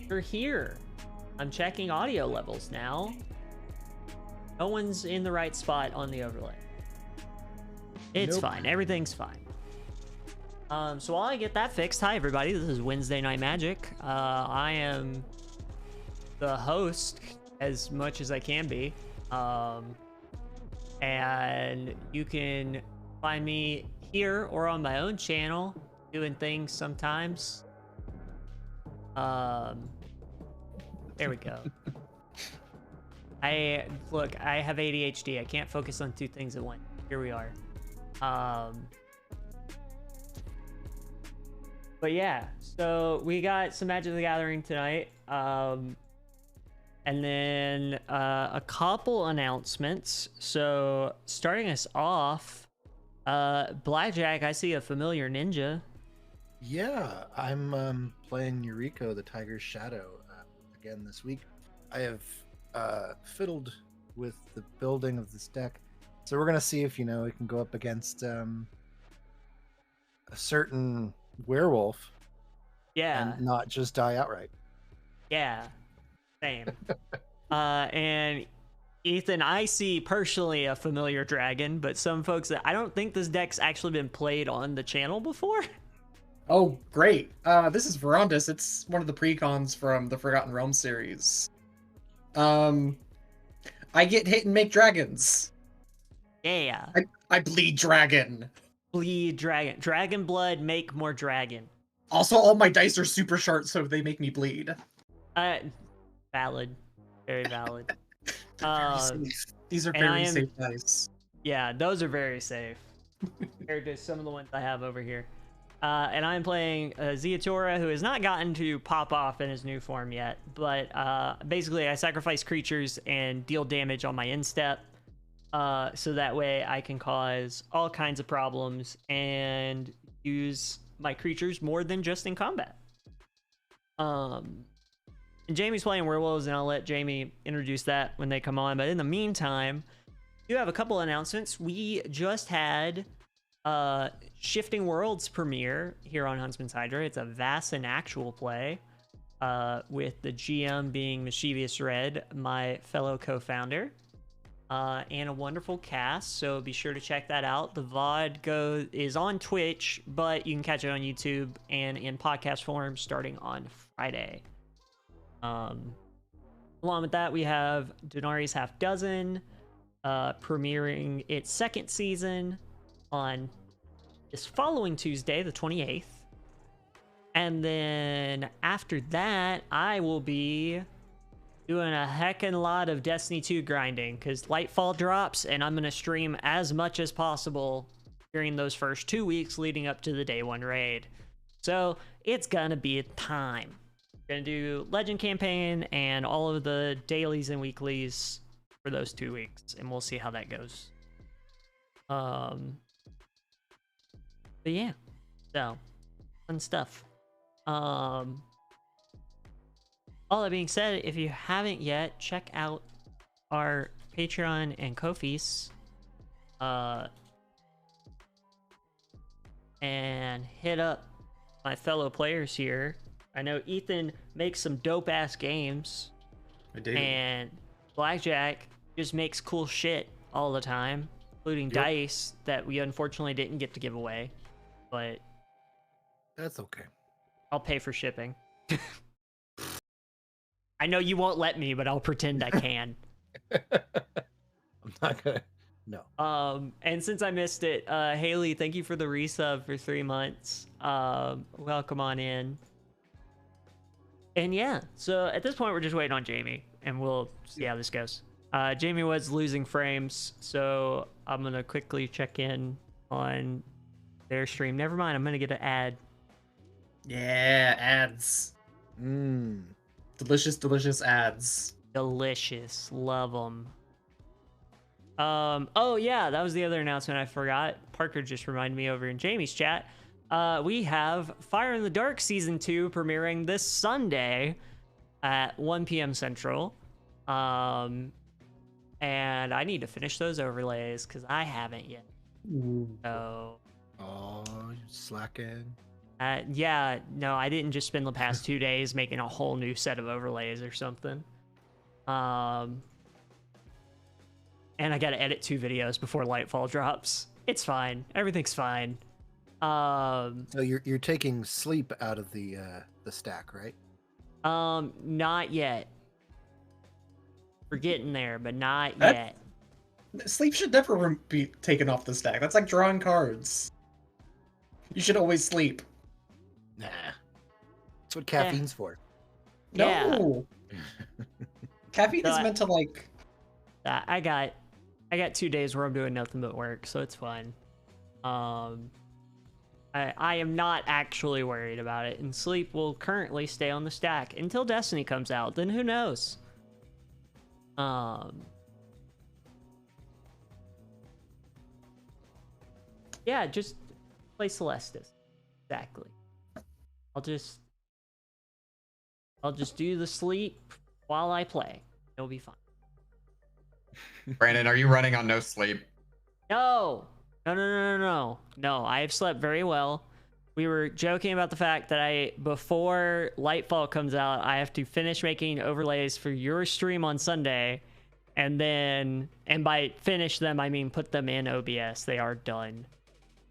You're here. I'm checking audio levels now. No one's in the right spot on the overlay. It's fine. Everything's fine. So while I get that fixed, hi everybody. This is Wednesday Night Magic. I am the host as much as I can be. And you can find me here or on my own channel doing things sometimes. There we go. I have ADHD. I can't focus on two things at once. Here we are. But yeah, so we got some Magic the Gathering tonight. And then a couple announcements. So starting us off, Blackjack, I see a familiar ninja. Yeah, I'm playing Yuriko, the Tiger's Shadow, again this week. I have fiddled with the building of this deck, so we're gonna see if we can go up against a certain werewolf, and not just die outright. Yeah, same. And Ethan, I see personally a familiar dragon, but some folks that I don't think this deck's actually been played on the channel before. Oh, great. This is Verondis. It's one of the precons from the Forgotten Realms series. I get hit and make dragons. Yeah. I bleed dragon. Bleed dragon. Dragon blood, make more dragon. Also, all my dice are super short, so they make me bleed. Valid. Very valid. These are very safe dice. Yeah, those are very safe. Compared to some of the ones I have over here. And I'm playing Ziatora, who has not gotten to pop off in his new form yet. But basically, I sacrifice creatures and deal damage on my instep. So that way I can cause all kinds of problems and use my creatures more than just in combat. And Jamie's playing Werewolves, and I'll let Jamie introduce that when they come on. But in the meantime, we do have a couple announcements. We just had Shifting Worlds premiere here on Huntsman's Hydra. It's a Vassin actual play, with the GM being Mischievous Red, my fellow co-founder, and a wonderful cast. So be sure to check that out. The VOD is on Twitch, but you can catch it on YouTube and in podcast form starting on Friday. Along with that, we have Denari's Half Dozen premiering its second season on this following Tuesday, the 28th. And then after that, I will be doing a heckin' lot of Destiny 2 grinding because Lightfall drops, and I'm going to stream as much as possible during those first 2 weeks leading up to the day one raid. So it's going to be a time. Going to do Legend campaign and all of the dailies and weeklies for those 2 weeks, and we'll see how that goes. But yeah, so fun stuff. All that being said, if you haven't yet, check out our Patreon and Ko-fi's, and hit up my fellow players here. I know Ethan makes some dope ass games. I do. And Blackjack just makes cool shit all the time, including dice that we unfortunately didn't get to give away. But That's okay. I'll pay for shipping. I know you won't let me, but I'll pretend I can. I'm not gonna. No. And since I missed it, Haley, thank you for the resub for 3 months. Welcome on in. And yeah, so at this point, we're just waiting on Jamie, and we'll see how this goes. Jamie was losing frames, so I'm gonna quickly check in on their stream. Never mind, I'm gonna get an ad. Yeah, ads. Delicious, delicious ads. Delicious, love them. Oh yeah, that was the other announcement I forgot. Parker just reminded me over in Jamie's chat. We have Fire in the Dark Season 2 premiering this Sunday at 1 p.m. Central. And I need to finish those overlays because I haven't yet. Ooh. So... Oh, you're slacking. Yeah, no, I didn't just spend the past 2 days making a whole new set of overlays or something. And I gotta edit 2 videos before Lightfall drops. It's fine. Everything's fine. So you're taking sleep out of the stack, right? Not yet. We're getting there, but not That- yet. Sleep should never be taken off the stack. That's like drawing cards. You should always sleep. Nah. That's what caffeine's for. Yeah. No. Caffeine So is meant to like. I got 2 days where I'm doing nothing but work, so it's fine. I am not actually worried about it, and sleep will currently stay on the stack until Destiny comes out. Then who knows? Yeah, just play Celestis. Exactly. I'll just do the sleep while I play. It'll be fine. Brandon, are you running on no sleep? No, I have slept very well. We were joking about the fact that before Lightfall comes out, I have to finish making overlays for your stream on Sunday, and by finish them, I mean put them in OBS. They are done.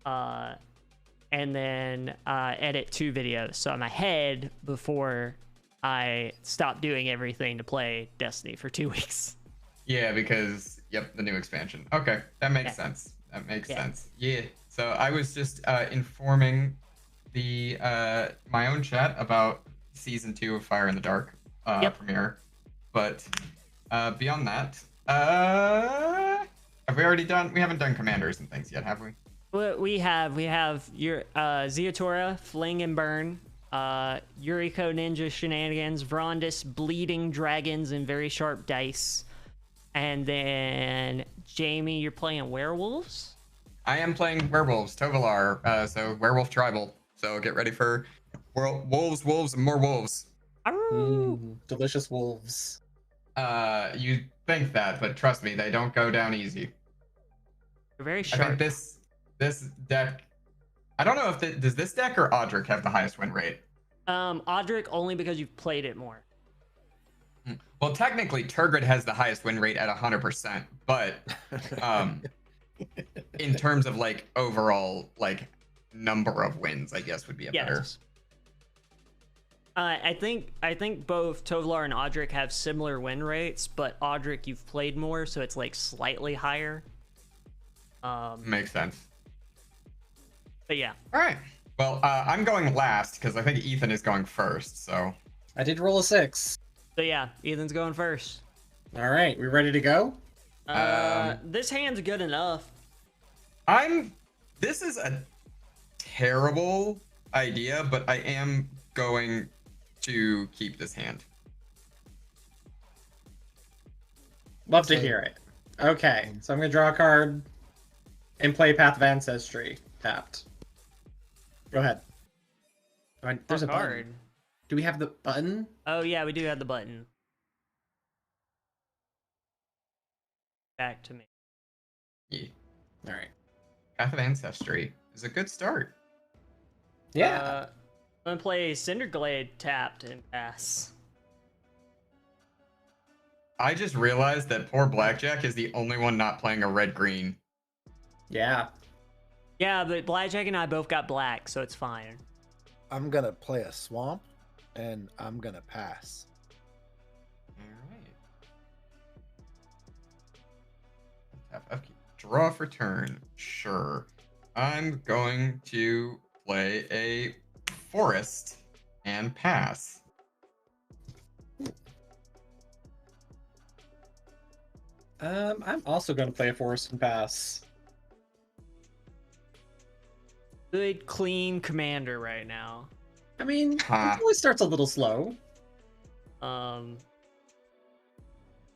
And then edit 2 videos, so I'm ahead before I stop doing everything to play Destiny for 2 weeks. Yeah, because the new expansion. Okay, that makes sense. That makes sense. Yeah. So I was just informing the my own chat about season 2 of Fire in the Dark premiere, but beyond that, have we already done? We haven't done commanders and things yet, have we? We have your Zeotora, Fling and Burn, Yuriko Ninja Shenanigans, Vrondis, Bleeding Dragons, and Very Sharp Dice. And then, Jamie, you're playing Werewolves? I am playing Werewolves, Tovalar, so Werewolf Tribal. So get ready for wolves, and more wolves. Delicious wolves. You think that, but trust me, they don't go down easy. They're very sharp. I think this deck, I don't know if does this deck or Audric have the highest win rate? Audric only because you've played it more. Well, technically, Turgid has the highest win rate at 100%, but in terms of like overall like number of wins, I guess would be a better. I think both Tovalar and Audric have similar win rates, but Audric you've played more, so it's like slightly higher. Makes sense. But yeah. All right. Well, I'm going last because I think Ethan is going first. So I did roll a 6. So yeah, Ethan's going first. All right, we ready to go? This hand's good enough. This is a terrible idea, but I am going to keep this hand. Love to hear it. Okay, so I'm gonna draw a card and play Path of Ancestry tapped. Go ahead. There's a card. button. Do we have the button? Oh yeah, we do have the button. Back to me. Yeah. All right. Path of Ancestry is a good start. Yeah. I'm gonna play Cinderglade tapped and pass. I just realized that poor Blackjack is the only one not playing a red-green. Yeah. Yeah, but Blackjack and I both got black, so it's fine. I'm gonna play a swamp, and I'm gonna pass. All right. Draw for turn. Sure. I'm going to play a forest and pass. I'm also gonna play a forest and pass. Good, clean commander right now. I mean, it always starts a little slow.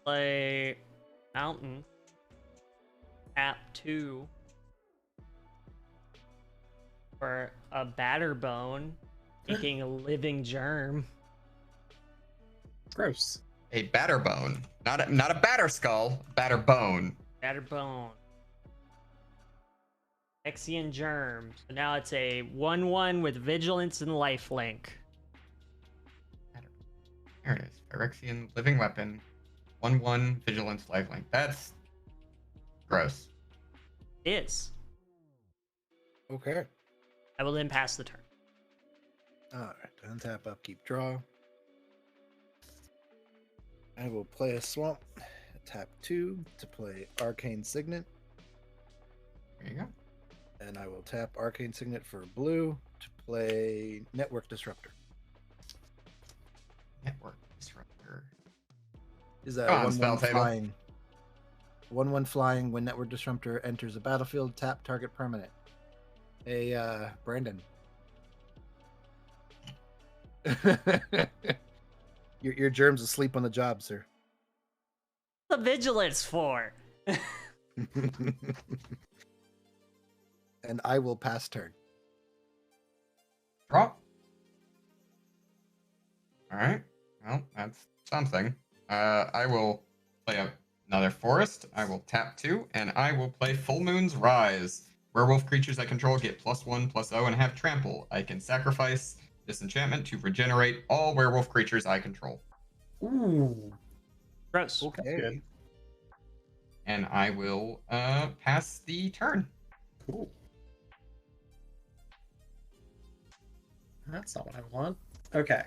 Play Mountain. Tap 2. For a Batterbone. Taking a Living Germ. Gross. A Batterbone. Not a Batter Skull, Batterbone. Batterbone. Phyrexian Germ. So now it's a 1/1 with Vigilance and Lifelink. There it is. Phyrexian living weapon. 1/1 vigilance lifelink. That's gross. It is. Okay. I will then pass the turn. All right. Untap, upkeep, draw. I will play a swamp. Tap 2 to play Arcane Signet. There you go. And I will tap Arcane Signet for blue to play Network Disruptor. Network disruptor. Is that Come on, 1/1 spell table. flying? 1/1 flying. When Network Disruptor enters the battlefield, tap target permanent. Hey, Brandon. your germ's asleep on the job, sir. What's the Vigilance for? And I will pass turn. Draw. Alright. Well, that's something. I will play another forest. I will tap 2, and I will play Full Moon's Rise. Werewolf creatures I control get +1/+0 and have trample. I can sacrifice this enchantment to regenerate all werewolf creatures I control. Ooh. Gross. Okay. good. And I will pass the turn. Cool. That's not what I want. Okay.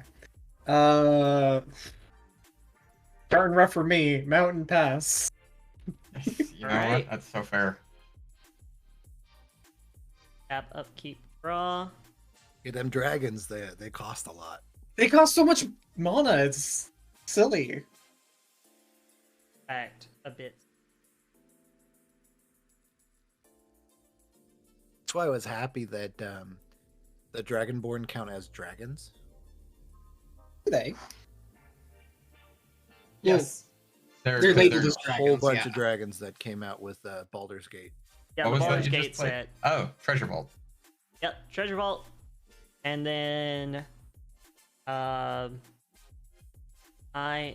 Turn rough for me. Mountain Pass. You know Alright. what? That's so fair. Tap, upkeep, draw. Yeah, them dragons, they cost a lot. They cost so much mana. It's silly. Fact, a bit. That's why I was happy that the Dragonborn count as dragons. Do they? Yes. They're 'cause labeled they're- as A whole dragons. bunch Yeah. of dragons that came out with Baldur's Gate. Yeah, What the was that Baldur's you Gate just played? set. Oh, Treasure Vault. Yep, Treasure Vault. And then I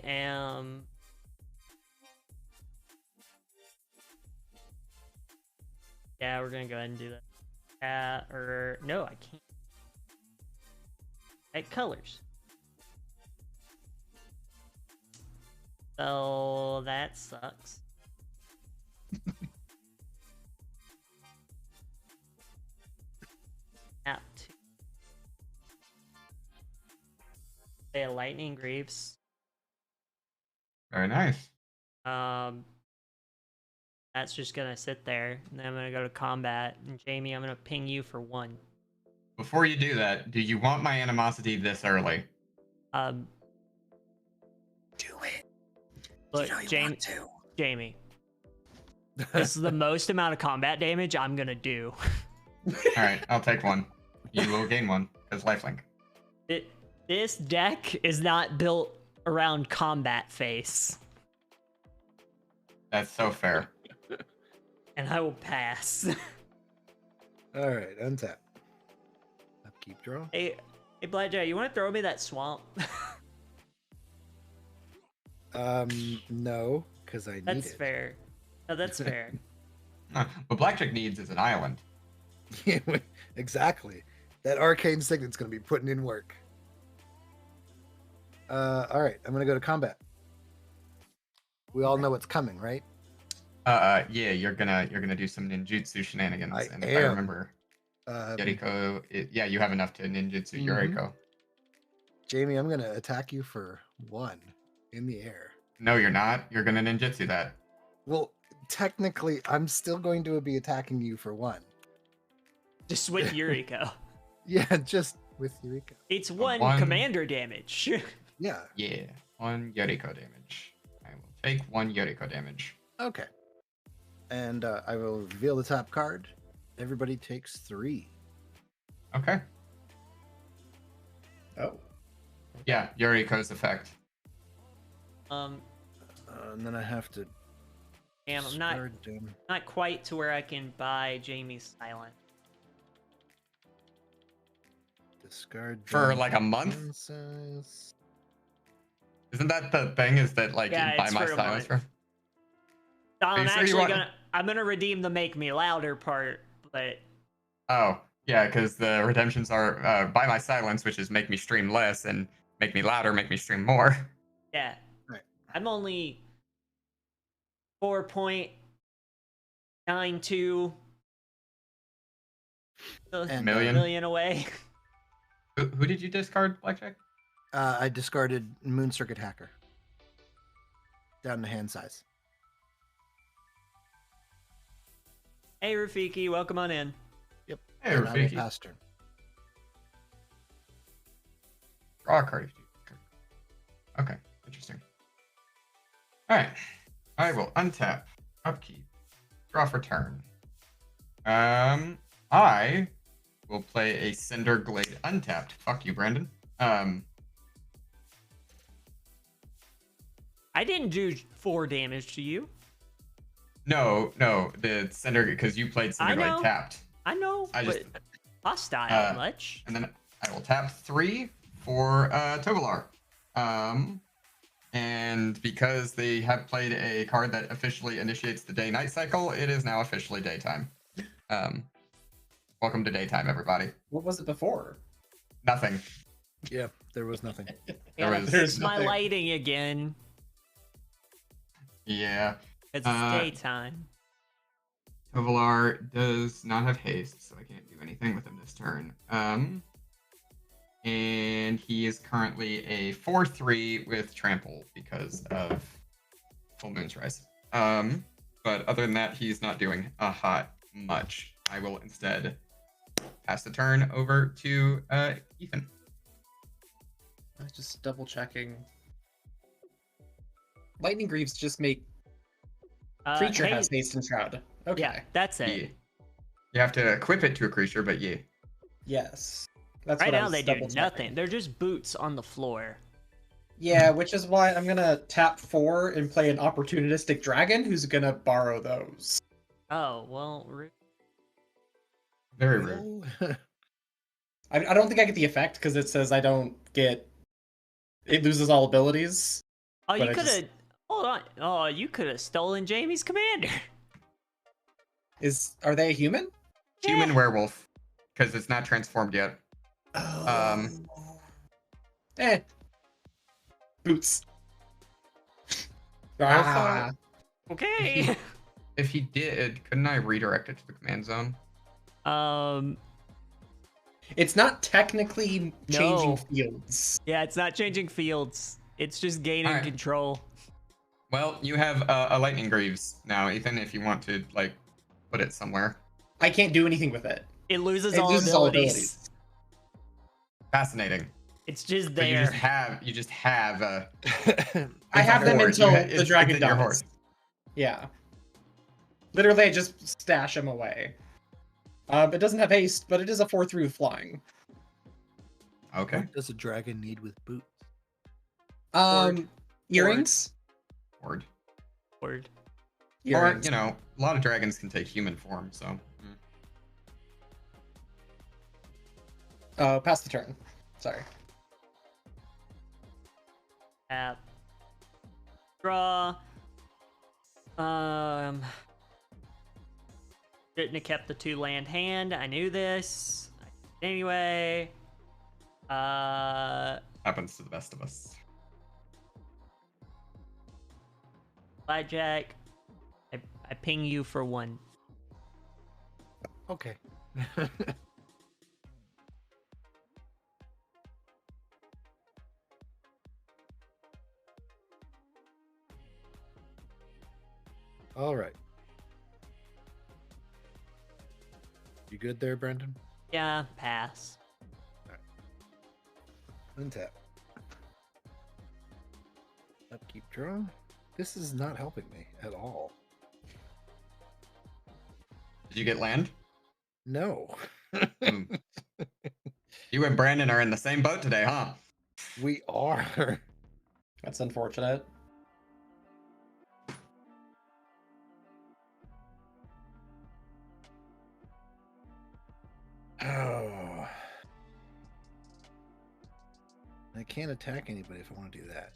am yeah, we're gonna go ahead and do that. Or no, I can't. At colors. So that sucks. App 2. Play a Lightning Greaves. Very nice. That's just gonna sit there, and then I'm gonna go to combat. And Jamie, I'm gonna ping you for 1. Before you do that, do you want my animosity this early? Do it. Look, Jamie, Jamie, this is the most amount of combat damage I'm gonna do. All right, I'll take 1. You will gain 1 because lifelink. This deck is not built around combat phase, That's so fair. and I will pass. All right, untap. Upkeep, draw. Hey, Blackjack, you want to throw me that swamp? No, because I need That's it. fair. No, that's fair. What Blackjack needs is an island. Yeah, exactly. That Arcane Signet's going to be putting in work. All right, I'm going to go to combat. We all know what's coming, right? Yeah, you're gonna do some ninjutsu shenanigans, I and if I am. remember, Yoriko, yeah, you have enough to ninjutsu Mhm. Yoriko. Jamie, I'm going to attack you for 1 in the air. No, you're not. You're gonna ninjutsu that. Well, technically, I'm still going to be attacking you for 1. Just with Yuriko. Yeah, just with Eureka. It's 1 1. commander damage. Yeah. Yeah, 1 Yoriko damage. I will take 1 Yoriko damage. Okay. And I will reveal the top card. Everybody takes 3. Okay. Oh. Yeah, Yoriko's effect. And then I have to. Damn, I'm discard, not quite to where I can buy Jamie's silent. discard For them like a month? princess. Isn't that the thing? Is that like Yeah, you buy it's my for a silence month. for? I'm you sure you actually want- I'm gonna redeem the make me louder part, but Oh, yeah, because the redemptions are buy my silence, which is make me stream less, and make me louder, make me stream more. Yeah. Right. I'm only 4.92 And million away. Who did you discard, Blackjack? I discarded Moon Circuit Hacker down to hand size. Hey, Rafiki, welcome on in. Yep. Hey, and I will Rafiki. pass turn. Draw a card. Okay, interesting. All right, I will untap, upkeep, draw for turn. I will play a Cinder Glade untapped. Fuck you, Brandon. I didn't do 4 damage to you. No, the Cinder, because you played Cinder I Glade know. tapped. I know, I just but hostile uh, much. and then I will tap 3 for Tovalar. And because they have played a card that officially initiates the day-night cycle, it is now officially daytime. Welcome to daytime, everybody. What was it before? Nothing. Yeah, there was nothing. Yeah, was- it's my nothing. lighting again. Yeah. It's Uh, daytime. Tovalar does not have haste, so I can't do anything with him this turn. And he is currently a 4/3 with trample because of Full Moon's Rise. But other than that, he's not doing a hot much. I will instead pass the turn over to Ethan. I'm just double checking. Lightning Greaves just make creature Hey, has haste and shroud. Okay. Yeah, that's it. Yeah. You have to equip it to a creature, but yeah. Yes. That's Right what I now was they do double-checking. nothing. They're just boots on the floor. Yeah, which is why I'm gonna tap 4 and play an opportunistic dragon who's gonna borrow those. Oh, well, Very rude. Well, I don't think I get the effect because it says I don't get. It loses all abilities. oh, you But I could have. just- Hold on. Oh, you could have stolen Jamie's commander. Are they a human? Human Yeah. werewolf, because it's not transformed yet. Eh. Boots. Also- Okay. If he did, couldn't I redirect it to the command zone? It's not technically changing No. fields. Yeah, it's not changing fields. It's just gaining Alright. control. Well, you have a lightning greaves now, Ethan. If you want to like put it somewhere. I can't do anything with it. It loses, It all, loses abilities. all abilities. Fascinating. It's just But there. you just have a. I have them horde. until It's the dragon in your horde. dies. Yeah. Literally, I just stash him away. It doesn't have haste, but it is a 4/3 with flying. Okay. what does a dragon need with boots? Earrings. Horde. Word. Or Earrings. you know, a lot of dragons can take human form, so. Pass the turn. Sorry. Tap. Draw. Shouldn't have kept the 2-land hand. I knew this. Anyway. Happens to the best of us. Blackjack. I ping you for 1. Okay. All right. You good there, Brendan? Yeah, pass. Untap. Upkeep draw. This is not helping me at all. Did you get land? No. Hmm. You and Brandon are in the same boat today, huh? We are. That's unfortunate. Oh. I can't attack anybody if I want to do that.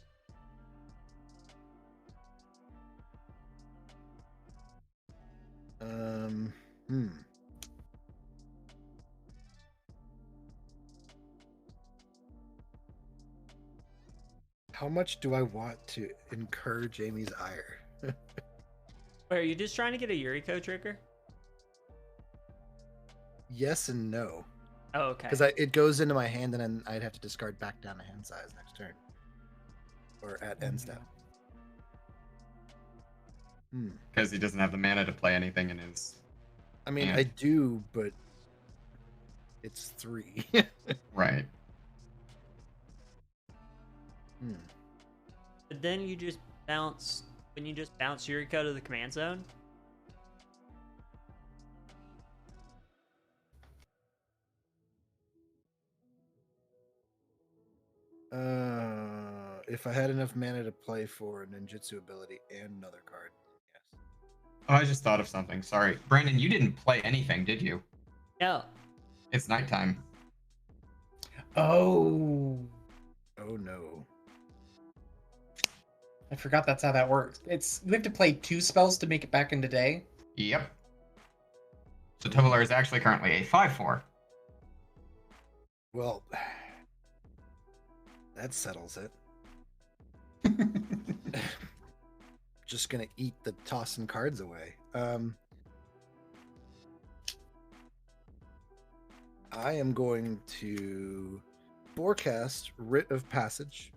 Hmm. How much do I want to incur Jamie's ire? Wait, are you just trying to get a Yuriko trigger? Yes and no. Oh, okay. Because it goes into my hand, and then I'd have to discard back down to hand size next turn. Or at end step. Because he doesn't have the mana to play anything in his. I mean, hand. I do, but it's 3. Right. But then you just bounce. When you just bounce Yuriko to the command zone. If I had enough mana to play for a ninjutsu ability and another card, yes. Oh, I just thought of something. Sorry, Brandon. You didn't play anything, did you? No. It's nighttime. Oh, Oh no. I forgot that's how that works. We have to play 2 spells to make it back into day. Yep. So Tovolar is actually currently a 5/4. Well, that settles it. Just gonna eat the tossing cards away. I am going to forecast Writ of Passage.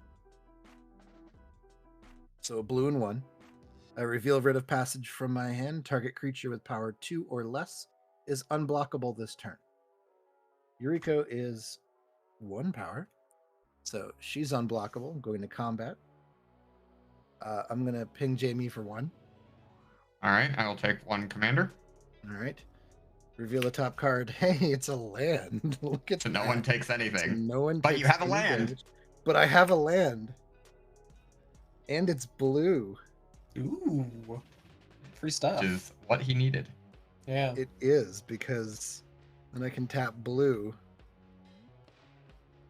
So a blue and 1. I reveal Writ of Passage from my hand. Target creature with power 2 or less is unblockable this turn. Yuriko is 1 power. So she's unblockable. I'm going to combat. I'm going to ping Jamie for 1. All right, I will take 1 commander. All right. Reveal the top card. Hey, it's a land. Look at So that. no one takes So anything. no one But takes you have a any land. damage. But I have a land. And it's blue. Ooh, free stuff. Which is what he needed. Yeah. It is, because then I can tap blue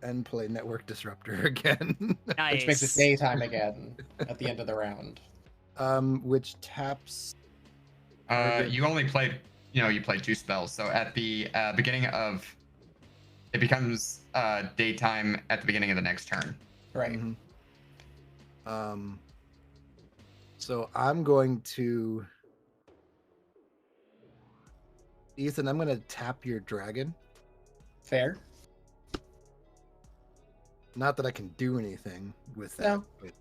and play Network Disruptor again. Nice. Which makes it daytime again at the end of the round. Which taps. You only played, you played 2 spells. So at the beginning of, it becomes daytime at the beginning of the next turn. Right. So I'm going to. Ethan, I'm going to tap your dragon. Fair. Not that I can do anything with that, No. but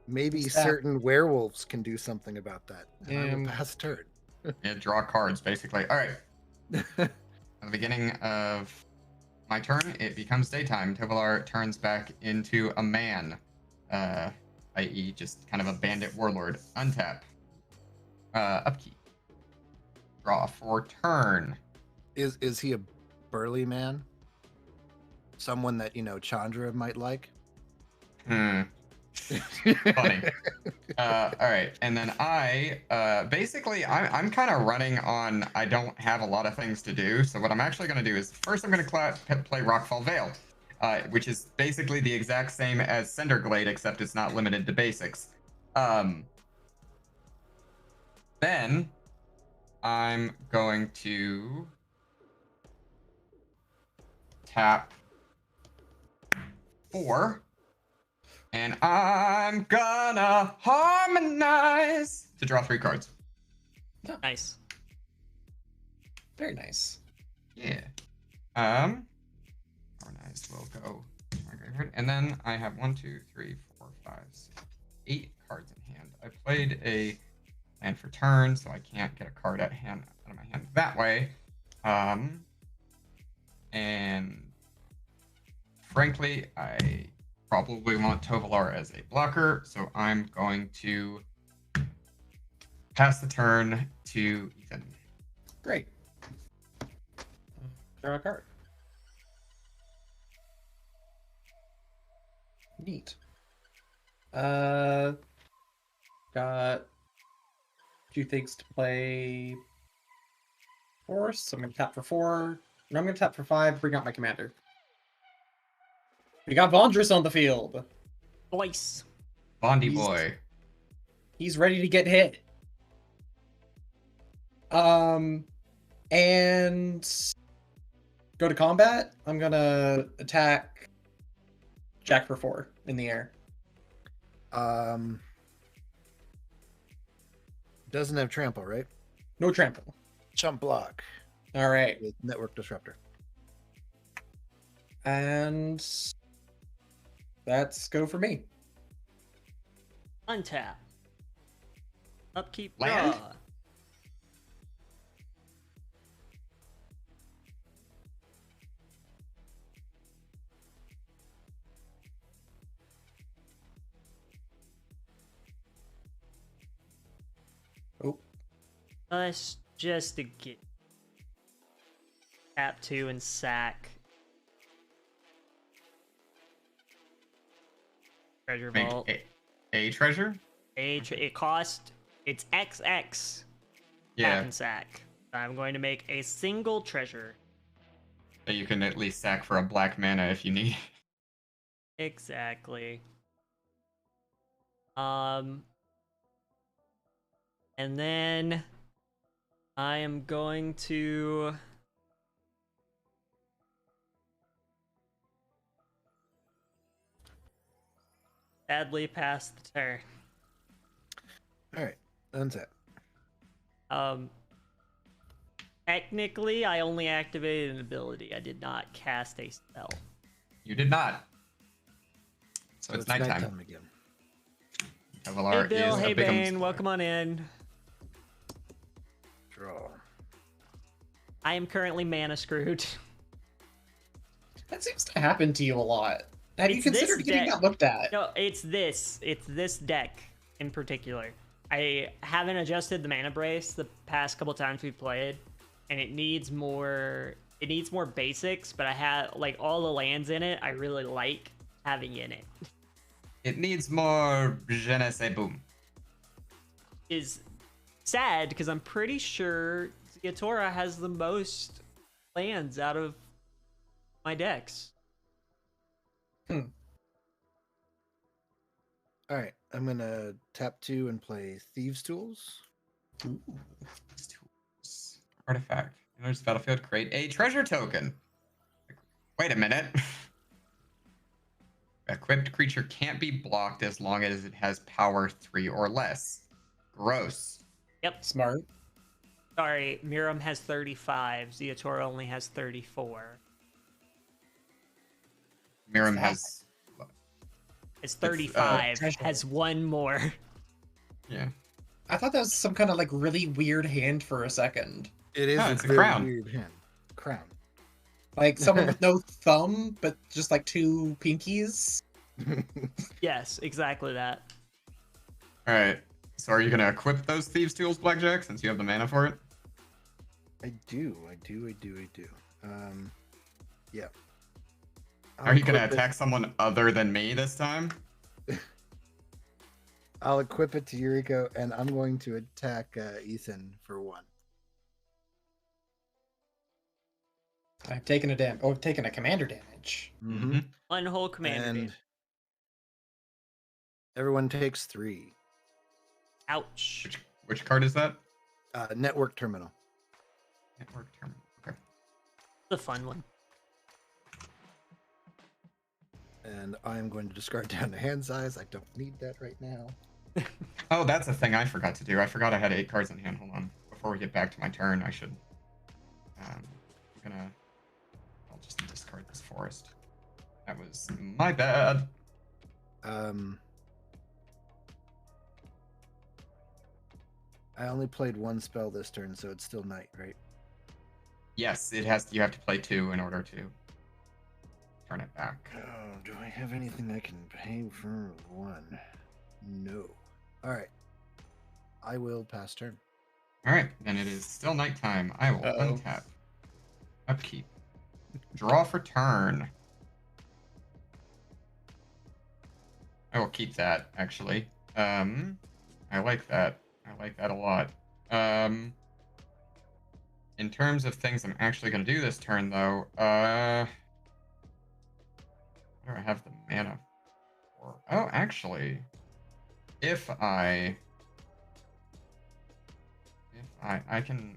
maybe Just tap. certain werewolves can do something about that. And I will Yeah. pass turn. Yeah, draw cards, basically. All right. At the beginning of my turn, it becomes daytime. Tovolar turns back into a man, i.e. just kind of a bandit warlord. Untap. Upkeep. Draw for turn. Is he a burly man? Someone that, Chandra might like? Funny. All right, and then basically I'm kind of running on. I don't have a lot of things to do, so what I'm actually going to do is first I'm going to play Rockfall Vale, which is basically the exact same as Cinderglade, except it's not limited to basics. Then I'm going to tap 4. And I'm gonna harmonize to draw 3 cards. Nice. Very nice. Yeah. Harmonize will go to my graveyard. And then I have 1, 2, 3, 4, 5, 6, 8 cards in hand. I played a land for turn, so I can't get a card out of my hand that way. And frankly, I probably want Tovolar as a blocker, so I'm going to pass the turn to Ethan. Great. Draw a card. Neat. Got 2 things to play. Force. So I'm gonna tap for 4. No, I'm gonna tap for 5. Bring out my commander. We got Vondrus on the field. Voice. Bondi He's- boy. He's ready to get hit. And go to combat. I'm gonna attack Jack for 4 in the air. Um, doesn't have trample, right? No trample. Chump block All right. with network disruptor. And that's go for me. Untap. Upkeep. Land? Draw. Oh, Us just to get tap 2 and sack. Treasure Make vault. a treasure? It cost. It's XX. Tap Yeah, and sack. I'm going to make a single treasure. so you can at least sack for a black mana if you need. Exactly. And then I am going to sadly pass the turn. All right, untap. Technically, I only activated an ability. I did not cast a spell. You did not. So it's nighttime. again. Hey Kavalar Bill, is hey a big Bane, welcome on in. Draw. I am currently mana screwed. that seems to happen to you a lot. Have you It's this considered getting deck. that looked at? No, it's this deck in particular. I haven't adjusted the mana brace the past couple times we've played, and it needs more basics, but I have like all the lands in it I really like having in it. It needs more je ne sais boom. Is sad because I'm pretty sure Ziatora has the most lands out of my decks. All right, I'm gonna tap 2 and play Thieves' Tools. Ooh. Artifact. Enters the battlefield, create a treasure token. Wait a minute. Equipped creature can't be blocked as long as it has power 3 or less. Gross. Yep. Smart. Sorry, Miram has 35. Ziatora only has 34. Miram That- has. It's 35. treasure. Has one more. Yeah. I thought that was some kind of like really weird hand for a second. It is No, it's a very crown. weird hand. Crown. Like someone with no thumb, but just like two pinkies. Yes, exactly that. All right. So are you gonna equip those thieves' tools, Blackjack, since you have the mana for it? I do. Yeah. Are you gonna attack someone other than me this time? I'll equip it to Yuriko, and I'm going to attack Ethan for 1. I've taken a commander damage. Mm-hmm. One whole commander. And damage. everyone takes 3. Ouch. Which card is that? Network terminal. Network terminal. Okay. The fun one. And I am going to discard down to hand size. I don't need that right now. Oh, that's a thing I forgot to do. I forgot I had 8 cards in hand. Hold on. Before we get back to my turn, I should. I'll just discard this forest. That was my bad. I only played 1 spell this turn, so it's still night, right? Yes, it has. You have to play 2 in order to turn it back. Oh, do I have anything I can pay for 1? No. All right. I will pass turn. All right, then it is still nighttime. I will Uh-oh. untap. Upkeep. Draw for turn. I will keep that, actually. I like that. I like that a lot. In terms of things I'm actually going to do this turn, though, what do I have the mana for? Oh, actually, if I can,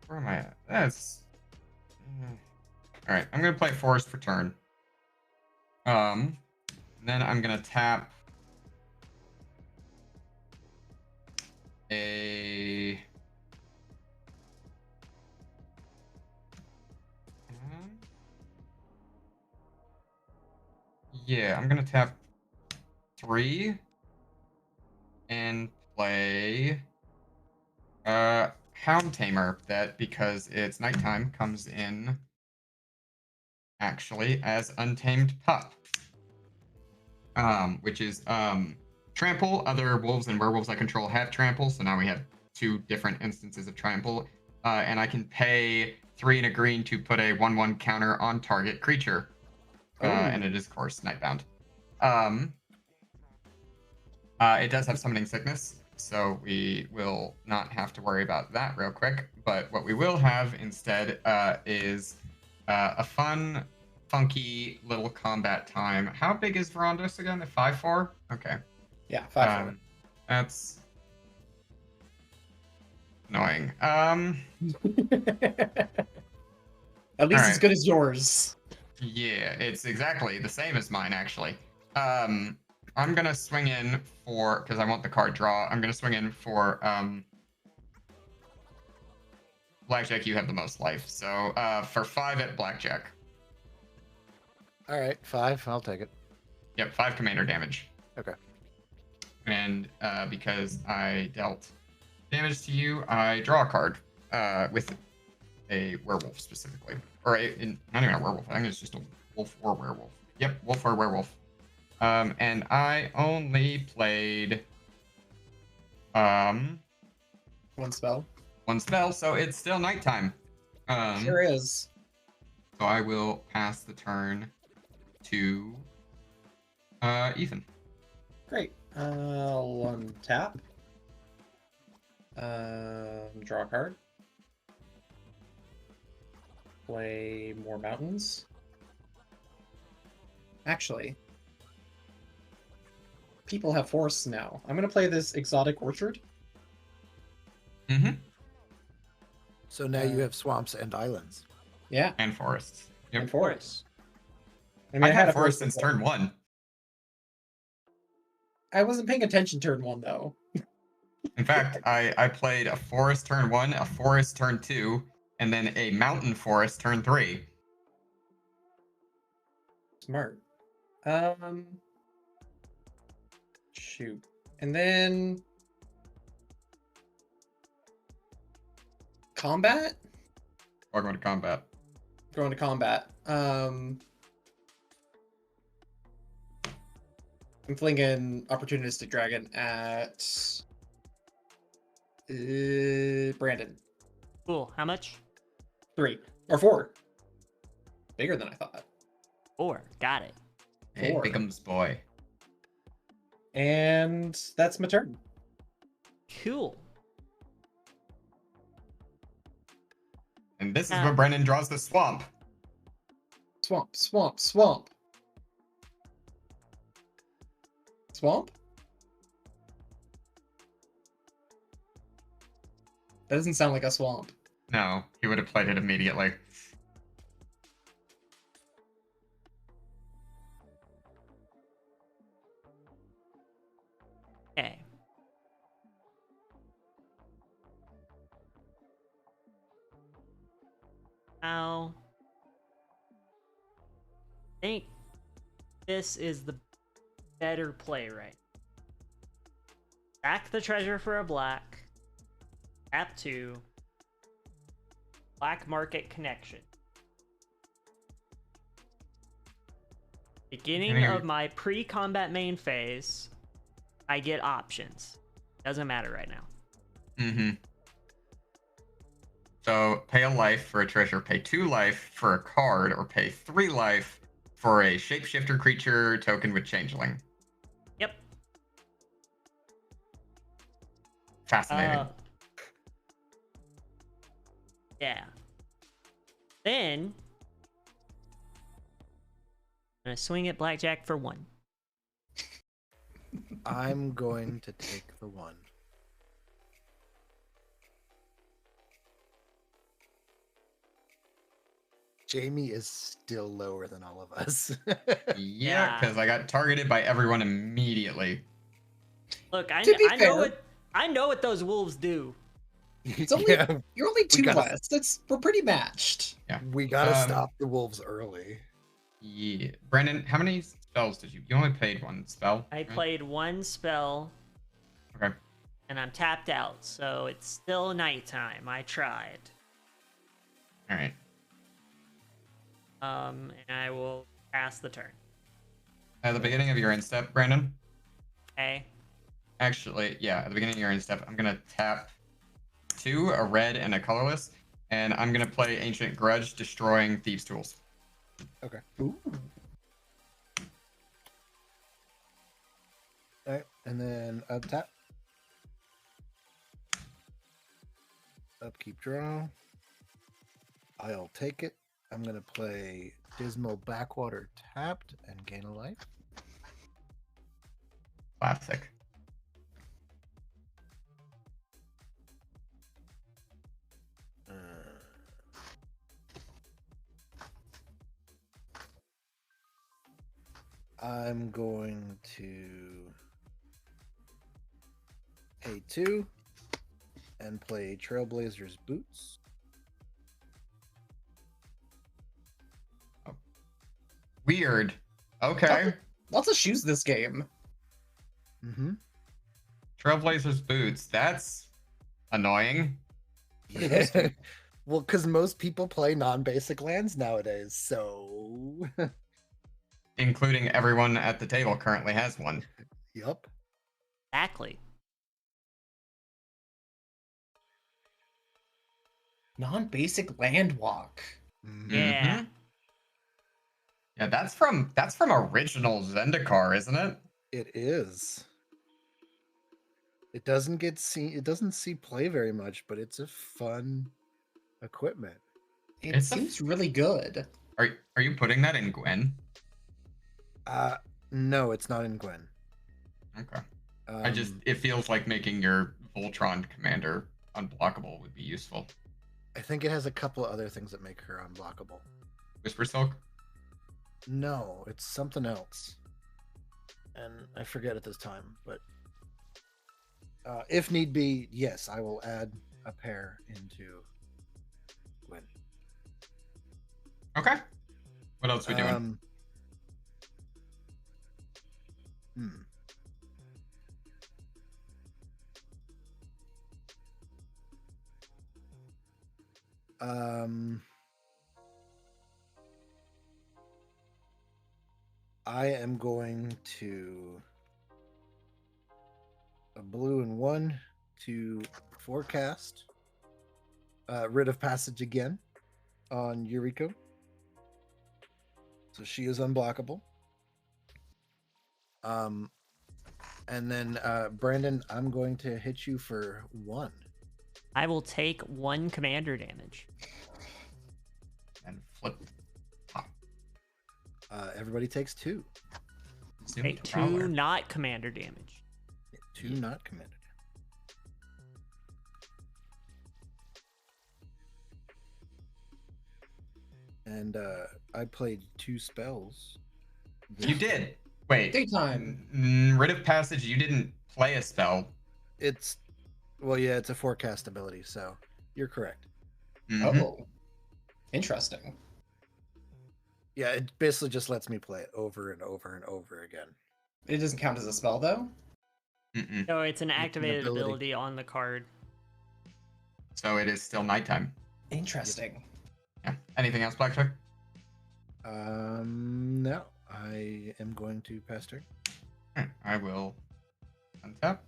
where am I at? That's, all right, I'm going to play Forest for turn. then I'm gonna tap a. Yeah, I'm gonna tap 3 and play Hound Tamer. That, because it's nighttime, comes in actually as Untamed Pup. Which is trample. Other wolves and werewolves I control have trample, so now we have 2 different instances of trample. And I can pay 3 and a green to put a 1/1 counter on target creature. And it is, of course, Nightbound. It does have Summoning Sickness, so we will not have to worry about that real quick. But what we will have instead is a fun, funky little combat time. How big is Verandos again? 5/4? Okay. Yeah, 5/4. That's annoying. At least All as right. good as yours. Yeah, it's exactly the same as mine, actually. I'm gonna swing in for, because I want the card draw. I'm gonna swing in for Blackjack. You have the most life, so for 5 at Blackjack. All right, 5. I'll take it. Yep, 5 commander damage. Okay. And because I dealt damage to you, I draw a card with a werewolf specifically, or not even a werewolf. I think it's just a wolf or werewolf. Yep, wolf or werewolf. And I only played One spell. 1 spell, so it's still nighttime. Sure is. So I will pass the turn to Ethan. Great. I'll untap. Draw a card. Play more mountains. Actually, people have forests now. I'm gonna play this exotic orchard. Mm-hmm. So now you have swamps and islands. Yeah, And forests. Yep. and forests. I I've had a forest forest since turn 1. I wasn't paying attention turn 1 though. In fact, I played a forest turn 1, a forest turn 2, and then a mountain forest turn 3. Smart. Shoot. And then combat? Welcome to combat. Going to combat. I'm flinging Opportunistic Dragon at Brandon. Cool. How much? 3 or 4. Bigger than I thought. 4. Got it. Hey, 4. Bickham's boy. And that's my turn. Cool. And this is where Brennan draws the swamp. Swamp, swamp, swamp. Swamp? That doesn't sound like a swamp. No, he would have played it immediately. Okay. Now, I think this is the better play, right? Back the treasure for a black. Tap 2. Black market connection. Beginning of my pre-combat main phase, I get options. Doesn't matter right now. Mm-hmm. So pay a life for a treasure, pay 2 life for a card, or pay 3 life for a shapeshifter creature token with changeling. Yep. Fascinating. Yeah. Then I'm gonna swing at Blackjack for 1. I'm going to take the 1. Jamie is still lower than all of us. Yeah, because I got targeted by everyone immediately. Look, To be fair, I know what those wolves do. it's only Yeah, you're only two gotta- less. We're pretty matched. Yeah. we gotta Um, stop the wolves early. Yeah. Brandon, how many spells did you? You only played one spell. I right? played one spell Okay. and I'm tapped out, so it's still nighttime. I tried. All right. And I will pass the turn. At the beginning of your end step, Brandon. Okay. Actually, yeah, at the beginning of your end step, I'm gonna tap 2, a red and a colorless, and I'm gonna play Ancient Grudge, destroying Thieves' Tools. Okay. Ooh. All right, and then up tap. Upkeep draw. I'll take it. I'm gonna play Dismal Backwater tapped and gain a life. Classic. Uh, I'm going to pay 2 and play Trailblazer's Boots. Weird. Okay. Lots of shoes this game. Mm-hmm. Trailblazer's Boots. That's annoying. Yeah. Well, because most people play non-basic lands nowadays, so Including everyone at the table currently has one. yep. Exactly. Non-basic land walk. Mhm. Yeah. Mhm. Yeah, that's from original Zendikar, isn't it? It is. It doesn't see play very much, but it's a fun equipment. It It's a seems really good. Are you putting that in Gwen? No, it's not in Gwen. Okay. Um, It feels like making your Voltron commander unblockable would be useful. I think it has a couple of other things that make her unblockable. Whisper Silk? No, it's something else. And I forget at this time, but if need be, yes, I will add a pair into Gwen. Okay. What else we doing? Hmm. I am going to a blue and 1 to forecast Rid of Passage again on Yuriko. So she is unblockable. And then Brandon, I'm going to hit you for 1. I will take 1 commander damage. And flip top. Everybody takes 2. Take 2 not commander damage. 2 not commander. And I played 2 spells. You did. Wait. Daytime. Rid of Passage, you didn't play a spell. It's a forecast ability, so you're correct. Mhm. Oh, interesting. Yeah, it basically just lets me play it over and over and over again. It doesn't count as a spell though. Mm-mm. So it's an an activated ability. ability on the card. So it is still nighttime. Interesting. Yeah. Anything else, Blackjack? No, I am going to pass turn. Alright, I will untap.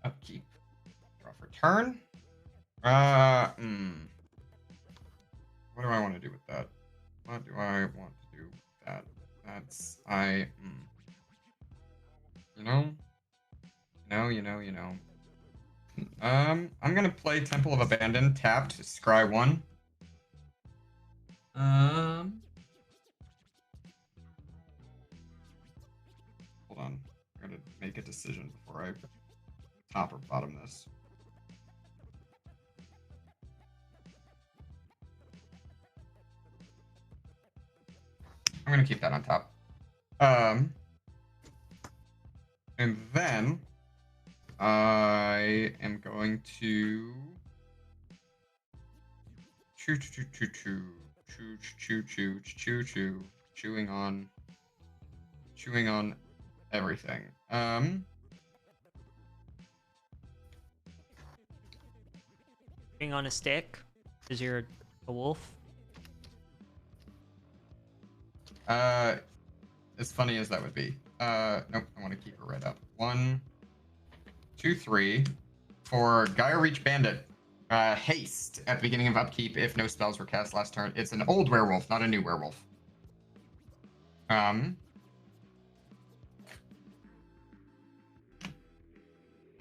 Upkeep. Draw for turn. What do I want to do with that? What do I want to do with that? That's you know. I'm gonna play Temple of Abandon tapped, scry 1. Hold on. I gotta make a decision before I top or bottom this. I'm gonna keep that on top. And then I am going to chewing on everything. Being on a stick, because you're a wolf. As funny as that would be. Nope, I want to keep it right up. 1, 2, 3. For Gaia Reach Bandit, haste at the beginning of upkeep if no spells were cast last turn. It's an old werewolf, not a new werewolf.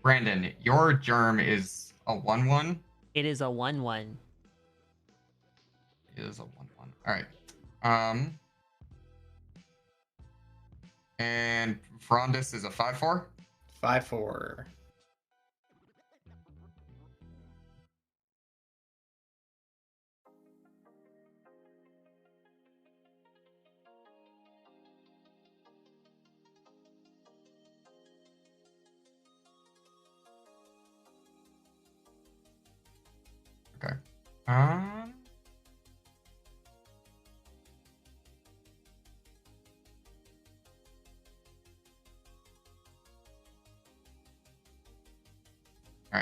Brandon, your germ is a 1/1. It is a 1/1. It is a 1/1. All right. And Frondus is a 5/4. 5/4. Okay. All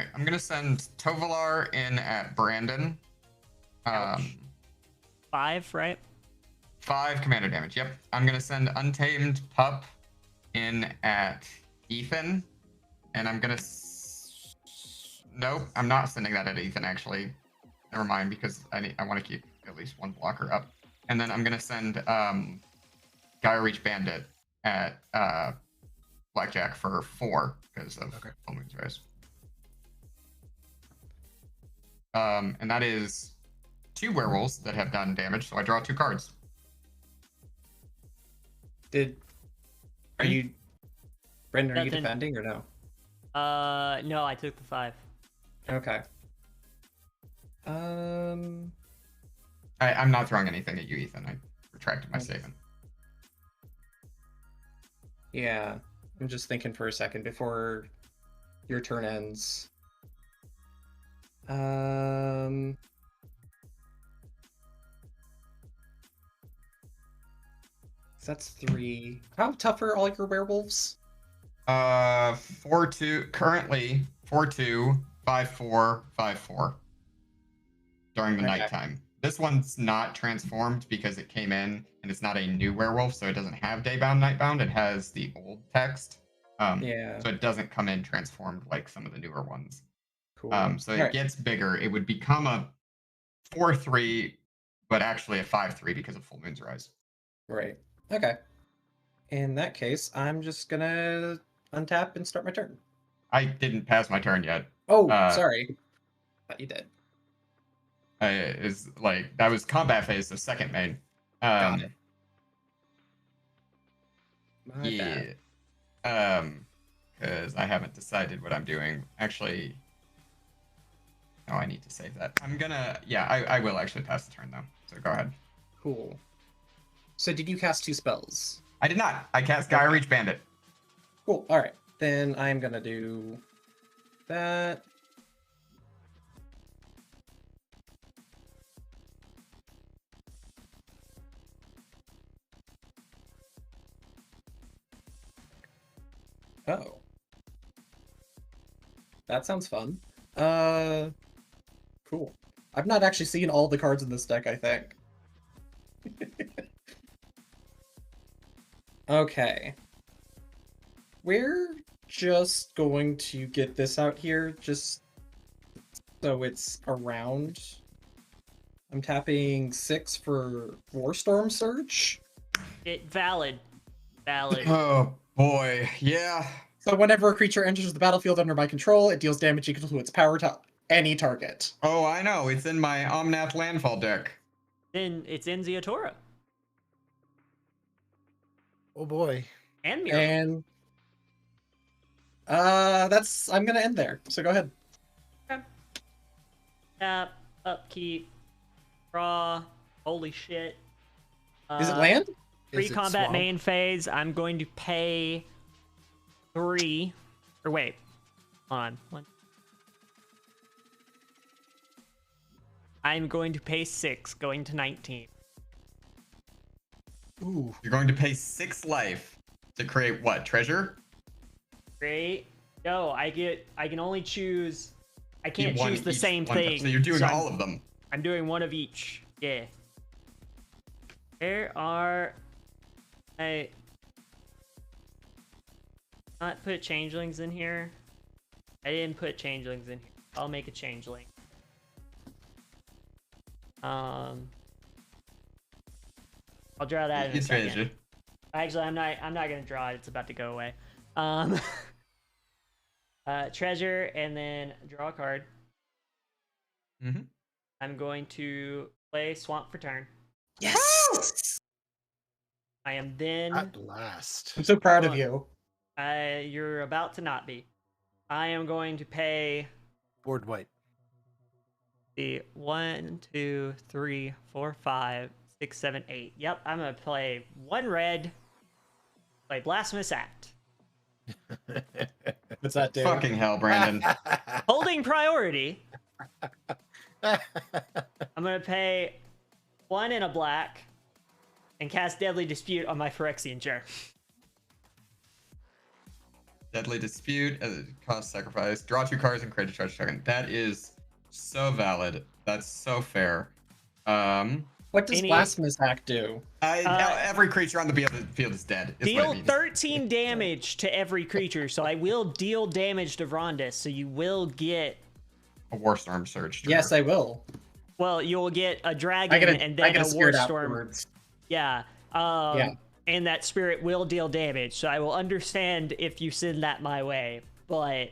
right, I'm gonna send Tovalar in at Brandon. Ouch. 5, right? 5 commander damage. Yep. I'm gonna send Untamed Pup in at Ethan, and I'm gonna. Nope, I'm not sending that at Ethan. Actually, never mind, because I want to keep at least one blocker up, and then I'm gonna send Gaia Reach Bandit at Blackjack for 4 because of Full Moon's Rise. And that is 2 werewolves that have done damage, so I draw 2 cards. Are you, Brendan, are you Nothing. defending or no? No, I took the 5. Okay. I'm not throwing anything at you, Ethan. I retracted my statement. Yeah, I'm just thinking for a second before your turn ends. That's 3. How tough are all your werewolves? 4/2 currently 4/2, 5/4, 5/4 during the nighttime. This one's not transformed because it came in and it's not a new werewolf, so it doesn't have daybound, nightbound. It has the old text. Yeah. So it doesn't come in transformed like some of the newer ones. Cool. So it gets bigger. It would become a 4/3, but actually a 5/3 because of Full Moon's Rise. Right. Okay. In that case, I'm just gonna untap and start my turn. I didn't pass my turn yet. Oh, sorry. Thought you did. Is like that was combat phase, the second main. Got it. My Yeah. bad. Because I haven't decided what I'm doing. Actually, no, I need to save that. I'm gonna, yeah, I will actually pass the turn though. So go ahead. Cool. So did you cast 2 spells? I did not. I cast Gaia Reach Bandit. Cool. All right. Then I'm gonna do that. Oh. That sounds fun. Cool. I've not actually seen all the cards in this deck, I think. Okay. We're just going to get this out here, just so it's around. I'm tapping 6 for Warstorm Surge. Valid. Oh boy, yeah. So whenever a creature enters the battlefield under my control, it deals damage equal to its power to any target. Oh, I know. It's in my Omnath Landfall deck. Then it's in Ziatora. Oh boy. And Miracle. And I'm gonna end there. So go ahead. Tap, upkeep, draw. Holy shit. Is it land? Pre-combat swamp? main phase, I'm going to pay 3. Or wait, hold on. I'm going to pay 6, going to 19. Ooh. You're going to pay 6 life to create what? Treasure? Great. No, I can only choose. I Eat can't one choose the each same one. thing. So you're doing so all of them. I'm doing one of each. Yeah. There are. I not put changelings in here. I didn't put changelings in here. I'll make a changeling. I'll draw that in a It's second. treasure. Actually, I'm not gonna draw it. It's about to go away. Treasure, and then draw a card. Mm-hmm. I'm going to play Swamp for turn. Yes! I am then. At last. I'm so proud of you. You're about to not be. I am going to pay Board white. the 1, 2, 3, 4, 5, 6, 7, 8. Yep, I'm gonna play 1 red. Play Blasphemous Act. What's that do? Fucking hell, Brandon. Holding priority. I'm gonna pay 1 and a black and cast Deadly Dispute on my Phyrexian chair. Deadly Dispute, cost sacrifice. Draw 2 cards and create a treasure token. That is so valid. That's so fair. What does Blasphemous Act do? Every creature on the field is dead. Is what it Deal means. 13 damage to every creature, so I will deal damage to Vrondis, so you will get... A Warstorm Surge. Trigger. Yes, I will. Well, you'll get a dragon and I then get a spirit Warstorm. afterwards. Yeah. Yeah. And that spirit will deal damage, so I will understand if you send that my way, but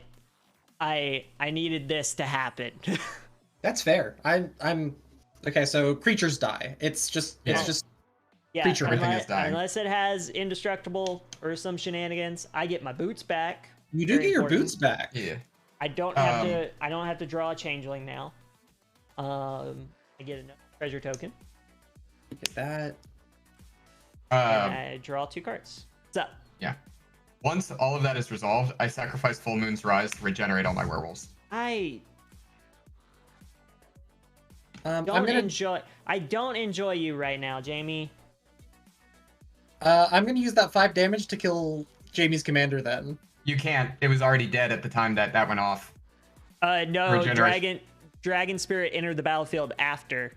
I needed this to happen. That's fair. I'm okay. So creatures die. It's just Yeah. Yeah, Creature everything is dying. unless it has indestructible or some shenanigans, I get my boots back. you do Very get your important. boots back. Yeah. I don't have to draw a changeling now. I get a treasure token. Get that. And I draw 2 cards. What's up? Yeah. Once all of that is resolved, I sacrifice Full Moon's Rise to regenerate all my werewolves. I I'm don't gonna enjoy you right now, Jamie. I'm gonna use that 5 damage to kill Jamie's commander. Then You can't. It was already dead at the time that went off. No, Regeneration. Dragon Spirit entered the battlefield after.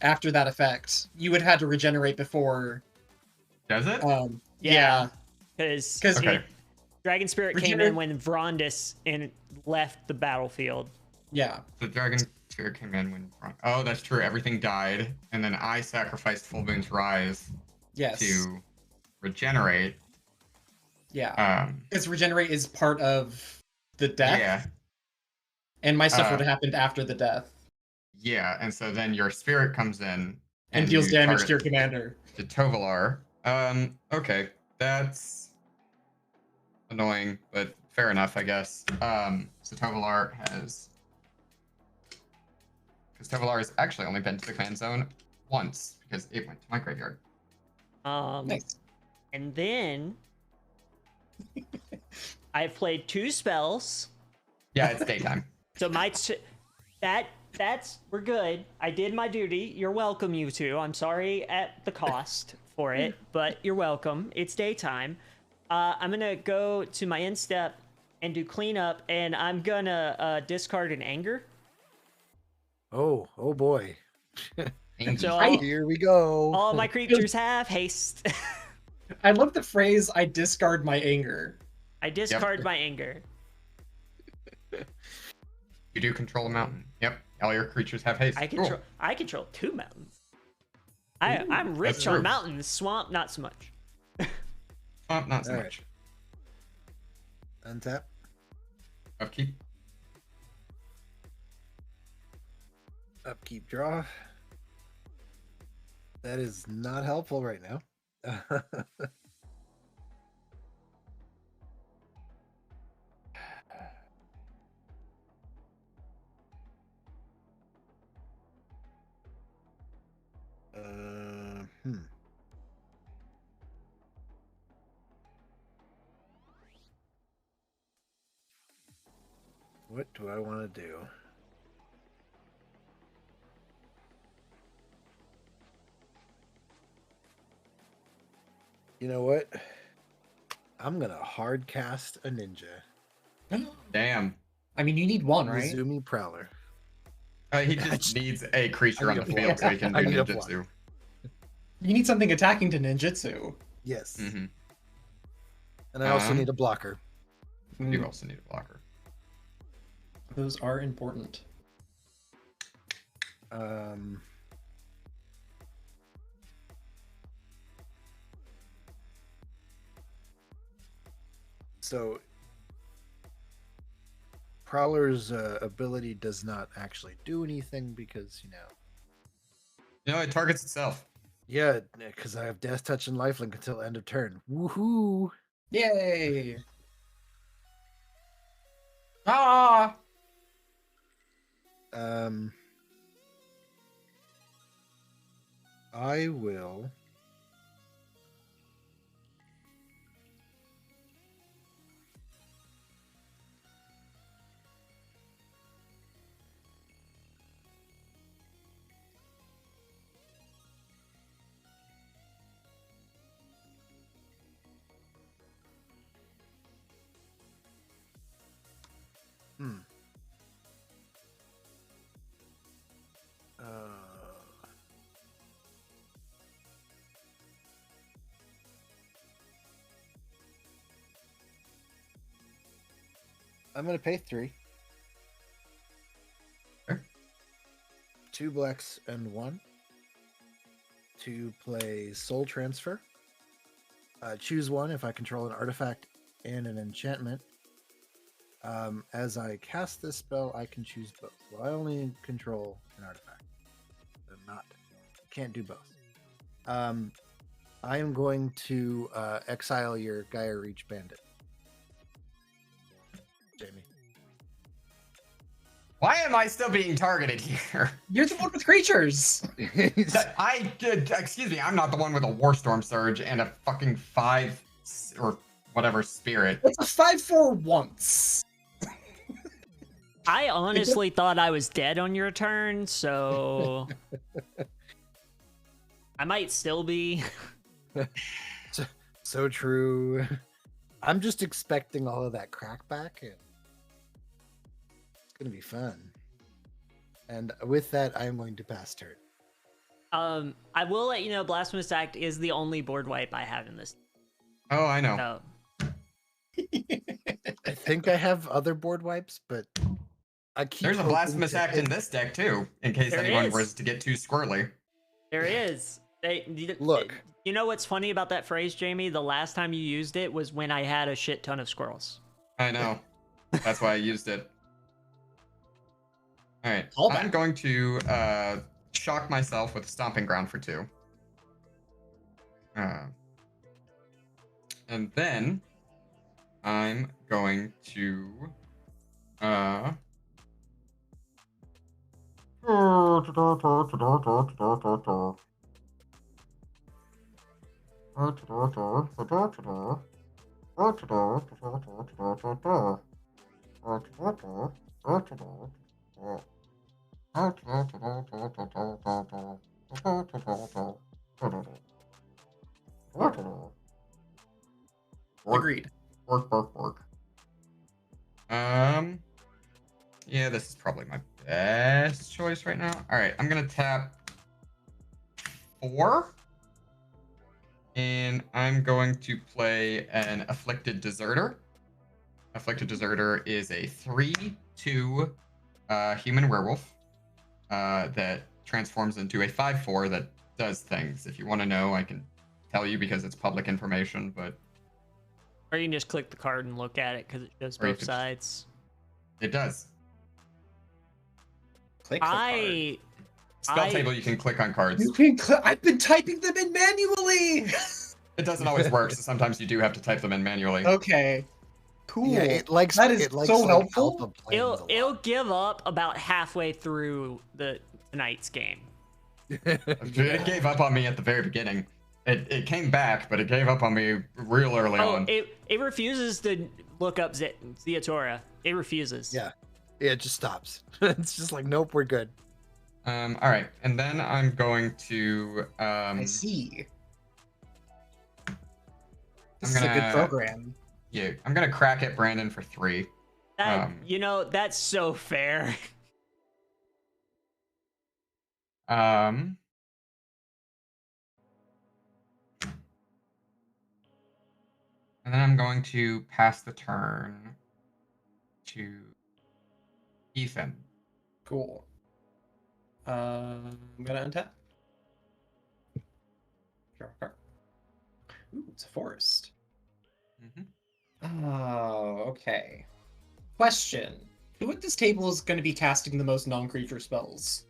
after that effect, you would have had to regenerate before. Does it? Yeah. Because Okay. Dragon Spirit came in when Vrondis left the battlefield. Yeah. The Dragon Spirit came in when. Oh, that's true. Everything died, and then I sacrificed Full Moon's Rise Yes. to regenerate. Yeah. Because regenerate is part of the death. Yeah. And my stuff would have happened after the death. Yeah, and so then your spirit comes in And deals you damage to your target commander. to Tovalar. Okay, that's annoying, but fair enough, I guess. So Tovalar has, because Tovalar has actually only been to the command zone once because it went to my graveyard. Nice. And then I've played 2 spells. Yeah, it's daytime. So that's we're good. I did my duty. You're welcome, you two. I'm sorry at the cost for it, but you're welcome. It's daytime. I'm gonna go to my end step and do cleanup, and I'm gonna discard an anger. Oh boy. So Here we go. all my creatures have haste. I love the phrase, I discard my anger. I discard my anger. You do control a mountain. Yep. All your creatures have haste. I control 2 mountains. I'm rich That's on true. mountains. Swamp, not so much. Not so All right. much. Untap. Upkeep. Upkeep draw. That is not helpful right now. What do I want to do? You know what? I'm gonna hard cast a ninja. Damn. I mean, you need one, right? Mizumi Prowler. He just needs a creature I on need the a field block. so he can I do need a block. ninjutsu. You need something attacking to ninjutsu. Yes. Mm-hmm. And I also need a blocker. You also need a blocker. Those are important. So Prowler's ability does not actually do anything because, It targets itself. yeah, because I have Death Touch and Lifelink until end of turn. Woohoo! Yay! Ah! I will. I'm gonna pay 3. Okay. 2 blacks and 1 to play Soul Transfer. Choose one if I control an artifact and an enchantment. As I cast this spell, I can choose both. Well, I only control an artifact. So can't do both. I am going to exile your Gaia Reach Bandit. Jamie. Why am I still being targeted here? You're the one with creatures. Excuse me, I'm not the one with a Warstorm Surge and a fucking 5 or whatever spirit. It's a 5/4 once. I honestly thought I was dead on your turn, so I might still be. So true. I'm just expecting all of that crackback, and it's gonna be fun. And with that, I am going to pass turn. I will let you know Blasphemous Act is the only board wipe I have in this. Oh, I know. So, I think I have other board wipes, but I keep. There's a hoping Blasphemous to Act hit- in this deck too, in case There anyone is. was to get too squirrely. there is. Look. You know what's funny about that phrase, Jamie? The last time you used it was when I had a shit ton of squirrels. I know. That's why I used it. All right. Callback. I'm going to shock myself with Stomping Ground for 2. And then I'm going to Agreed. work. Yeah, this is probably my best choice right now. All right, I'm gonna tap 4, and I'm going to play an Afflicted Deserter. Afflicted Deserter is a 3/2 human werewolf that transforms into a 5/4 that does things. If you want to know, I can tell you because it's public information, but Or you can just click the card and look at it because it shows Or you both could- sides. it does. Click the card. Spell I- table, you can click on cards. You can I've been typing them in manually. It doesn't always work, so sometimes you do have to type them in manually. Okay. Cool. Yeah, it likes. That is it likes, so like, helpful. Alpha planes a It'll lot. give up about halfway through tonight's game. It gave up on me at the very beginning. It came back, but it gave up on me real early Oh, on. it refuses to look up Zeatora. It refuses. Yeah. it just stops. It's just like, nope, we're good. All right, and then I'm going to. I see. This I'm is a good gonna- program. Yeah, I'm gonna crack at Brandon for 3. That, that's so fair. Um. And then I'm going to pass the turn to Ethan. Cool. I'm gonna untap. Draw a card. Ooh, it's a forest. Oh, okay. Question. Who at this table is going to be casting the most non-creature spells?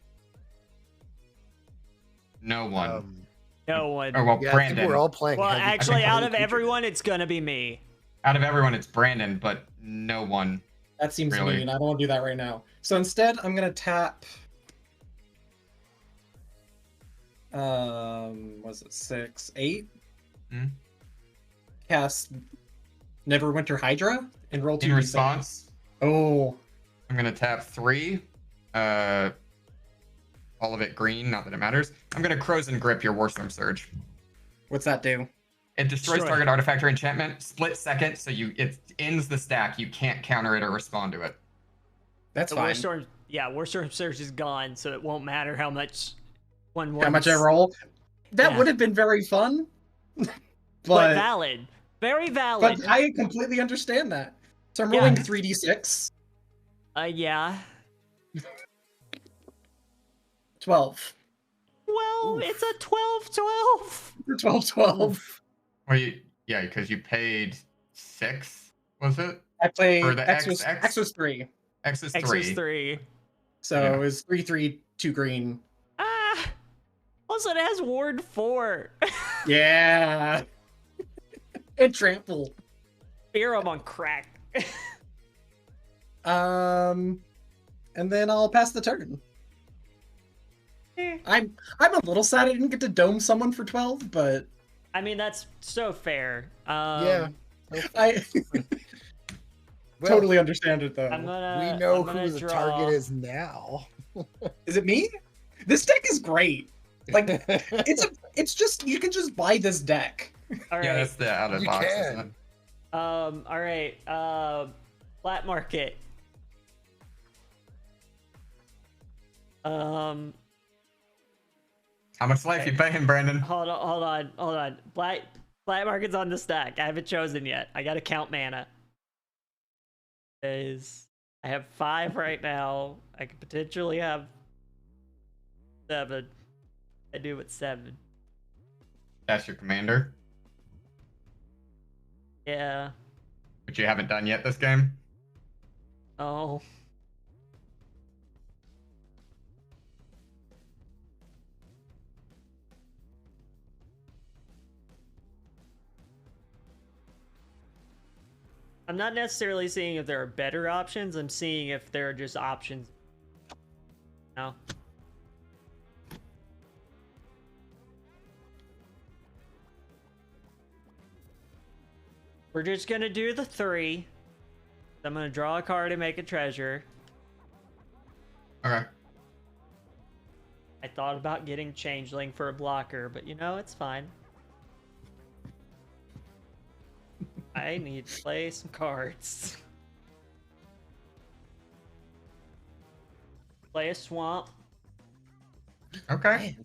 No one. No one. Oh, well, Yeah, I Brandon. think we're all playing. Well, heavy- actually, heavy out of creature everyone, deck. it's gonna be me. Out of everyone, it's Brandon, but no one. That seems Really? mean. I don't want to do that right now. So instead, I'm going to tap... was it 6, 8? Hmm? Cast Neverwinter Hydra and roll 2d6. In response, Oh, I'm gonna tap 3. All of it green, not that it matters. I'm gonna Crows and Grip your Warstorm Surge. what's that do? It destroys Destroy. target artifact or enchantment, split second, so it ends the stack. You can't counter it or respond to it. That's The fine. Warstorm Surge is gone, so it won't matter how much How much I roll? That Yeah. would have been very fun. But but valid. Very valid. but I completely understand that. So I'm Yeah. rolling 3d6. Yeah. 12. Well, Oof. it's a 12-12. 12, 12. Well, yeah, because you paid 6, was it? I played Or the X was, XX? X was 3. X is 3. X was 3. So Yeah. it was 3, 3, 2 green. Ah. Also, it has Ward 4. Yeah. And trample. Fear I'm on crack. And then I'll pass the turn. Eh. I'm a little sad I didn't get to dome someone for 12, but I mean, that's so fair. Yeah. I Well, totally understand it though. I'm gonna, we know I'm gonna who the draw... target is now. Is it me? This deck is great. Like it's just you can just buy this deck. All right. Yeah, that's the out of the You box, can. isn't it? All right. Flat market. How much life you paying, Brandon? Hold on. Flat market's on the stack. I haven't chosen yet. I gotta count mana. I have 5 right now. I could potentially have 7. I do with 7. That's your commander, Yeah. which you haven't done yet this game. Oh. I'm not necessarily seeing if there are better options. I'm seeing if there are just options. No. We're just gonna do the 3. I'm gonna draw a card and make a treasure. Okay. I thought about getting Changeling for a blocker, but you know, it's fine. I need to play some cards. Play a swamp. Okay. Man.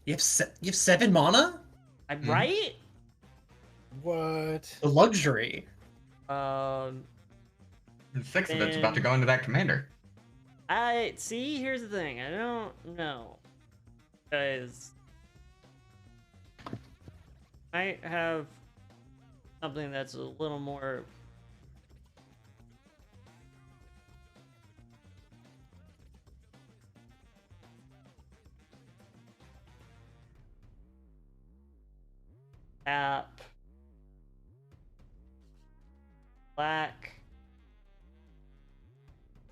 You have 7 mana? I'm Mhm. right? What? The luxury. And 6 of it's about to go into that commander. I see. Here's the thing. I don't know, guys. I have something that's a little more. Tap. Black.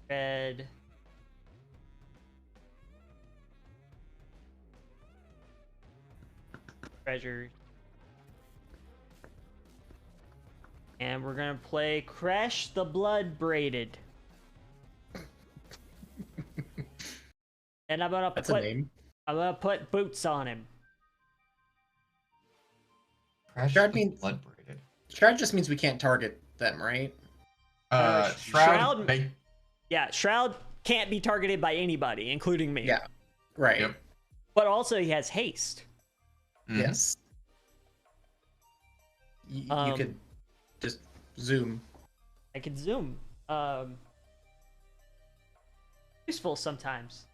Red. Treasures. And we're gonna play Crash the Blood Braided. And I'm gonna That's a name. put boots on him. Crash Shroud is means- blood braided. Shroud just means we can't target them, right? Shroud. Yeah, Shroud can't be targeted by anybody, including me. Yeah. Right. Yep. But also he has haste. Mhm. Yes. You could just zoom. I could zoom. Useful sometimes.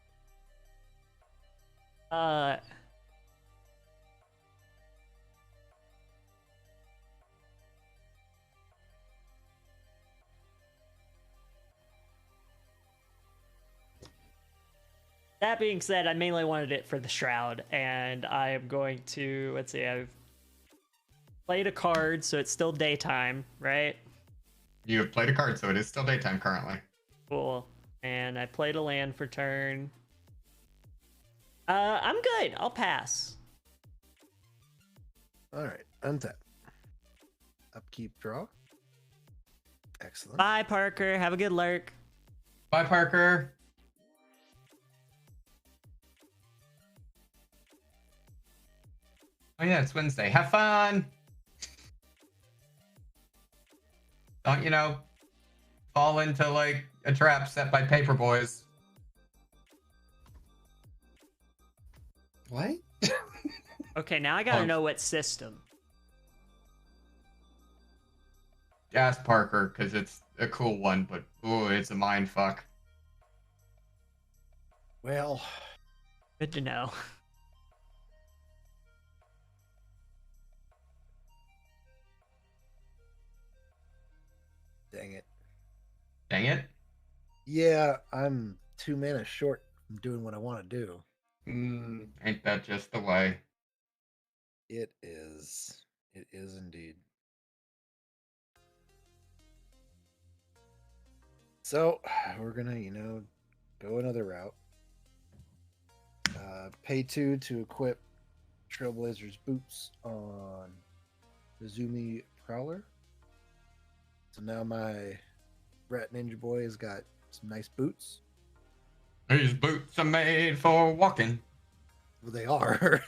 That being said, I mainly wanted it for the Shroud, and I am going to, let's see, I've played a card, so it's still daytime, right? You have played a card, so it is still daytime currently. Cool. And I played a land for turn. I'm good. I'll pass. All right, untap. Upkeep, draw. Excellent. Bye, Parker. Have a good lurk. Bye, Parker. Oh yeah, it's Wednesday. Have fun. Don't fall into like a trap set by paper boys. What? Okay, now I gotta Oh. know what system. Ask Parker because it's a cool one, but ooh, it's a mind fuck. Well, Good to know. dang it. Dang it. Yeah, I'm 2 mana short from doing what I want to do. Ain't that just the way? It is. It is indeed. So we're gonna, go another route. Pay 2 to equip Trailblazer's boots on the Zumi Prowler. So now my Rat Ninja Boy has got some nice boots. These boots are made for walking. Well, they are.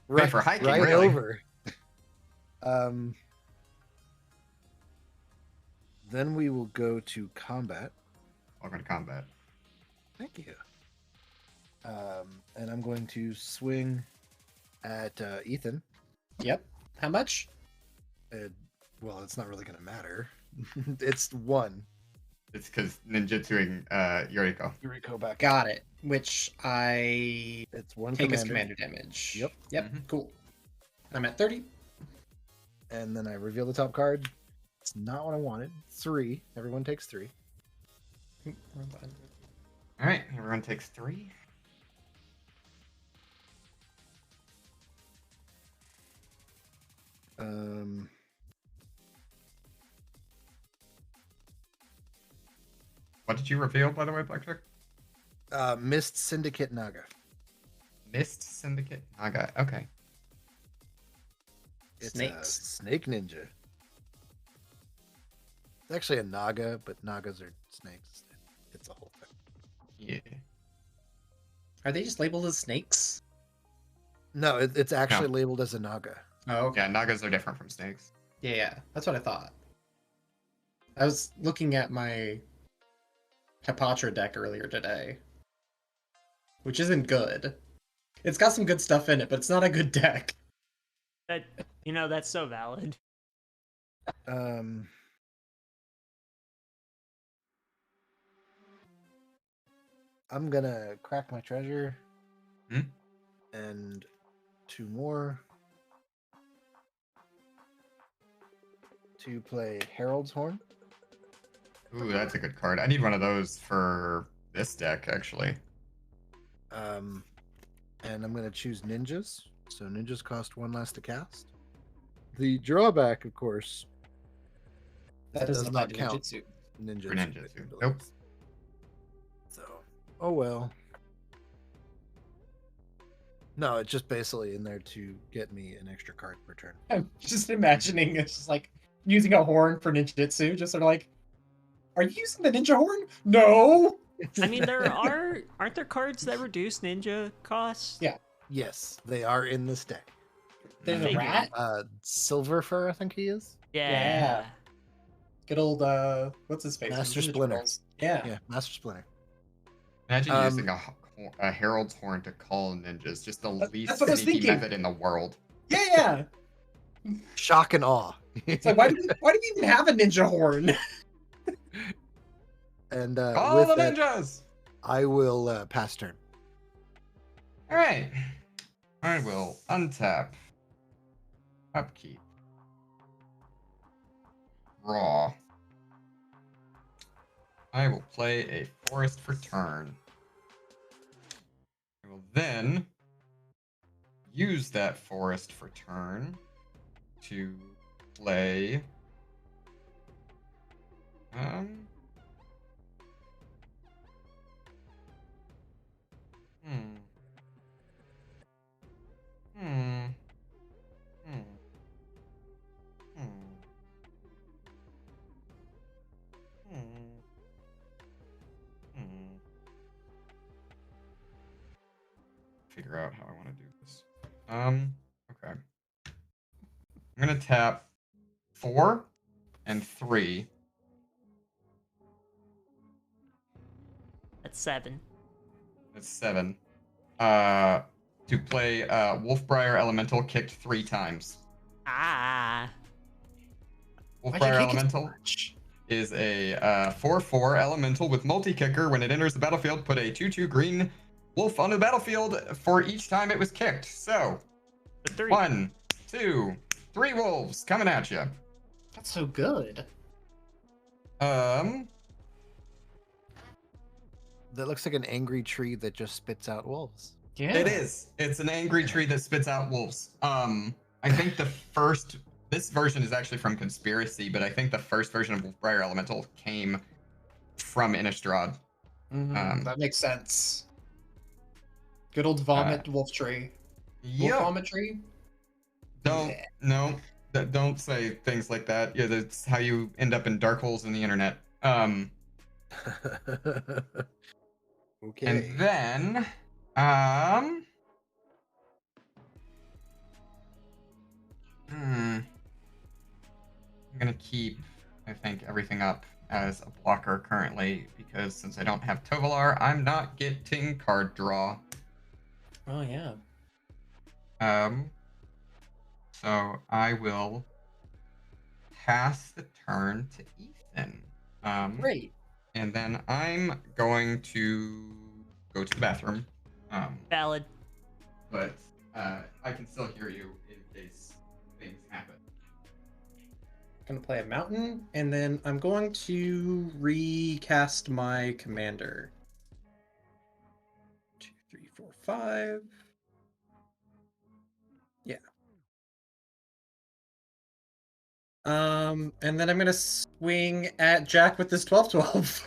Made for hiking, right really. over. Then we will go to combat. Welcome to combat. Thank you. And I'm going to swing at Ethan. Yep. How much? Well, it's not really going to matter. It's 1. It's because ninjutsuing Yuriko. Yuriko back. Got it. Which I It's 1 take commander. as commander damage. Yep. Yep. Mhm. Cool. I'm at 30. And then I reveal the top card. It's not what I wanted. 3. Everyone takes 3. All right, everyone takes 3. What did you reveal, by the way, Blackjack? Mist Syndicate Naga. Mist Syndicate Naga. Okay. It's Snakes. a snake ninja. It's actually a Naga, but Nagas are snakes. It's a whole thing. Yeah. Are they just labeled as snakes? No, it's actually labeled as a Naga. Oh, okay. Yeah, Nagas are different from snakes. Yeah. That's what I thought. I was looking at my Hepatra deck earlier today, which isn't good. It's got some good stuff in it, but it's not a good deck. That's so valid. I'm gonna crack my treasure. Hmm? And 2 more. To play Herald's Horn. Ooh, that's a good card. I need one of those for this deck, actually. And I'm gonna choose ninjas. So ninjas cost 1 less to cast. The drawback, of course, That does not count. Ninjutsu. Ninjas. For ninjutsu. Nope. So, oh well. No, it's just basically in there to get me an extra card per turn. I'm just imagining it's just like using a horn for ninjutsu, just sort of like, are you using the ninja horn? No! I mean, aren't there cards that reduce ninja costs? Yeah. Yes, they are in this deck. There's a Figured. rat. Silver Fur, I think he is. Yeah. Good old what's his face? Master Ninja Splinter. Turtles. Yeah. Yeah, Master Splinter. Imagine Um, using a herald's horn to call ninjas. Just the least That's what I was sneaky thinking. method in the world. Yeah. Shock and awe. It's like why do we even have a ninja horn? And Call with the that, ninjas! I will pass turn. All right. I will untap. Upkeep. Draw. I will play a forest for turn. I will then use that forest for turn to play. Hmm. Hmm. Hmm. Hmm. Hmm. Hmm. Figure out how I want to do this. Okay. I'm gonna tap 4 and 3. That's 7. That's 7. To play Wolfbriar Elemental kicked 3 times. Ah. Why'd you Wolfbriar kick it so Elemental much? is a 4/4 elemental with multi-kicker. When it enters the battlefield, put a 2/2 green wolf on the battlefield for each time it was kicked. So, The 3. 1, 2, 3 wolves coming at you. That's so good. That looks like an angry tree that just spits out wolves. Yeah. It is. It's an angry tree that spits out wolves. I think this version is actually from Conspiracy, but I think the first version of Wolfbriar Elemental came from Innistrad. That makes sense. Good old vomit wolf tree. Wolf Yep. vomit tree? Don't say things like that. Yeah, that's how you end up in dark holes in the internet. Okay. And then, I'm gonna keep, I think, everything up as a blocker currently because since I don't have Tovalar, I'm not getting card draw. Oh yeah. So I will pass the turn to Ethan. Great. And then I'm going to go to the bathroom. Valid. But I can still hear you in case things happen. Gonna play a mountain, and then I'm going to recast my commander. 2, 3, 4, 5. Yeah. And then I'm gonna swing at Jack with this 12/12.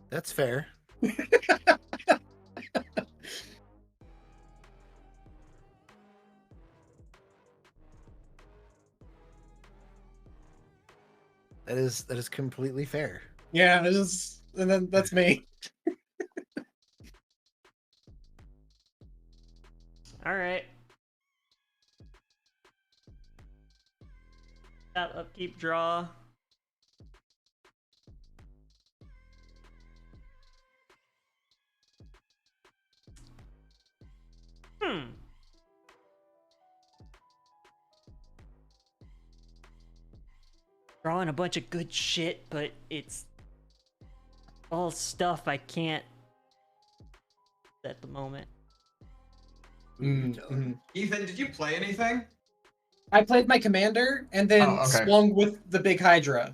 That's fair. That is completely fair. Yeah, and then that's me. All right. That upkeep draw. Drawing a bunch of good shit, but it's all stuff I can't at the moment. Ethan, did you play anything? I played my commander and then Oh, okay. swung with the big Hydra.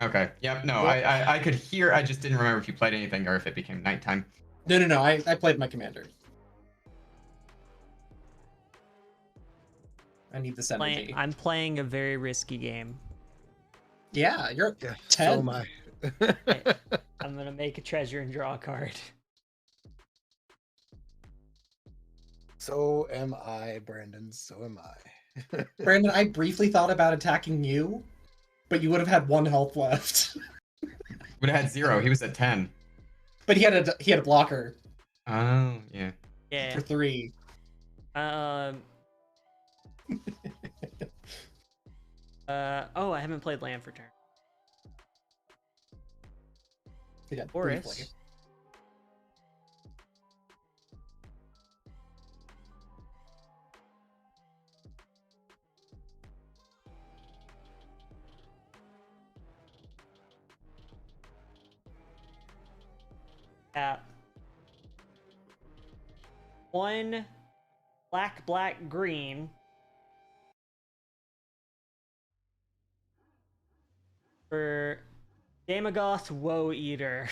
Okay. Yep. No, Well- I could hear. I just didn't remember if you played anything or if it became nighttime. No. I played my commander. I need this energy. I'm playing a very risky game. Yeah, you're Yeah, 10. so am I. I'm gonna make a treasure and draw a card. So am I, Brandon. So am I. Brandon, I briefly thought about attacking you, but you would have had 1 health left. Would have had 0. He was at 10. But he had a blocker Oh, yeah. Yeah. for 3. Oh, I haven't played land for turn. He got Boris. briefly. Tap. 1 black, black, green. For Damagoth Woe Eater.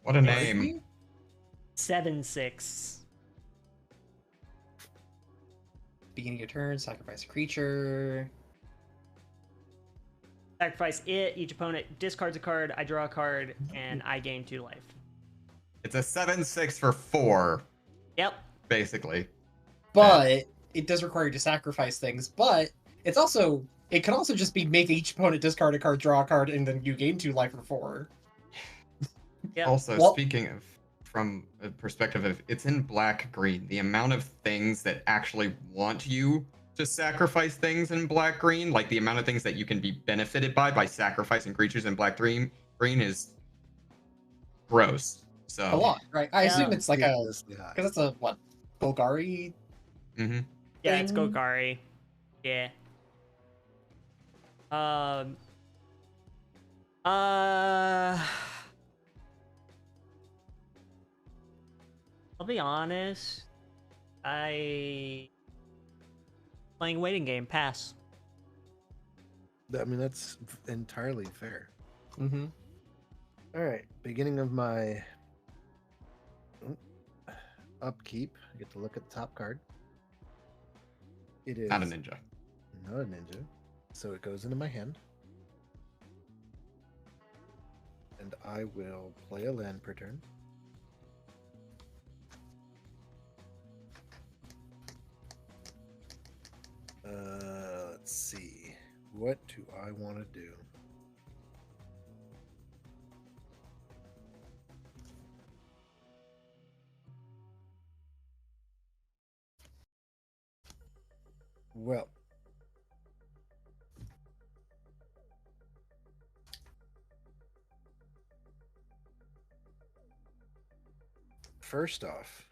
What a What is name. he? 7/6. Beginning of turn, sacrifice a creature. Sacrifice it. Each opponent discards a card. I draw a card, and I gain 2 life. It's a 7/6 for 4, Yep. basically. But it does require you to sacrifice things. But it can also just be make each opponent discard a card, draw a card, and then you gain 2 life for 4. Yep. Also, Well- speaking of, from a perspective of, it's in black-green. The amount of things that actually want you to sacrifice things in black-green, like the amount of things that you can be benefited by sacrificing creatures in black-green is gross. So A lot, right? I Yeah. assume it's like a Ridiculously high. because it's a what Bulgari. hmm Yeah, it's thing. Golgari. Yeah. I'll be honest. Playing waiting game. Pass. I mean, that's entirely fair. Mm-hmm. All right, beginning of my upkeep. I get to look at the top card. It is Not a ninja. not a ninja, so it goes into my hand, and I will play a land per turn. Let's see. What do I want to do? Well, first off,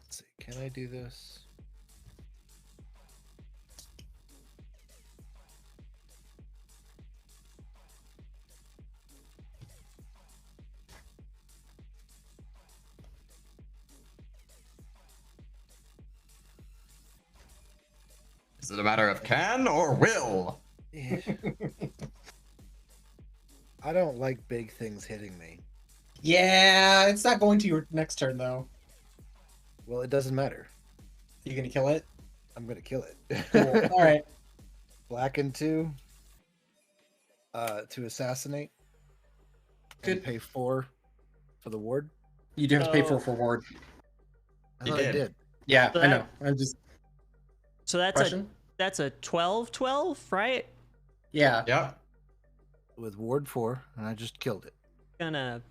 let's see. Can I do this? Is it a matter of can or will? Yeah. I don't like big things hitting me. Yeah, it's not going to your next turn though. Well, it doesn't matter. You gonna kill it? I'm gonna kill it. Cool. All right. Black and 2. To assassinate. And Good. pay 4 for the ward. You do have to pay for Oh. a reward. I You thought I did. did. Yeah, So I know. that- I'm just So that's question. a 12/12, right? Yeah. Yep. With ward 4, and I just killed it. Gonna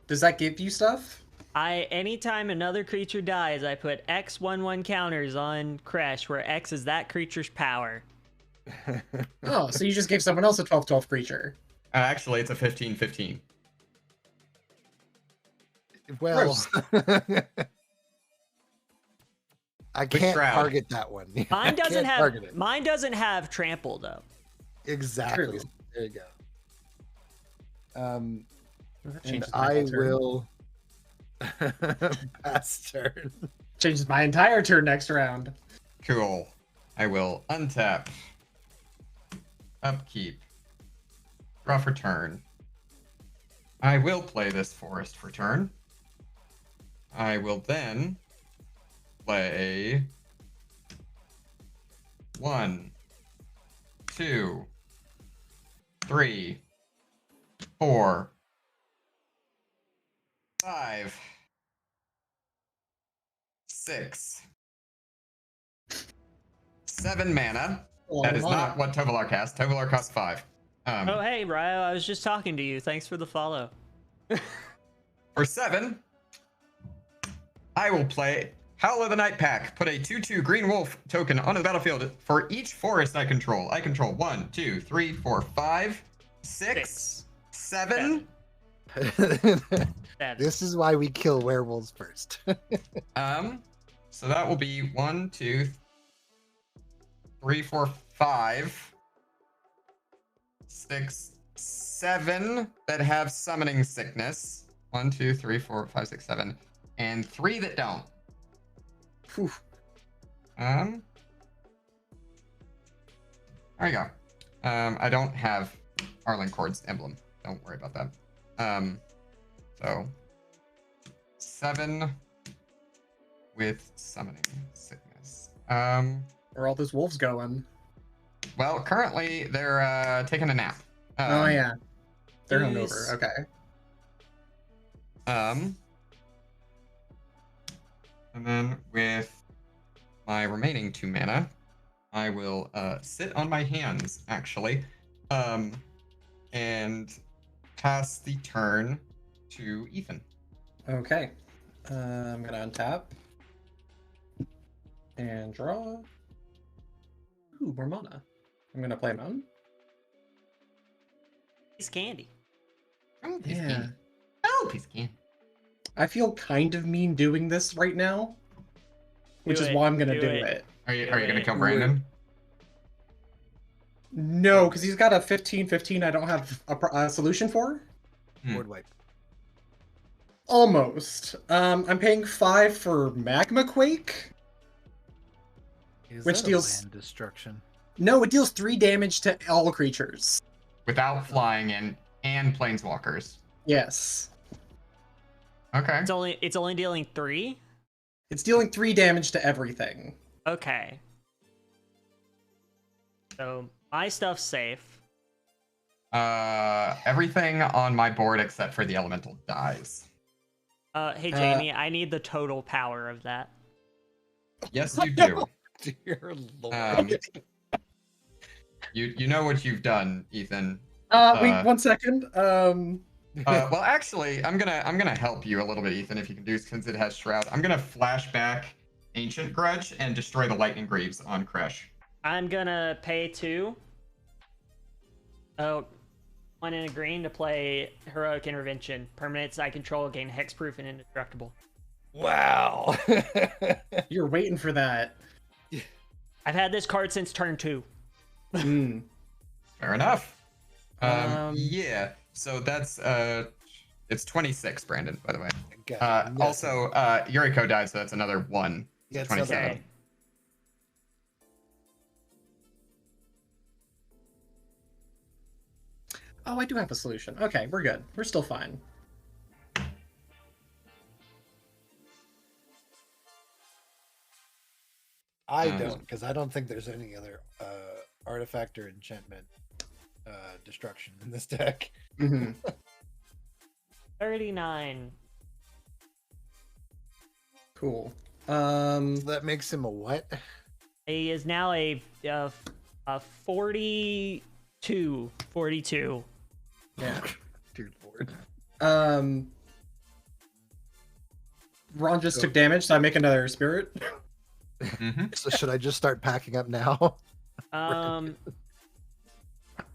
Does that give you stuff? anytime another creature dies, I put X/1/1 counters on Crash, where X is that creature's power. Oh, so you just gave someone else a 12/12 creature. Actually, it's a 15/15. Well, Gross. I Which can't shroud? target that one. I Mine doesn't can't have target it. mine doesn't have trample though. Exactly. True. There you go. And Changes my I whole turn. will pass turn. Changes my entire turn next round. Cool. I will untap. Upkeep. Draw for turn. I will play this forest for turn. I will then play 1, 2, 3, 4, 5, 6, 7 mana. That is not what Tovalar cast. Tovalar costs 5. Oh, hey, Ryo, I was just talking to you. Thanks for the follow. For 7, I will play Howl of the Night Pack. Put a 2/2 Green Wolf token onto the battlefield for each forest I control. I control 1, 2, 3, 4, 5, 6, 7. This is why we kill werewolves first. So that will be 1, 2, 3, 4, 5, 6, 7 that have summoning sickness. 1, 2, 3, 4, 5, 6, 7, and 3 that don't. Whew. There you go. I don't have Arlen Cord's emblem. Don't worry about that. So 7 with summoning sickness. Where are all those wolves going? Well, currently they're taking a nap. Oh yeah, they're Jeez. hungover. Okay. And then with my remaining 2 mana, I will sit on my hands actually, and pass the turn to Ethan. Okay. I'm gonna untap and draw. Ooh, more mana. I'm gonna play Mountain. He's candy. Oh, piece of Yeah. candy. Oh, piece of candy. I feel kind of mean doing this right now, which is it, why I'm gonna do do it. it. Are you Do gonna it. kill Brandon? No, because he's got a 15/15 I don't have a solution for. Board wipe. Almost. I'm paying 5 for Magma Quake. Is Which that deals- land destruction? No, it deals 3 damage to all creatures. Without flying in and planeswalkers. Yes. Okay. It's only dealing 3? It's dealing 3 damage to everything. Okay. So my stuff's safe. Everything on my board except for the elemental dies. Hey Jamie, I need the total power of that. Yes, you do. Dear Lord. You know what you've done, Ethan. Wait 1 second. Well, actually, I'm gonna help you a little bit, Ethan, if you can do, since it has Shroud. I'm gonna flash back Ancient Grudge and destroy the Lightning Greaves on Kresh. I'm gonna pay 2. Oh, 1 in a green to play Heroic Intervention. Permanents I control gain hexproof and indestructible. Wow. You're waiting for that. I've had this card since turn 2. Mm. Fair enough. Um, Yeah. So that's it's 26, Brandon, by the way. God, nothing. Also, Yuriko died, so that's another 1. Yeah, it's 27. Okay. Oh, I do have a solution. Okay, we're good. We're still fine. I don't, because I don't think there's any other artifact or enchantment destruction in this deck. Mm-hmm. 39. Cool. So that makes him a what? He is now a 42. 42. Yeah. Dear Lord. Ron just took damage, so I make another spirit. Mhm. So should I just start packing up now? Um,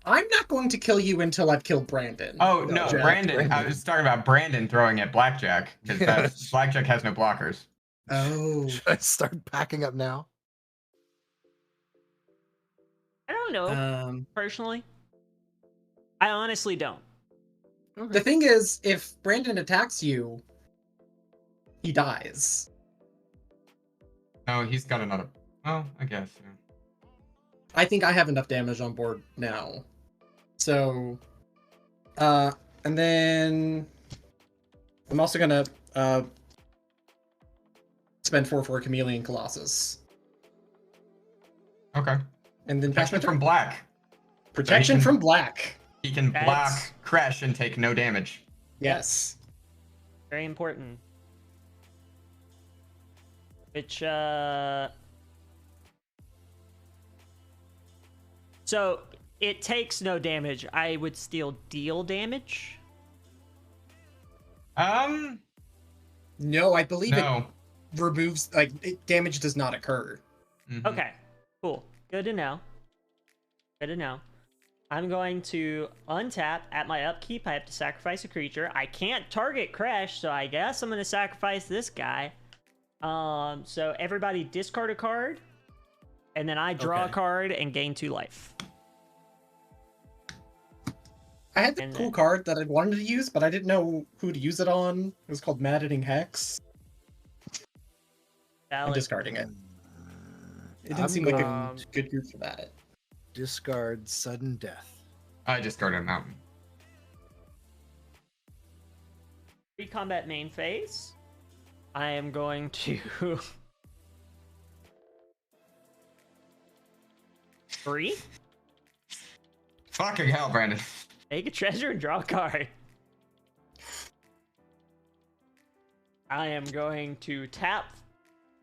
I'm not going to kill you until I've killed Brandon. Oh no, Jack, Brandon. I Brandon. was talking about Brandon throwing at Blackjack because Yes. Blackjack has no blockers. Oh. Should I start packing up now? I don't know, personally. I honestly don't. The thing is, if Brandon attacks you, he dies. Oh, he's got another. Oh, I guess. Yeah. I think I have enough damage on board now. So, and then I'm also gonna spend 4 for a Chameleon Colossus. Okay. And then pass my Protection from turn. black. Protection can- from black. He can That's- block Crash and take no damage. Yes. Very important. Which, So, it takes no damage. I would still deal damage. No, I believe No. it removes, like, damage does not occur. Mhm. Okay, cool. Good to know. Good to know. I'm going to untap. At my upkeep, I have to sacrifice a creature. I can't target Crash, so I guess I'm going to sacrifice this guy. So everybody discard a card, and then I draw a Okay. card and gain 2 life. I had the And cool then- card that I wanted to use, but I didn't know who to use it on. It was called Maddening Hex. I'm Valid. discarding it. It didn't I'm seem like going- a good group for that. Discard sudden death. I discarded a mountain. Pre-combat main phase. I am going to... 3. Fucking hell, Brandon. Take a treasure and draw a card. I am going to tap.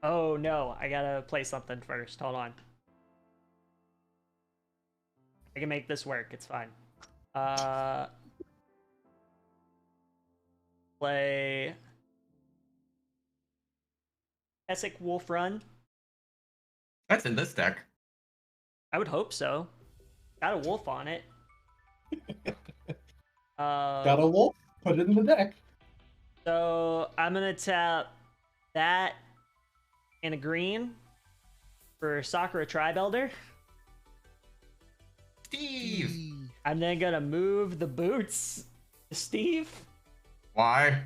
Oh no, I gotta play something first. Hold on. I can make this work. It's fine. Play Essek Wolf Run. That's in this deck. I would hope so. Got a wolf on it. Got a wolf? Put it in the deck. So I'm gonna tap that and a green for Sakura Tribe Elder. Steve! I'm then gonna move the boots to Steve, Why?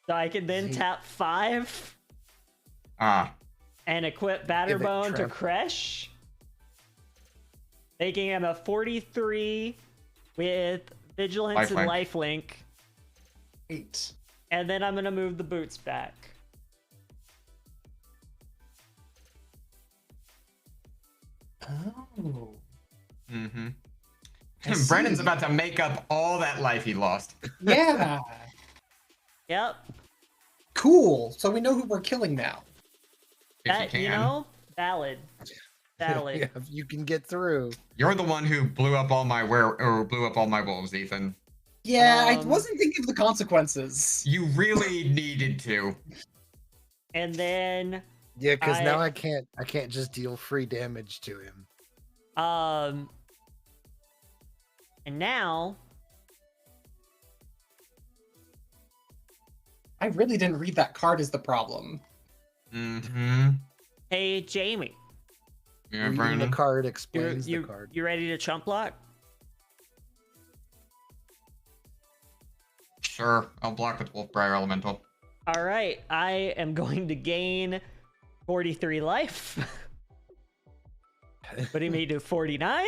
so I can then He- tap 5 Ah. and equip Give it Batterbone to Trev. Kresh, making him a 43 with Vigilance and Lifelink, 8. and then I'm gonna move the boots back. Oh. Mm-hmm. I Brandon's see. about to make up all that life he lost. Yeah. Yep, Cool. So we know who we're killing now. If that, you can. valid. Valid. Yeah, if you can get through. You're the one who blew up all my blew up all my wolves, Ethan. Yeah, I Um, wasn't thinking of the consequences. You really needed to. And then Yeah, because now I- I can't just deal free damage to him. and now I really didn't read that card is the problem. Mm-hmm. hey Jamie, Yeah, Reading Brandon. the card you explains you the card. you ready to chump block? Sure, I'll block with Wolfbriar Elemental. All right, I am going to gain 43 life, putting me to 49.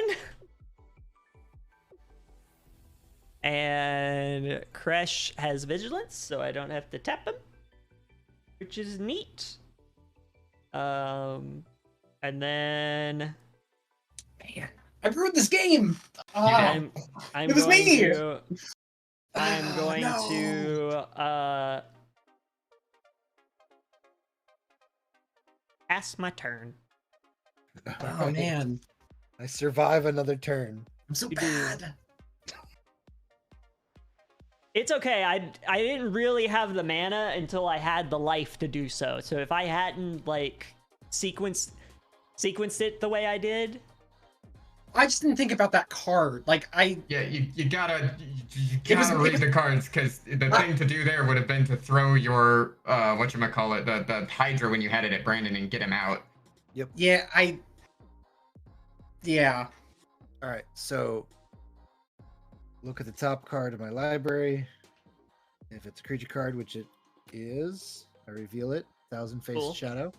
And Kresh has vigilance, so I don't have to tap him, which is neat. And then Man, I ruined this game. Ah, I'm It was going me! to I'm Ah, going no. to pass my turn. Oh man, I survive another turn. I'm so You do. bad. It's okay. I didn't really have the mana until I had the life to do so. So if I hadn't like sequenced it the way I did, I just didn't think about that card. Like Yeah, you gotta It was- read it was- the cards, because the thing to do there would have been to throw your whatchamacallit, the Hydra when you had it at Brandon and get him out. yeah, yeah. All right, so look at the top card of my library. If it's a creature card, which it is, I reveal it. Thousand Faced Cool. Shadow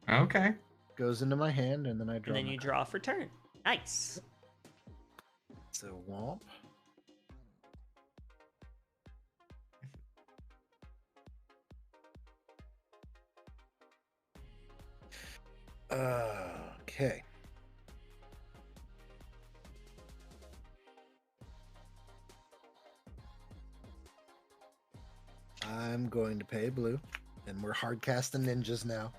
Okay. goes into my hand, and then I draw. and then my you card. draw for turn. Nice. So womp. Okay. I'm going to pay blue, and we're hard casting ninjas now.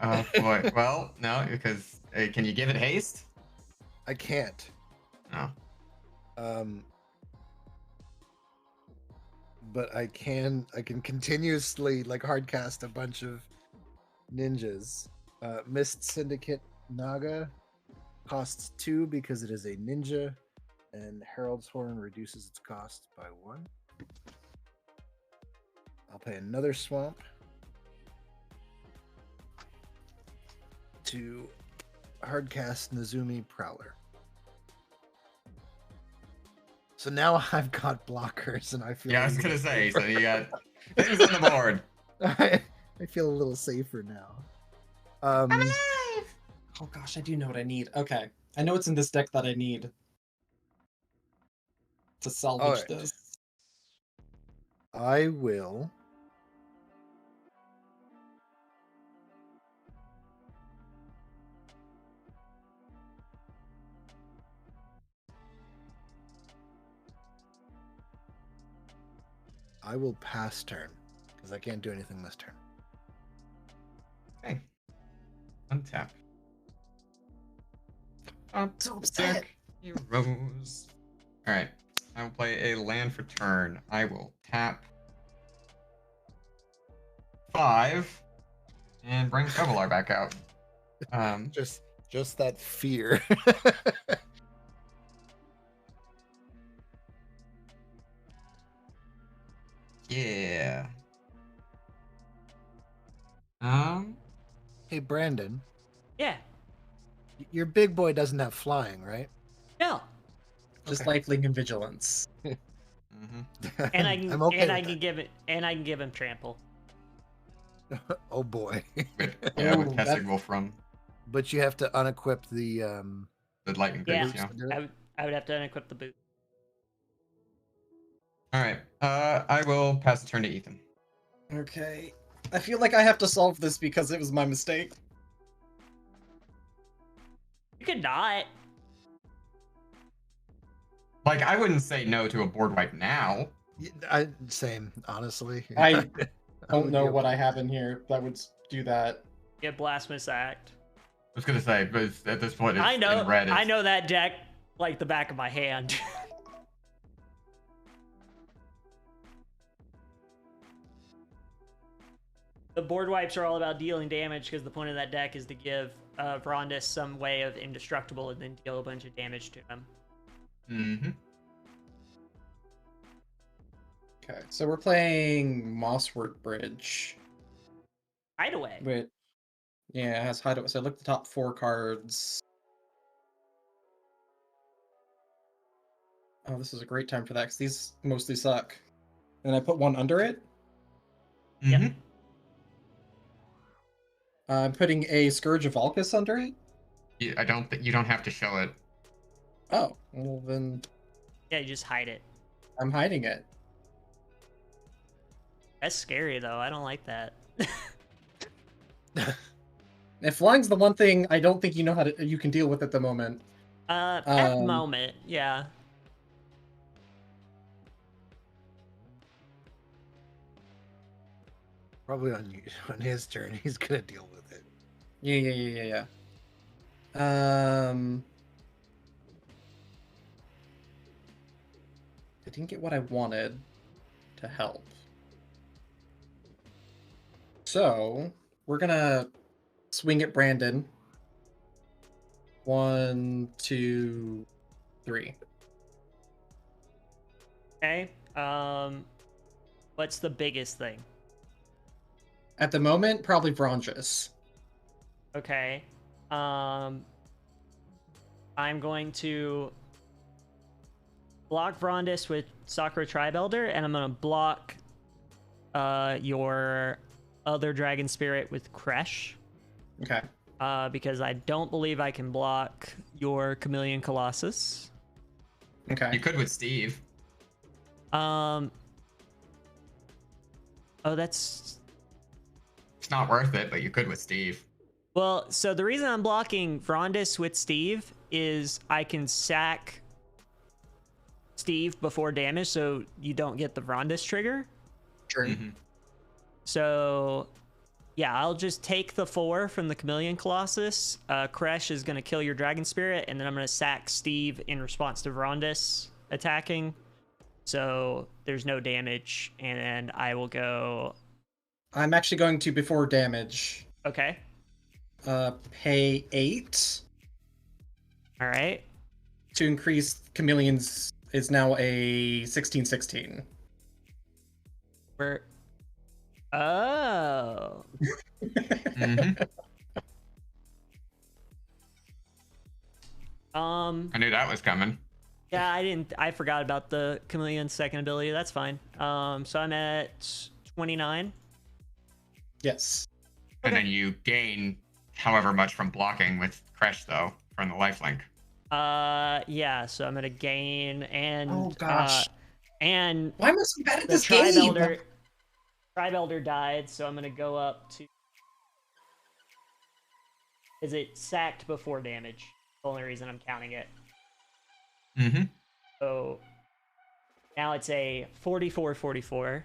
Oh boy. Well, no, because can you give it haste? I can't. No. But I can continuously like hard cast a bunch of ninjas. Mist Syndicate Naga costs 2 because it is a ninja, and Herald's Horn reduces its cost by 1. I'll pay another swamp to hardcast Nezumi Prowler. So now I've got blockers, and I feel. Yeah, I was gonna say. So you got things on the board. I feel a little safer now. I'm alive! Oh gosh, I do know what I need. Okay, I know it's in this deck that I need to salvage this. I will. I will pass turn because I can't do anything this turn. Okay. Untap. So upset. Heroes. All right. I will play a land for turn. I will tap 5 and bring Kovalar back out. Just that fear. Yeah. Hey, Brandon. Yeah. Your big boy doesn't have flying, right? No. Just Okay. lifelink and vigilance. Mm-hmm. And I can I'm okay and I with can that. give it and I can give him trample. Oh boy. With Ooh, Kessig Wolfram, But you have to unequip the the lightning Yeah. boots. Yeah. to do it? I would have to unequip the boot. All right. I will pass the turn to Ethan. Okay. I feel like I have to solve this because it was my mistake. You could not. Like, I wouldn't say no to a board wipe now. Same, honestly. I don't would know be what okay. I have in here that would do that. Get Blasphemous Act. I was gonna say, but at this point, it's I know. in red. I know that deck like the back of my hand. The board wipes are all about dealing damage because the point of that deck is to give Vrondis some way of indestructible and then deal a bunch of damage to him. Mm-hmm. Okay, so we're playing Mosswork Bridge. Hideaway. Wait. Yeah, it has hideaway. So I look at the top 4 cards. Oh, this is a great time for that because these mostly suck. And I put 1 under it. Mm-hmm. Yep. I'm putting a Scourge of Valkus under it. I don't think you don't have to show it. Oh, well then Yeah, you just hide it. I'm hiding it. That's scary though. I don't like that. If flying's the one thing I don't think you know how to you can deal with at the moment. At the moment, yeah. Probably on his turn, he's gonna deal with it. Yeah. I didn't get what I wanted to help. So we're gonna swing at Brandon. 1, 2, 3. Okay. What's the biggest thing? At the moment, probably Vrondis. Okay. I'm going to block Vrondis with Sakura Tribe Elder, and I'm gonna block your other Dragon Spirit with Kresh. Okay. Because I don't believe I can block your Chameleon Colossus. Okay. You could with Steve. Oh, that's It's not worth it, but you could with Steve. Well, so the reason I'm blocking Vrondis with Steve is I can sack Steve before damage, so you don't get the Vrondis trigger. True. Mm-hmm. So, yeah, I'll just take the 4 from the Chameleon Colossus. Kresh is going to kill your Dragon Spirit, and then I'm going to sack Steve in response to Vrondis attacking. So there's no damage, and I will go... I'm actually going to, before damage, Okay. pay 8 All right. to increase Chameleon's is now a 16/16. We're... Oh. Mm-hmm. I knew that was coming. Yeah, I forgot about the Chameleon's second ability. That's fine. So I'm at 29. Yes. And then you gain however much from blocking with Kresh, though, from the lifelink. Yeah, so I'm gonna gain and Oh, gosh. And Why am I so bad at the this Tribe game? Elder died, so I'm gonna go up to... Is it sacked before damage? The only reason I'm counting it. Mm-hmm. So now it's a 44-44.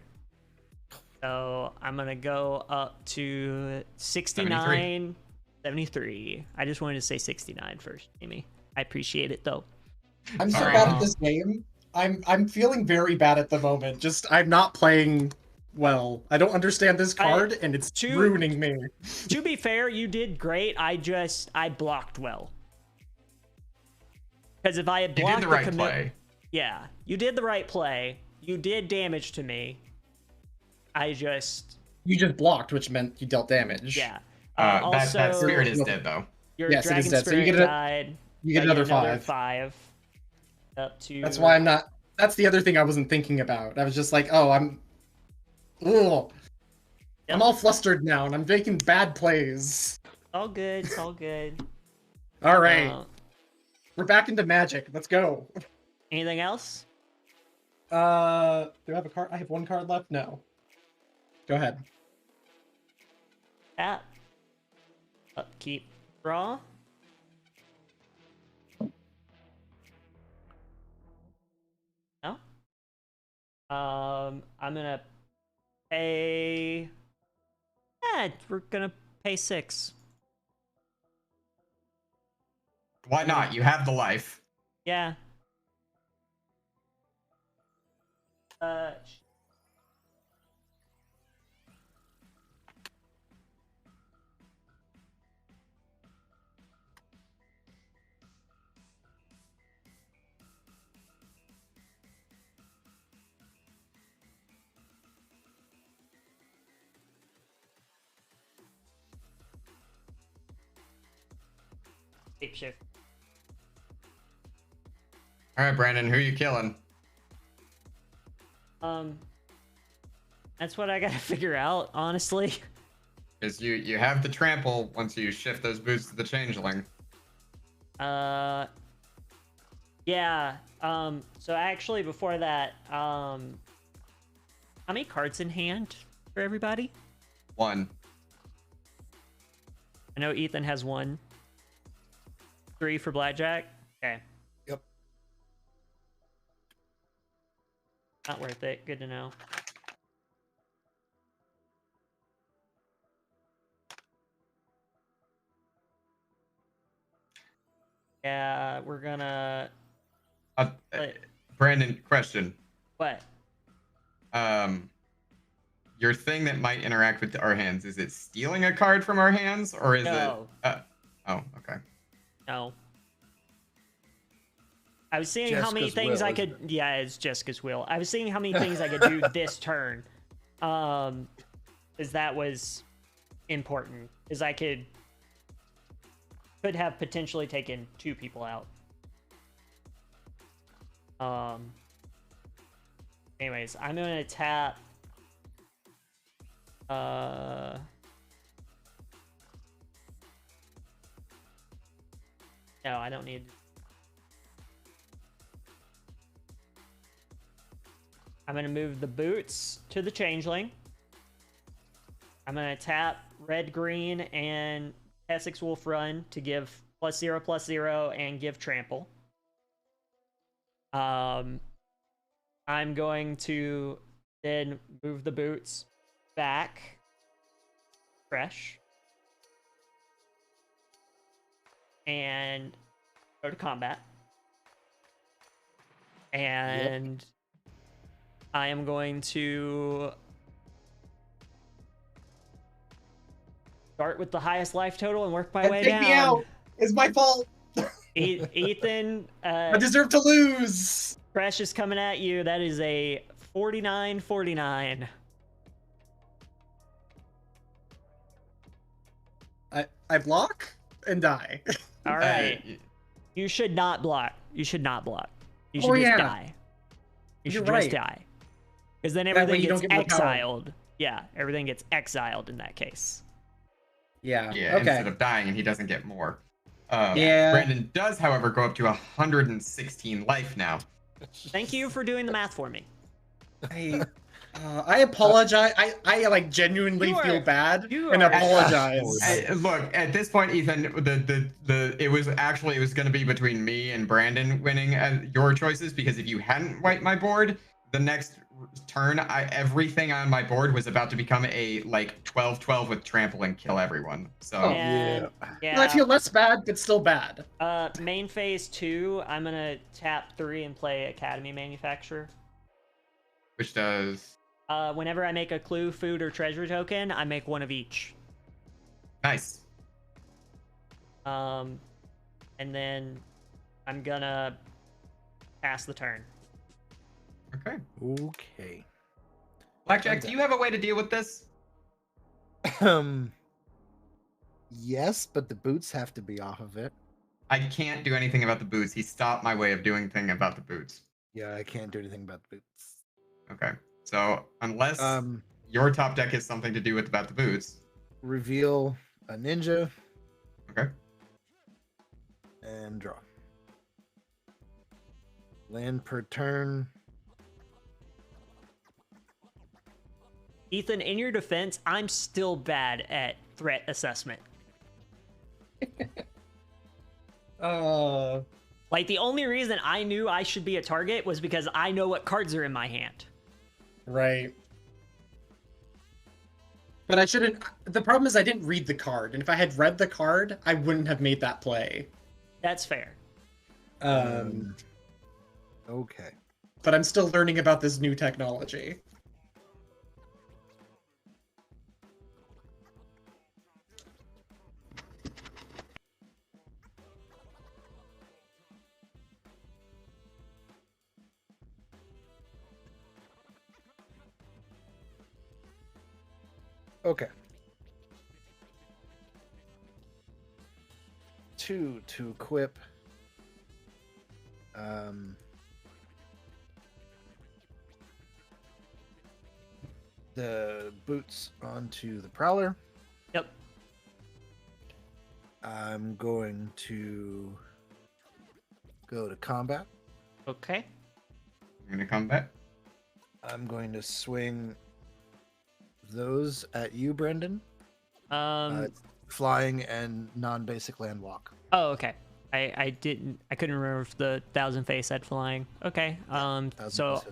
So I'm gonna go up to 69, 73. I just wanted to say 69 first, Amy. I appreciate it though. I'm so Sorry. bad at this game. I'm feeling very bad at the moment. Just I'm not playing well. I don't understand this card, and it's ruining me. To be fair, you did great. I blocked well. Because if I had You blocked did the right play. Yeah, you did the right play. You did damage to me. You just blocked, which meant you dealt damage. Yeah. That Also, spirit is dead, though. your Yes, it Dragon is dead. So you Spirit get died. You get another 5. Up to... That's why I'm not. That's the other thing I wasn't thinking about. I was just like, oh, I'm all flustered now, and I'm making bad plays. All good. It's all good. All right, we're back into Magic. Let's go. Anything else? Do I have a card? I have one card left. No. Go ahead. Tap. Upkeep. Draw. No. I'm gonna pay... Yeah, we're gonna pay 6. Why not? You have the life. Yeah. Shift. All right, Brandon, who are you killing? That's what I gotta figure out, honestly. Because you have the trample once you shift those boots to the changeling. Yeah. So actually, before that, how many cards in hand for everybody? 1. I know Ethan has 1. 3 for blackjack. Okay. Yep. Not worth it. Good to know. Yeah, we're gonna... Brandon, question. What? Your thing that might interact with our hands, is it stealing a card from our hands, or is No. it... oh, okay. No. I was seeing how many Jessica's things will, I isn't could... Yeah, it's Jessica's will. I was seeing how many things I could do this turn. Because that was important. Is I could have potentially taken 2 people out. Anyways, I'm gonna tap... No, I don't need... I'm gonna move the boots to the changeling. I'm gonna tap red, green, and Essex Wolf Run to give +0/+0 and give trample. I'm going to then move the boots back fresh and go to combat. And I am going to start with the highest life total and work my way down. Take me out. It's my fault. Ethan, I deserve to lose. Fresh is coming at you. That is a 49-49. I block and die. All right. You should not block. You should not block. You should Oh, just yeah. die. You should You're just right. die. Because then That way everything you gets don't get more power. exiled. Yeah, everything gets exiled in that case. Yeah. Yeah, Okay. instead of dying, and he doesn't get more. Yeah. Brandon does, however, go up to 116 life now. Thank you for doing the math for me. I apologize. I like genuinely You are- feel bad you and are- apologize. Look, at this point, Ethan, it was going to be between me and Brandon winning your choices, because if you hadn't wiped my board, the next turn, everything on my board was about to become a like 12-12 with trample and kill everyone. So And, yeah. I feel less bad, but still bad. Main phase 2, I'm gonna tap 3 and play Academy Manufacturer. which does Whenever I make a clue, food, or treasure token, I make one of each. nice. And then I'm gonna pass the turn. Okay. Okay. Blackjack, do you have a way to deal with this? Yes, but the boots have to be off of it. I can't do anything about the boots. He stopped my way of doing thing about the boots. Yeah, I can't do anything about the boots. Okay. So unless your top deck has something to do with about the boots. Reveal a ninja Okay. and draw. Land per turn. Ethan, in your defense, I'm still bad at threat assessment. Like, the only reason I knew I should be a target was because I know what cards are in my hand. Right. But I shouldn't. The problem is I didn't read the card, and if I had read the card, I wouldn't have made that play. That's fair. Okay. But I'm still learning about this new technology. Okay. 2 to equip. The boots onto the prowler. Yep. I'm going to go to combat. Okay. I'm gonna come back. I'm going to swing those at you, Brendan. Flying and non-basic land walk. Oh, okay. I couldn't remember if the Thousand Face had flying. Okay. So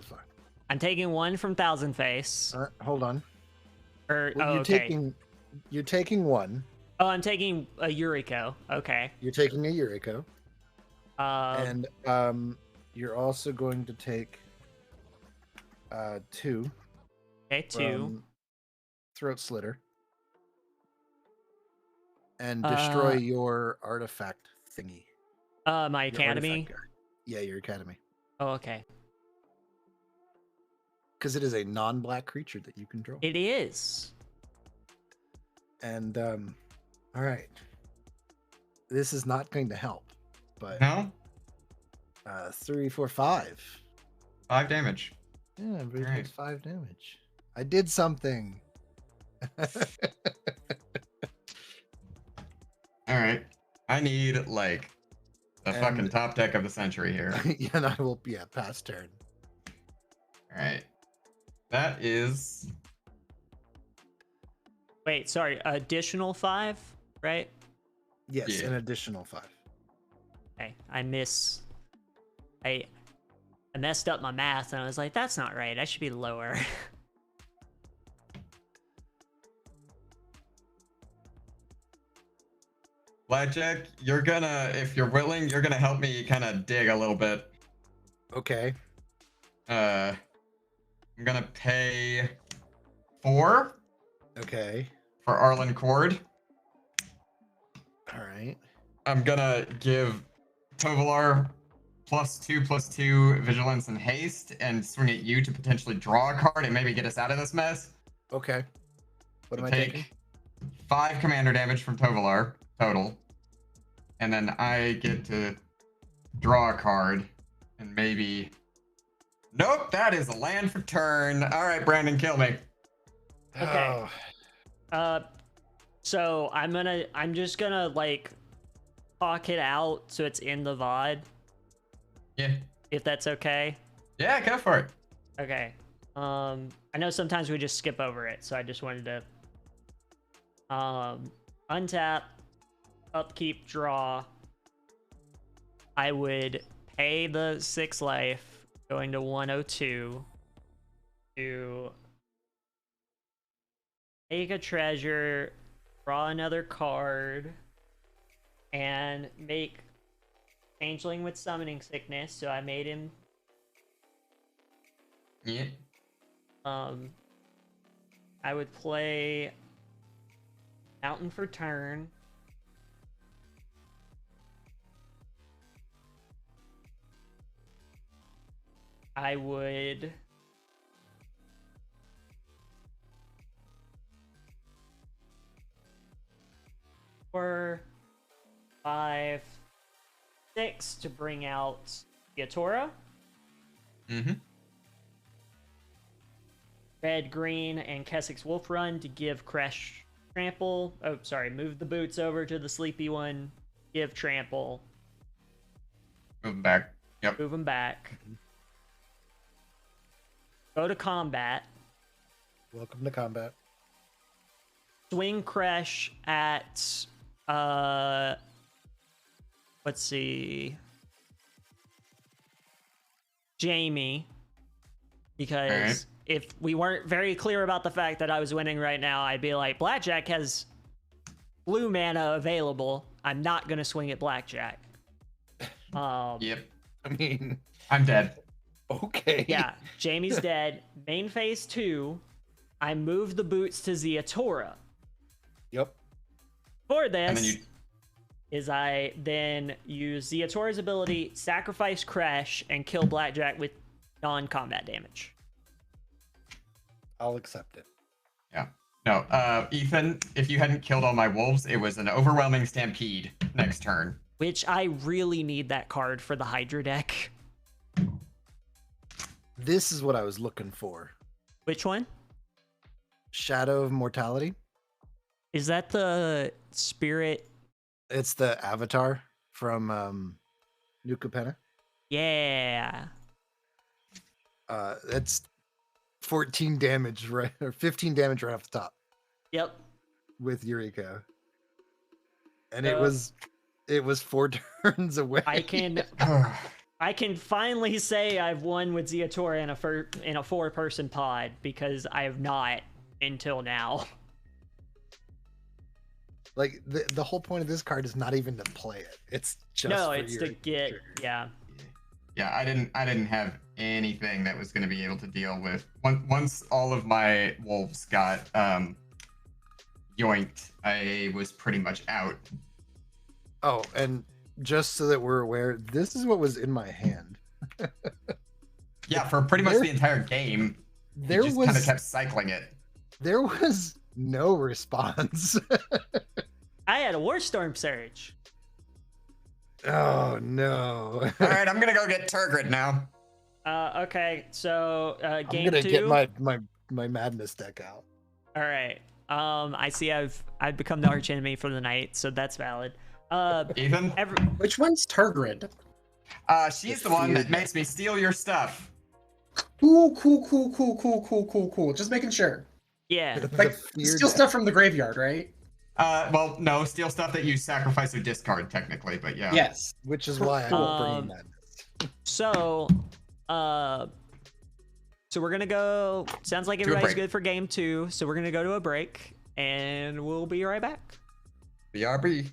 I'm taking one from Thousand Face. Hold on. Or Well, oh, okay. You're taking one. Oh, I'm taking a Yuriko. Okay. You're taking a Yuriko. And And you're also going to take 2 okay, 2. from Throat Slitter and destroy your artifact thingy. My Your academy. artifact guy. Yeah, your academy. Oh, okay. Because it is a non-black creature that you control. It is. And all right. This is not going to help, but No? 3, 4, 5. 5 damage. Yeah, but it Alright. takes 5 damage. I did something. Alright. I need like the And- fucking top deck of the century here. And I will, pass turn. Alright. That is Wait, sorry. Additional 5, right? Yes, Yeah. an additional 5. Okay, I messed up my math, and I was like, that's not right. I should be lower. Blackjack, if you're willing, you're gonna help me kind of dig a little bit. Okay. I'm gonna pay 4 Okay. for Arlen Cord. All right. I'm gonna give Tovalar +2/+2 vigilance and haste, and swing at you to potentially draw a card and maybe get us out of this mess. Okay. What am I Take taking? 5 commander damage from Tovalar total, and then I get to draw a card and maybe. Nope, that is a land for turn. All right, Brandon, kill me. Okay. Oh, So I'm just gonna like talk it out so it's in the VOD, Yeah, if that's okay. yeah, go for it. Okay. I know sometimes we just skip over it, so I just wanted to untap, upkeep, draw. I would pay the 6 life, going to 102 to take a treasure, draw another card, and make Changeling with Summoning Sickness. So I made him. Yeah. I would play Mountain for turn. I would four, 5, 6 to bring out Yatora. Mm-hmm. Red, green, and Keswick's Wolf Run to give Crash Trample. Oh, sorry. Move the boots over to the sleepy one. Give Trample. Move back. Yep. Move them back. Go to combat. welcome to combat. Swing Crash at let's see, Jamie, because Alright. if we weren't very clear about the fact that I was winning right now, I'd be like, Blackjack has blue mana available. I'm not gonna swing at Blackjack. Yep. I mean, I'm dead. okay. Yeah, Jamie's dead. Main phase 2, I move the boots to Ziatora. Yep. For And then this you. is I then use Ziatora's ability, sacrifice Crash, and kill Blackjack with non-combat damage. I'll accept it. Yeah. No. Ethan, if you hadn't killed all my wolves, it was an overwhelming stampede next turn. Which I really need that card for the Hydra deck. This is what I was looking for. Which one? Shadow of Mortality. Is that the spirit? It's the avatar from New Capenna. Yeah. It's 14 damage right or 15 damage right off the top Yep. with Eureka. And Uh, it was 4 turns away. I can finally say I've won with Ziatora in a 4-person pod, because I have not until now. Like the whole point of this card is not even to play it. It's just No, for it's to Eureka. get, yeah. Yeah, I didn't have anything that was going to be able to deal with once all of my wolves got yoinked. I was pretty much out. Oh, and just so that we're aware, this is what was in my hand. Yeah, for pretty much There- the entire game, There you just kind of was kept cycling it. there was no response. I had a Warstorm Surge. Oh no. All right, I'm gonna go get Turgid now. Okay, so I'm game gonna 2. get my madness deck out. All right. I see I've become the arch enemy for the night, so that's valid. Ethan, Which one's Turgid? she's the one that makes me steal your stuff. Cool. Just making sure. Yeah. The Like, fear steal deck. stuff from the graveyard, right? Well, no, steal stuff that you sacrifice or discard, technically, but yeah. Yes. Which is why I'm bringing that. So, so we're gonna go. Sounds like To a everybody's break. good for game 2. So we're gonna go to a break, and we'll be right back. BRB.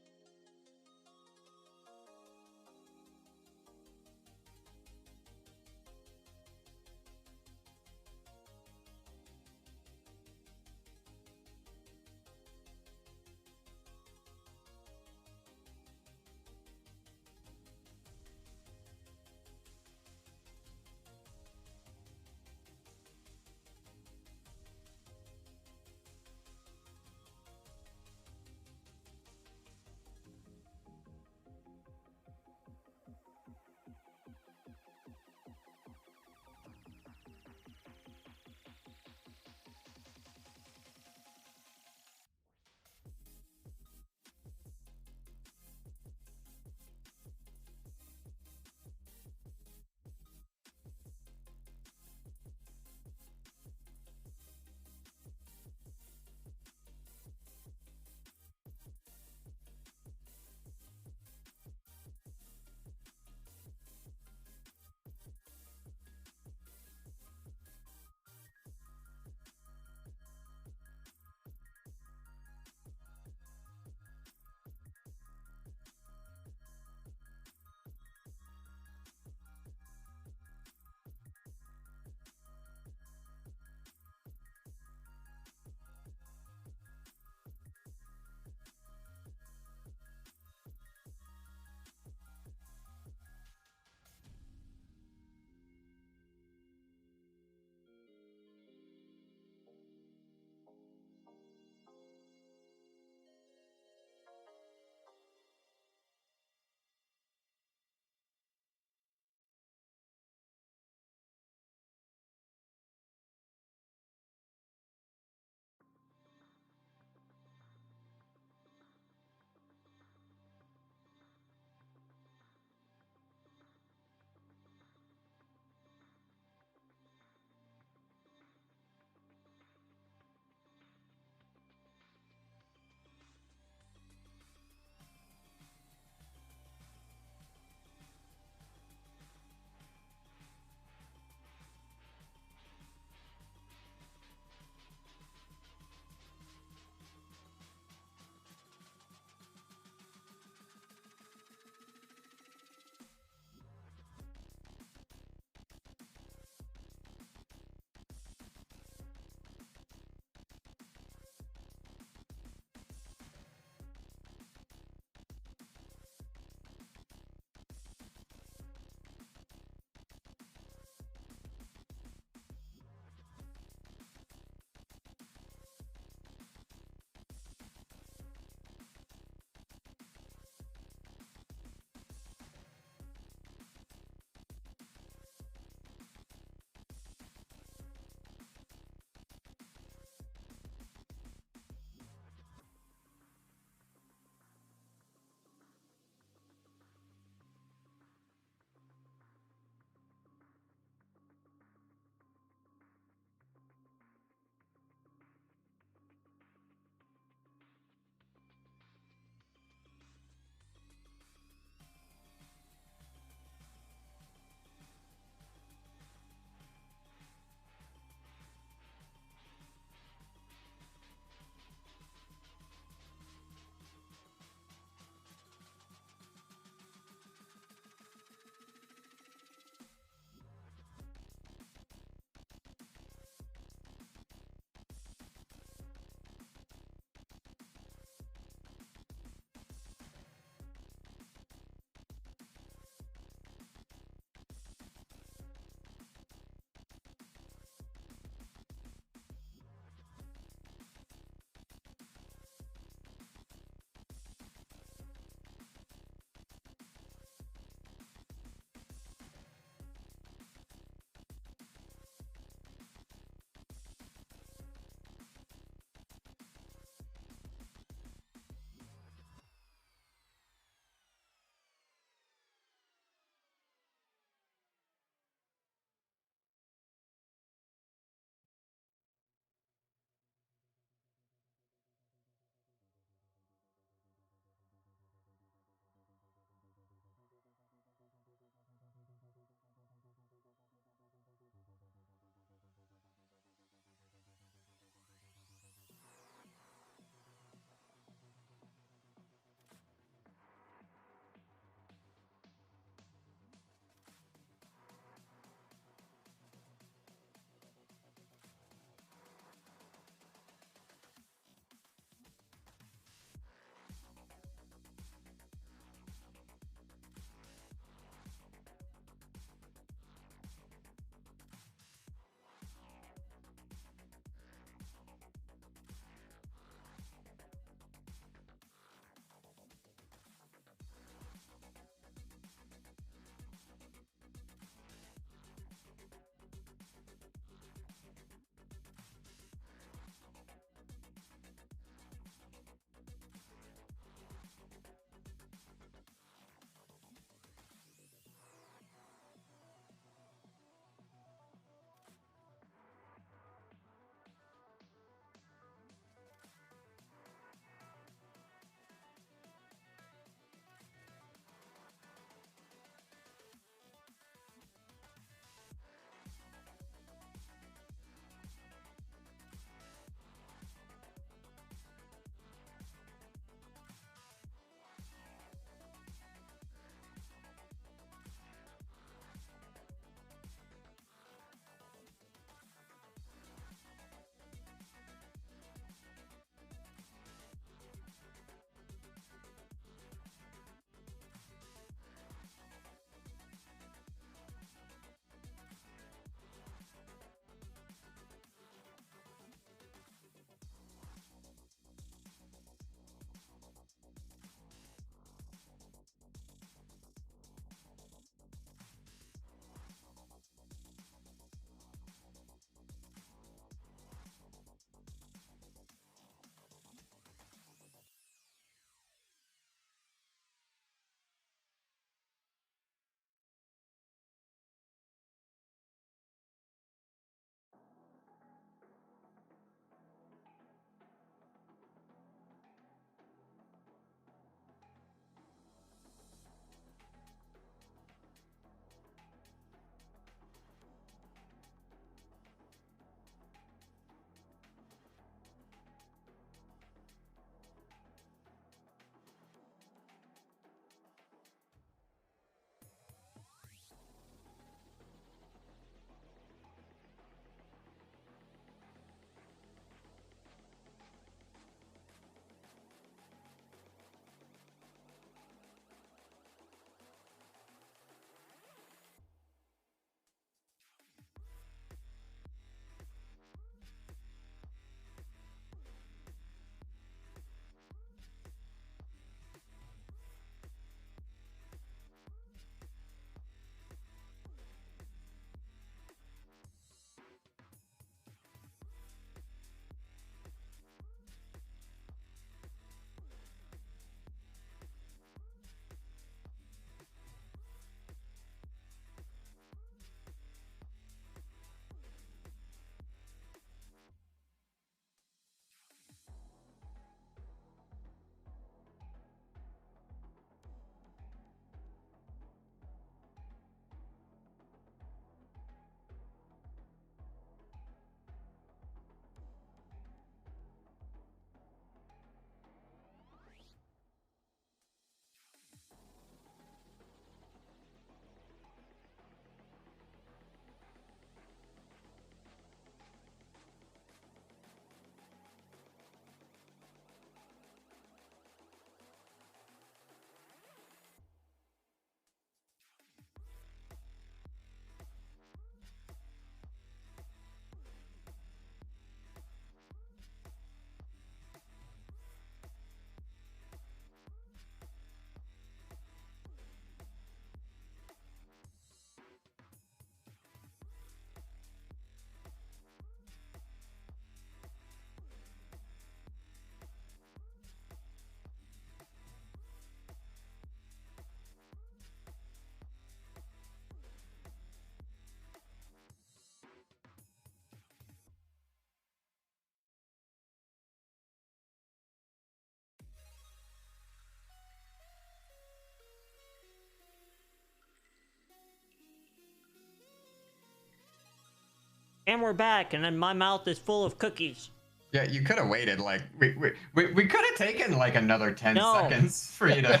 And we're back, and then my mouth is full of cookies. Yeah, you could have waited. Like we could have taken like another 10 No. seconds for you to.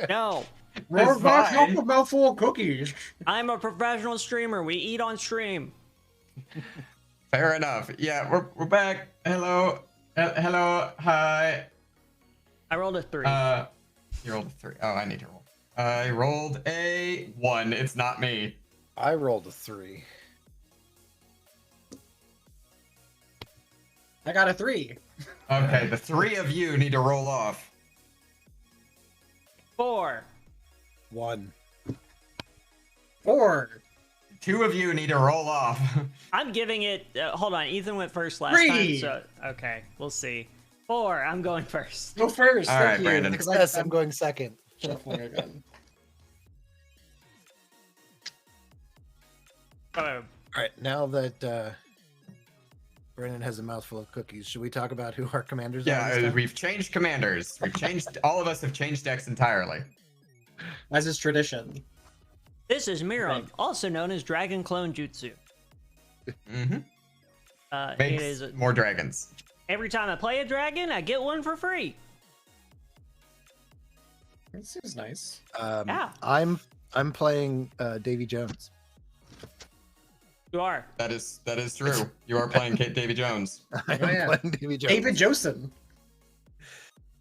No, We're It's back fine. up a mouthful of cookies. I'm a professional streamer. We eat on stream. Fair enough. Yeah, we're back. Hello. Hello. Hi. I rolled a 3. You rolled a 3. Oh, I need to roll. I rolled a 1. It's not me. I rolled a 3. I got a 3. Okay, the 3 of you need to roll off. 4. 1. 4. 2 of you need to roll off. I'm giving it. Hold on, Ethan went first last 3. time. So okay, we'll see. 4. I'm going first. Go first. All thank right, you, Brandon. because Yes, I'm going second. shuffling again. Oh, All right, now that Brandon has a mouthful of cookies, should we talk about who our commanders are? this Yeah, time? we've changed commanders. We've changed. All of us have changed decks entirely. As is tradition. this is Miron, Right. also known as Dragon Clone Jutsu. Mm-hmm. It Makes is more dragons. every time I play a dragon, I get one for free. That seems nice. Yeah. I'm playing Davy Jones. You are. That is true. You are playing Kate Davy Jones. I am yeah. playing Davy Jones. David Josen.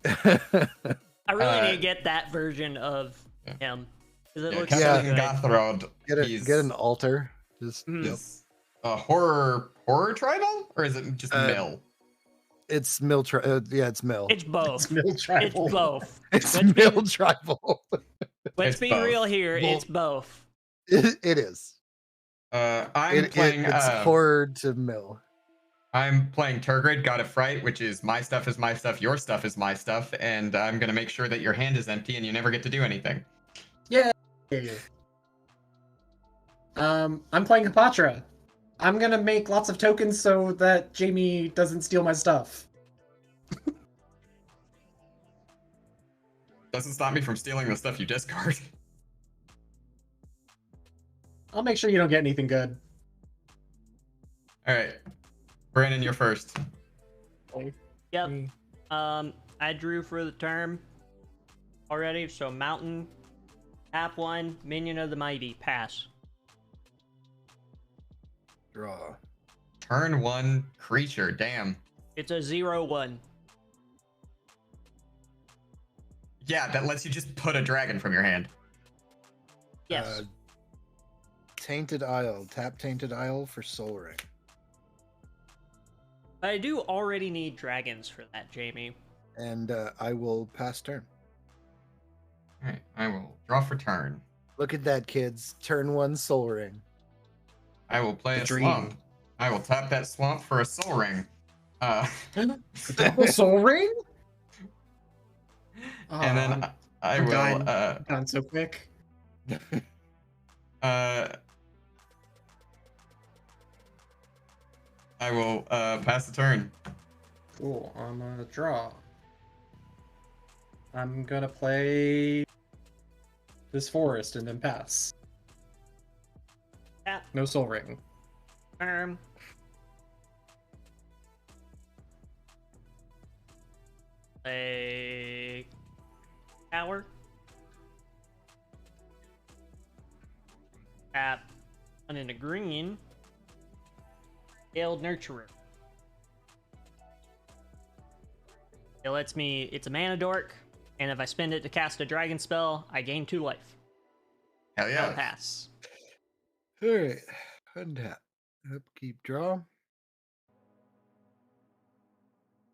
I really need to Uh, get that version of yeah. him because it Yeah, looks Captain so good. Gothrod. get an altar. Just Mhm. Is a horror tribal, or is it just mill? it's mill. Yeah, it's mill. It's both. It's middle It's tribal. both. It's let's be- mill tribal. Let's It's be both. real here. Well- It's both. It is. I'm playing. It's horror to mill. I'm playing Turgid, God of Fright, which is my stuff is my stuff, your stuff is my stuff, and I'm gonna make sure that your hand is empty and you never get to do anything. I'm playing Hapatra. I'm gonna make lots of tokens so that Jamie doesn't steal my stuff. Doesn't stop me from stealing the stuff you discard. I'll make sure you don't get anything good. All right, Brandon, you're first. Yep. I drew for the term already. So mountain, tap 1, minion of the mighty, pass. Draw. Turn 1 creature. Damn. It's a 0/1. Yeah, that lets you just put a dragon from your hand. Yes. Tainted Isle. Tap Tainted Isle for Soul Ring. I do already need dragons for that, Jamie. And I will pass turn. All right, I will draw for turn. Look at that, kids. Turn 1 Soul Ring. I will play The a dream. swamp. I will tap that swamp for a soul ring. Double Soul Ring? And then I I'm will dying. Gone so quick. I will pass the turn. Cool. I'm gonna draw. I'm gonna play this forest and then pass. Tap, No Soul Ring. turn. A tower. Tap, and in the green. Scaled Nurturer. It lets me. It's a mana dork, and if I spend it to cast a dragon spell, I gain 2 life. Hell I'll yeah. pass. All right. Untap. Upkeep. Draw.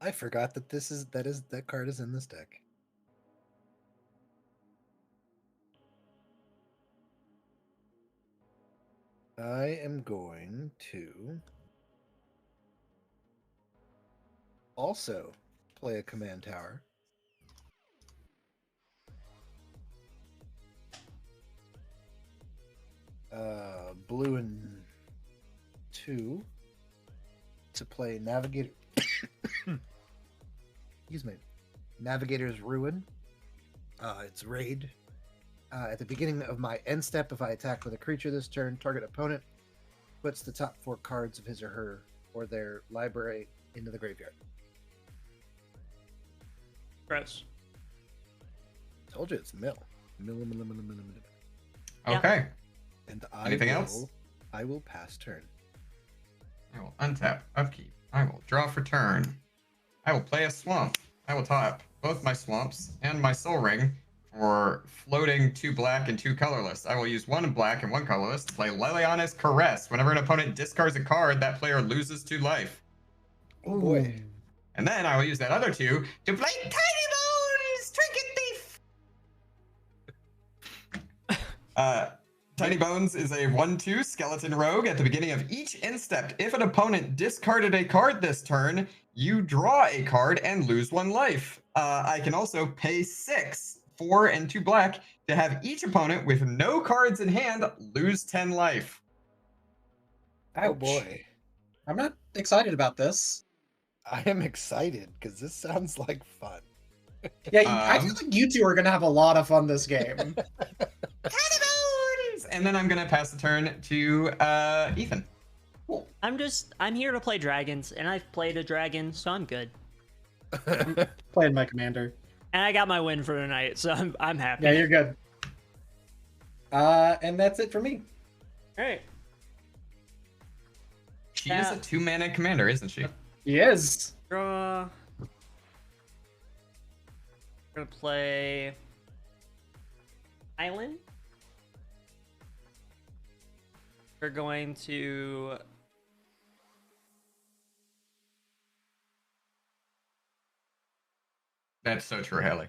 I forgot that that card is in this deck. I am going to also play a command tower. Blue and 2 to play Navigator. Excuse me. Navigator's Ruin. It's raid. At the beginning of my end step, if I attack with a creature this turn, target opponent puts the top 4 cards of his or her or their library into the graveyard. Gross. Told you it's mill. Mill. Yeah. Okay. And Anything else? I will pass turn. I will untap, upkeep. I will draw for turn. I will play a swamp. I will tap both my swamps and my soul ring for floating 2 black and 2 colorless. I will use 1 black and 1 colorless to play Leliana's Caress. Whenever an opponent discards a card, that player loses 2 life. Oh boy. And then I will use that other 2 to play Tiny Bones, Trinket Thief. Tiny Bones is a 1/2 skeleton rogue. At the beginning of each instep, if an opponent discarded a card this turn, you draw a card and lose 1 life. I can also pay 6, 4 and 2 black to have each opponent with no cards in hand lose 10 life. Oh Ouch. boy. I'm not excited about this. I am excited because this sounds like fun. Yeah, I feel like you two are gonna have a lot of fun this game. Tiny Bones! And then I'm gonna pass the turn to Ethan. Cool. I'm here to play dragons, and I've played a dragon, so I'm good. Playing my commander. And I got my win for tonight, so I'm happy. Yeah, you're good. And that's it for me. All right. She is a 2-mana commander, isn't she? He is. Draw. We're gonna play Island. We're going to That's so true, Haley.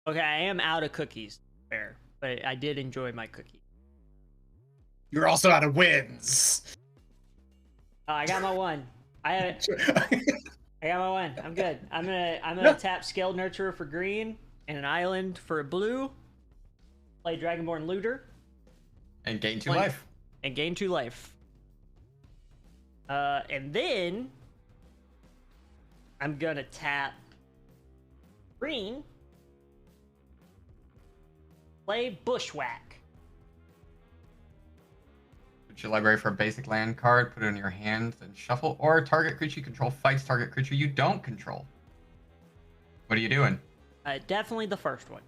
Okay, I am out of cookies, fair, but I did enjoy my cookie. You're also out of wins. I got my one. I got my one. I'm good. I'm gonna tap Scaled Nurturer for green and an island for blue. Play Dragonborn Looter. And gain 2 Play- life. And gain 2 life. And then I'm gonna tap green. Play Bushwhack. Put your library for a basic land card, put it in your hand, then shuffle, or target creature you control fights target creature you don't control. What are you doing? Definitely the first one.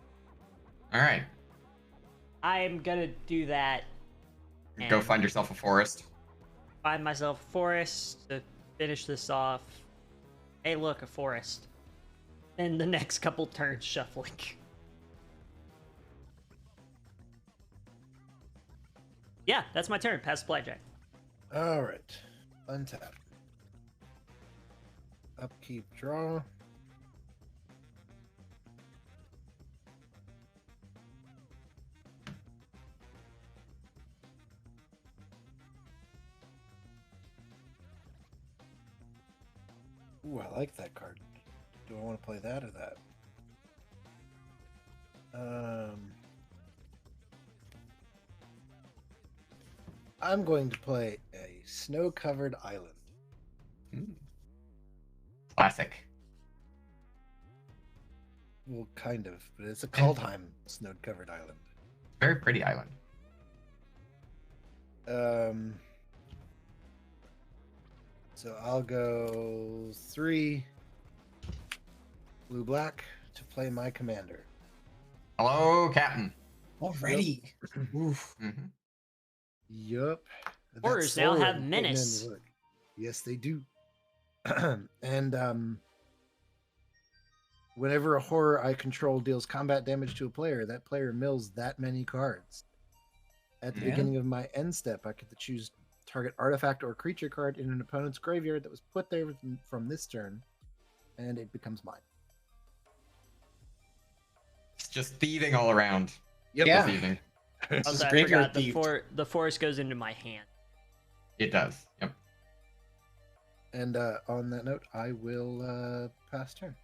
Alright. I'm gonna do that. Go and find yourself a forest. Find myself a forest to finish this off. Hey, look, a forest. And the next couple turns shuffling. Yeah, that's my turn. Pass the blackjack. All right. Untap. Upkeep, draw. Ooh, I like that card. Do I want to play that or that? I'm going to play a snow-covered island. Classic. Well, kind of, but it's a Kaldheim snow-covered island. Very pretty island. So I'll go 3 blue-black to play my commander. Hello, Captain. Already. Oof. Mm-hmm. Yup. Horrors now have menace. Yes, they do. And whenever a horror I control deals combat damage to a player, that player mills that many cards. At the beginning of my end step, I get to choose target artifact or creature card in an opponent's graveyard that was put there from this turn, and it becomes mine. It's just thieving all around. Yep. Yeah. Thieving. This is Also, I graveyard forgot thieved. the forest goes into my hand. It does. Yep. And on that note, I will pass turn.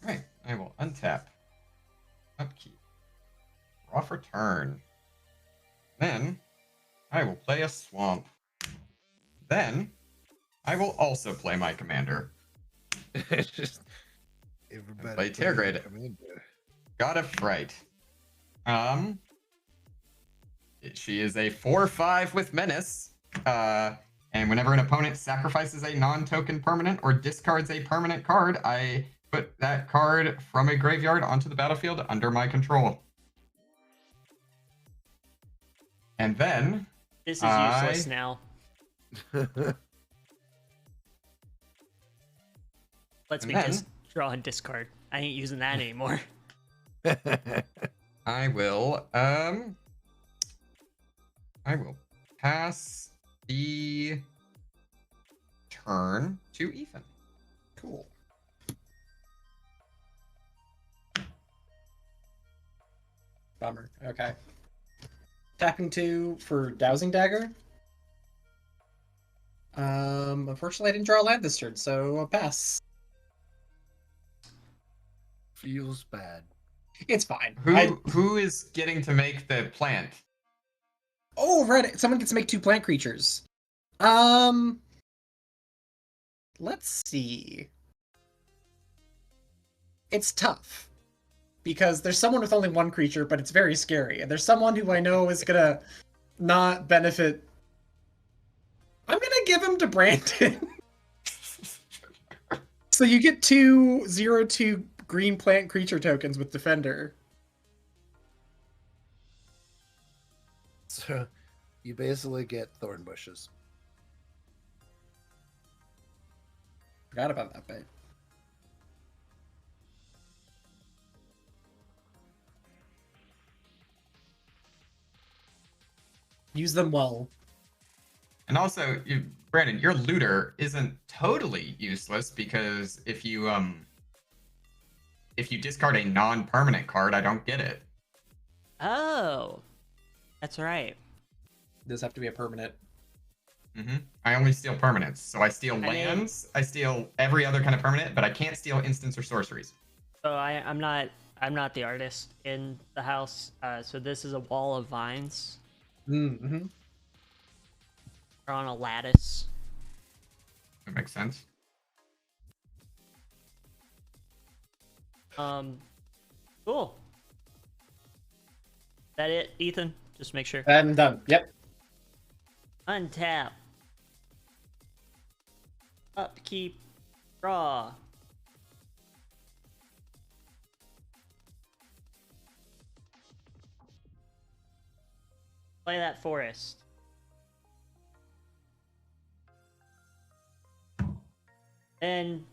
Right. I will untap. Upkeep. Draw for turn. Then I will play a swamp. Then I will also play my commander. It's just everybody Play Tergrid. commander. God of Fright. She is a 4/5 with menace. And whenever an opponent sacrifices a non-token permanent or discards a permanent card, I put that card from a graveyard onto the battlefield under my control. And then This is useless now. Let's me just draw and discard. I ain't using that anymore. I will pass the turn to Ethan. Cool. Bummer. Okay. Tapping 2 for Dowsing Dagger. Unfortunately, I didn't draw a land this turn, so I'll pass. Feels bad. It's fine. Who is getting to make the plant? Oh, right. Someone gets to make 2 plant creatures. Let's see. It's tough. Because there's someone with only 1 creature, but it's very scary. And there's someone who I know is gonna not benefit. I'm gonna give him to Brandon. So you get 2 0/2 green plant creature tokens with Defender. So you basically get thorn bushes. Forgot about that bit. Use them well. And also, Brandon, your looter isn't totally useless because if you discard a non-permanent card, I don't get it. Oh, that's right. Does have to be a permanent. I only steal permanents, so I steal lands. I steal every other kind of permanent, but I can't steal instants or sorceries. So I'm not the artist in the house. So this is a wall of vines. Mm-hmm. They're on a lattice. That makes sense. Cool. That it, Ethan? Just make sure. I'm done. Yep. Untap. Upkeep. Draw. Play that forest. And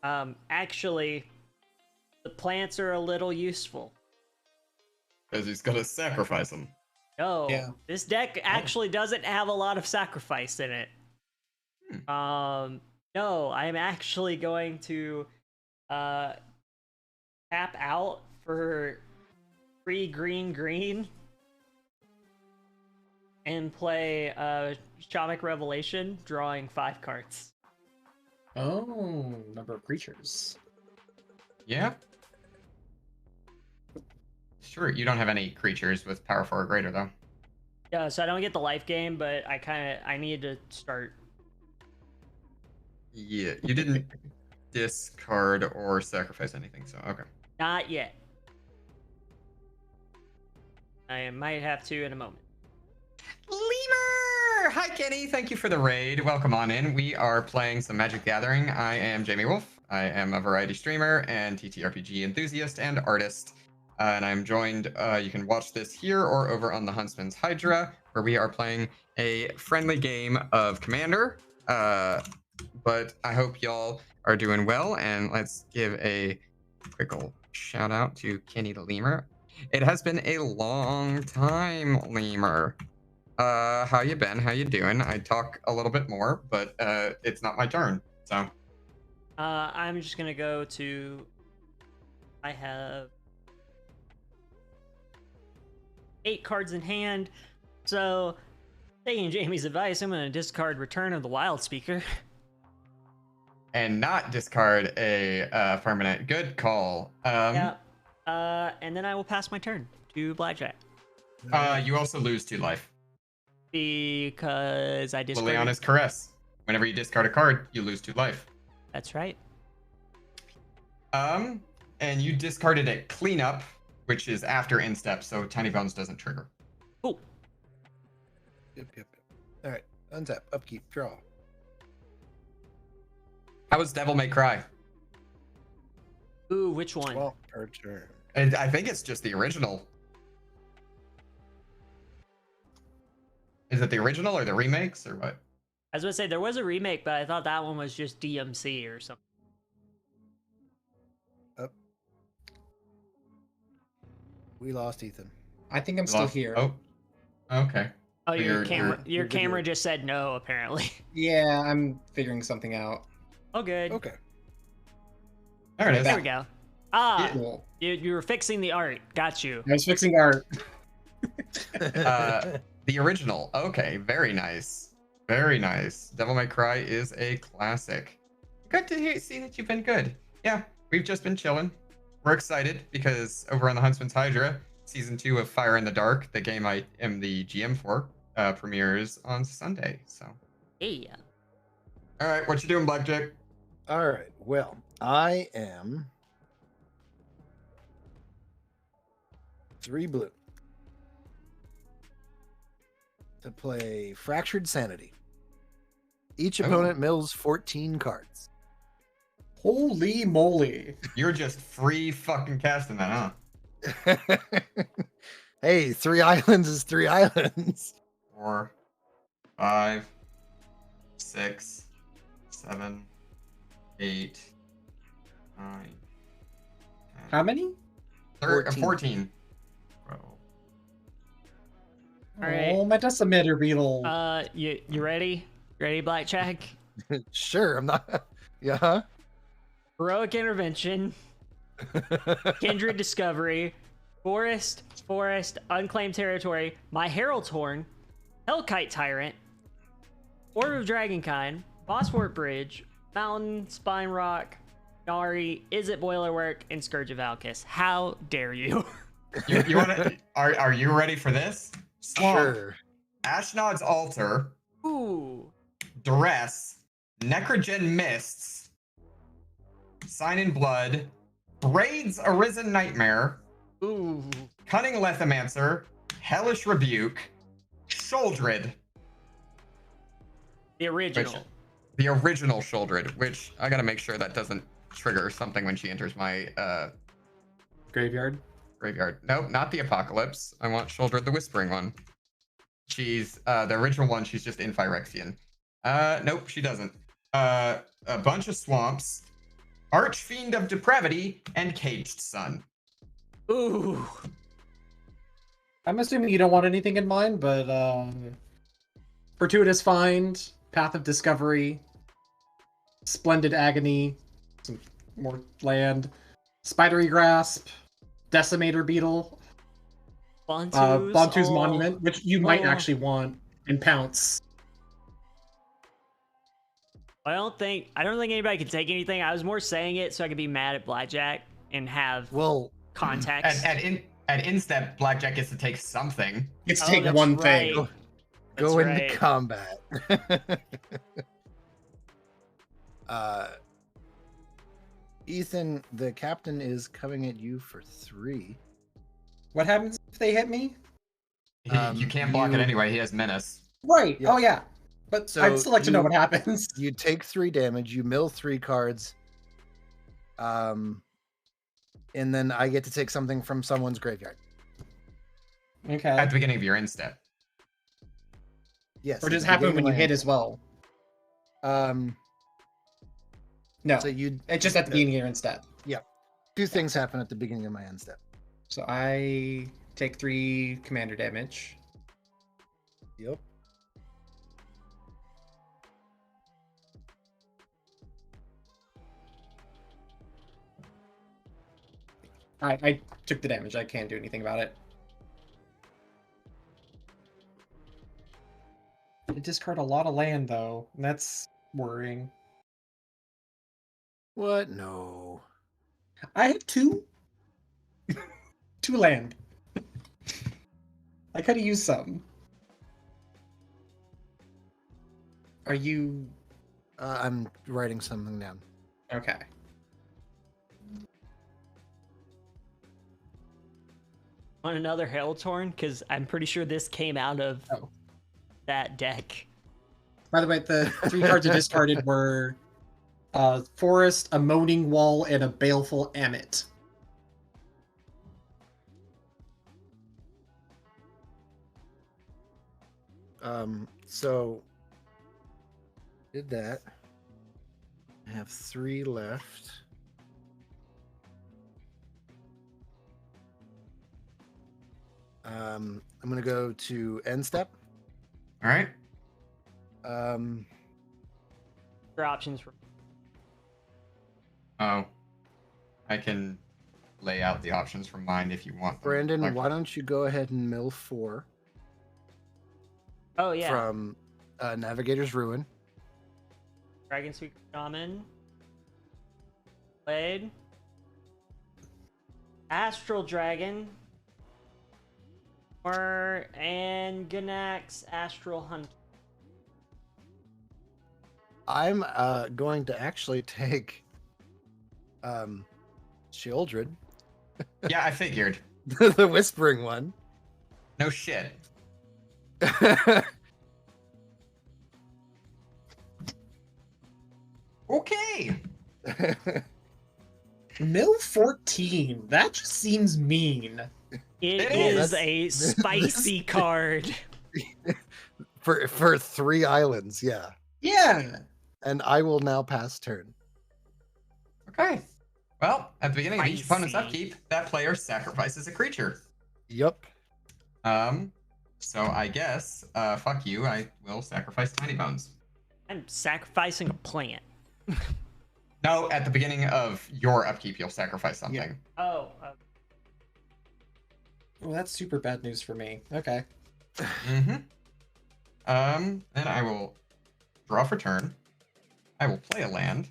actually, the plants are a little useful. Because he's gonna sacrifice them. No, Yeah. this deck actually doesn't have a lot of sacrifice in it. No, I'm actually going to tap out for 3 green and play Shamanic Revelation, drawing 5 cards. Oh, number of creatures. Yeah. Sure, you don't have any creatures with power 4 or greater, though. Yeah, so I don't get the life gain, but I need to start. Yeah, you didn't discard or sacrifice anything, so okay. Not yet. I might have to in a moment. Lemur! Hi, Kenny. Thank you for the raid. Welcome on in. We are playing some Magic Gathering. I am Jamie Wolf. I am a variety streamer and TTRPG enthusiast and artist. And I'm joined, you can watch this here or over on the Huntsman's Hydra, where we are playing a friendly game of Commander. But I hope y'all are doing well, and let's give a quick old shout out to Kenny the Lemur. It has been a long time, Lemur. How you been? How you doing? I talk a little bit more, but it's not my turn, so. I'm just gonna go to. I have 8 cards in hand, so taking Jamie's advice, I'm gonna discard Return of the Wild Speaker. And not discard a permanent. Good call. Yeah. And then I will pass my turn to Blackjack. You also lose 2 life. Because I discarded. Liliana's Caress. Whenever you discard a card, you lose 2 life. That's right. And you discarded a Cleanup, which is after Instep, so Tiny Bones doesn't trigger. Oh, Yep. All right. Untap. Upkeep. Draw. How was Devil May Cry? ooh, which one? Well, per turn. And I think it's just the original. Is it the original or the remakes or what? I was gonna say there was a remake, but I thought that one was just DMC or something. Up. We lost Ethan. I think I'm still here. Oh, okay. Oh, So your you're- camera, you're- your your camera video. just said no, apparently. Yeah, I'm figuring something out. Oh, good. Okay. There it is. There we go. Ah, Cool. you were fixing the art. Got you. I was fixing art. The original. Okay, very nice. Very nice. Devil May Cry is a classic. Good to see that you've been good. Yeah, we've just been chilling. We're excited because over on the Huntsman's Hydra, season 2 of Fire in the Dark, the game I am the GM for, premieres on Sunday. So, Yeah. all right, what you doing, Blackjack? All right. Well, I am 3 blue to play Fractured Sanity. Each Oh. opponent mills 14 cards. Holy moly. You're just free fucking casting that, huh? Hey, 3 islands is 3 islands. 4, 5, 6, 7, 8, 9, 10. How many? 14. 14. Bro. All right. Oh, my decimator beetle. You ready? Ready, Blackjack? Sure, I'm not. Yeah. Heroic Intervention, Kindred Discovery, Forest, Unclaimed Territory, My Herald's Horn, Hellkite Tyrant, Orb of Dragonkind, Bosfort Bridge, Mountain, Spine Rock, Nari, Is It Boilerwork, and Scourge of Alkis. How dare you? You want to? Are you ready for this? Swamp, Sure. Ashnod's Altar, Ooh. Duress, Necrogen Mists, Sign in Blood, Braid's Arisen Nightmare, Ooh. Cunning Lethomancer, Hellish Rebuke, Sholdred, The original. Which- the original Sholdred, which I gotta make sure that doesn't trigger something when she enters my Graveyard. graveyard. Nope, not the Apocalypse. I want Shoulder the Whispering one. She's the original one. She's just in Phyrexian. Nope, she doesn't. A bunch of swamps, Archfiend of Depravity, and Caged Sun. Ooh. I'm assuming you don't want anything in mind, but Fortuitous Find, Path of Discovery, Splendid Agony, some more land, Spidery Grasp, Decimator Beetle, Bantu's oh. Monument, which you might Oh. actually want, and Pounce. I don't think anybody can take anything. I was more saying it so I could be mad at Blackjack and have Well, context. At Instep, Blackjack gets to take something. It's Oh, take that's one right. thing. That's go into right. combat. Ethan, the captain is coming at you for 3. What happens if they hit me? You can't block it you- anyway. He has Menace. Right. Yeah. Oh yeah. But So I'd still like to know you- what happens. You take 3 damage, you mill 3 cards. And then I get to take something from someone's graveyard. Okay. At the beginning of your Instep. Yes. Or at does it the happen beginning when you of my hit as well? No. So you It's just at the beginning of your end step. 2 things happen at the beginning of my end step. So I take 3 commander damage. Yep. I took the damage. I can't do anything about it. I discard a lot of land though, and that's worrying. What? No. I have 2. 2 land. I could have used some. Are you I'm writing something down. okay? On another Hailtorn, because I'm pretty sure this came out of Oh. that deck. By the way, the 3 cards I discarded were Forest, a Moaning Wall, and a Baleful Ammit. So did that. I have 3 left. I'm gonna go to end step. All right. Your options for Oh, I can lay out the options from mine if you want them. Brandon, Like- why don't you go ahead and mill 4 Oh yeah. from Navigator's Ruin. Dragon Sweep Shaman. Blade. Astral Dragon. And Ganax Astral Hunt. I'm going to actually take Children, Yeah, I figured. the Whispering one. No shit. Okay. Mill 14. That just seems mean. It It is is. a spicy card. for 3 islands, yeah. Yeah. And I will now pass turn. Okay. Well, at the beginning of each opponent's Spicy. upkeep, that player sacrifices a creature. Yep. So I guess, fuck you, I will sacrifice Tiny Bones. I'm sacrificing a plant. No, at the beginning of your upkeep, you'll sacrifice something. Oh. Well, that's super bad news for me. Okay. Mm-hmm. Then I will draw for turn. I will play a land.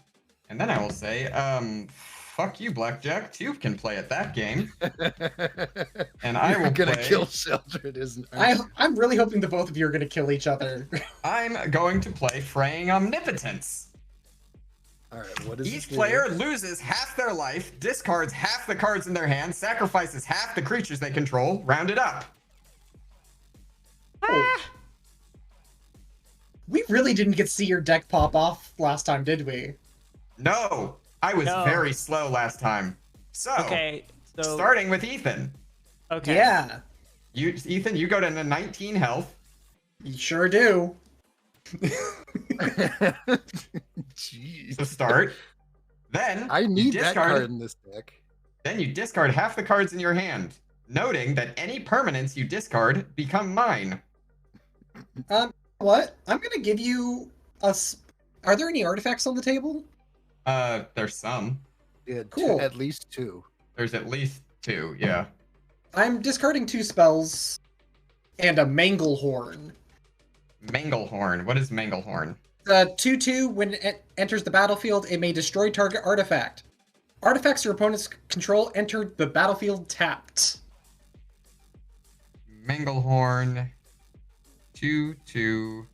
And then I will say, fuck you, Blackjack. 2 can play at that game. And I You're will gonna play... kill Children, isn't it? I'm really hoping the both of you are going to kill each other. I'm going to play Fraying Omnipotence. All right, what is Each this player do? loses half their life, discards half the cards in their hand, sacrifices half the creatures they control, round it up. Oh. We really didn't get to see your deck pop off last time, did we? No, I was No. very slow last time. So, Okay. So. starting with Ethan. Okay. Yeah. Ethan, you go to 19 health. You sure do. Jeez. to start. Then I you need that discard. card in this deck. Then you discard half the cards in your hand, noting that any permanents you discard become mine. What? I'm going to give you Are there any artifacts on the table? There's some. Yeah, Cool. at least 2. There's at least 2, yeah. I'm discarding 2 spells and a Manglehorn. Manglehorn. What is Manglehorn? 2/2, when it enters the battlefield, it may destroy target artifact. Artifacts your opponents control enter the battlefield tapped. Manglehorn. 2/2.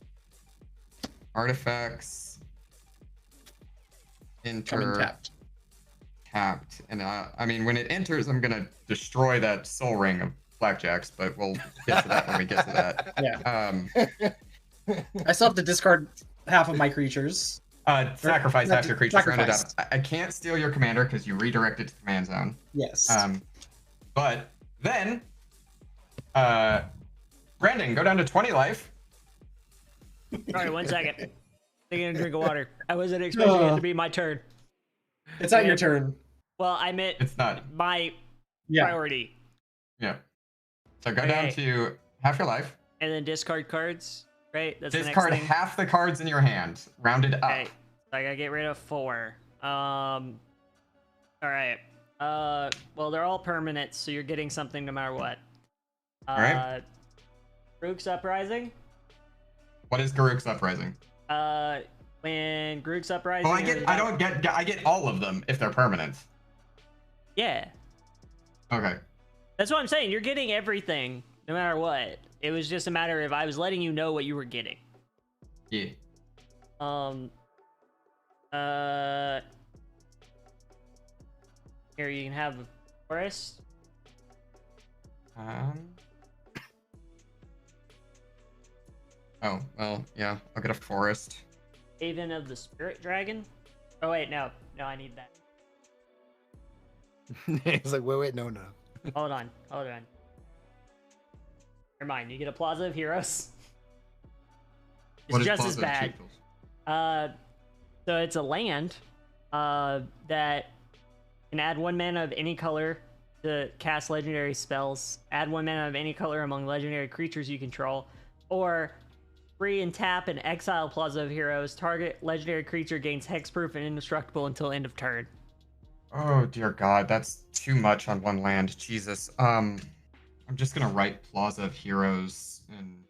Artifacts. Coming Enter. tapped. Tapped. And I mean, when it enters, I'm gonna destroy that soul ring of Blackjack's, but we'll get to that when we get to that. Yeah. I still have to discard half of my creatures. Sacrifice half your creatures, round it up. Sacrifice. I can't steal your commander because you redirect it to command zone. Yes. But then, Brandon, go down to 20 life. Sorry, 1 second. Taking a drink of water. I wasn't expecting it to be my turn. It's not your turn. Well, I meant It's not. my Yeah. priority. Yeah. So go down Okay. to half your life. And then discard cards, right? That's Discard the next thing. half the cards in your hand, rounded up. Okay. So I gotta get rid of 4. All right. Well, they're all permanent, so you're getting something no matter what. Alright. Grook's Uprising. What is Garuk's Uprising? When Grook's Uprising. Oh, I get all of them if they're permanent. Yeah. Okay. That's what I'm saying. You're getting everything, no matter what. It was just a matter of I was letting you know what you were getting. Yeah. Here you can have a forest. Um. Oh, well, yeah, I'll get a forest. Haven of the Spirit Dragon. Oh wait, no, I need that. He's like, wait, no. Hold on. Never mind. You get a Plaza of Heroes. It's What is just as Plaza of bad. Chiefs? So it's a land that can add 1 mana of any color to cast legendary spells, add 1 mana of any color among legendary creatures you control, or free and tap and exile Plaza of Heroes. Target legendary creature gains hexproof and indestructible until end of turn. Oh dear God, that's too much on one land. Jesus. I'm just gonna write Plaza of Heroes and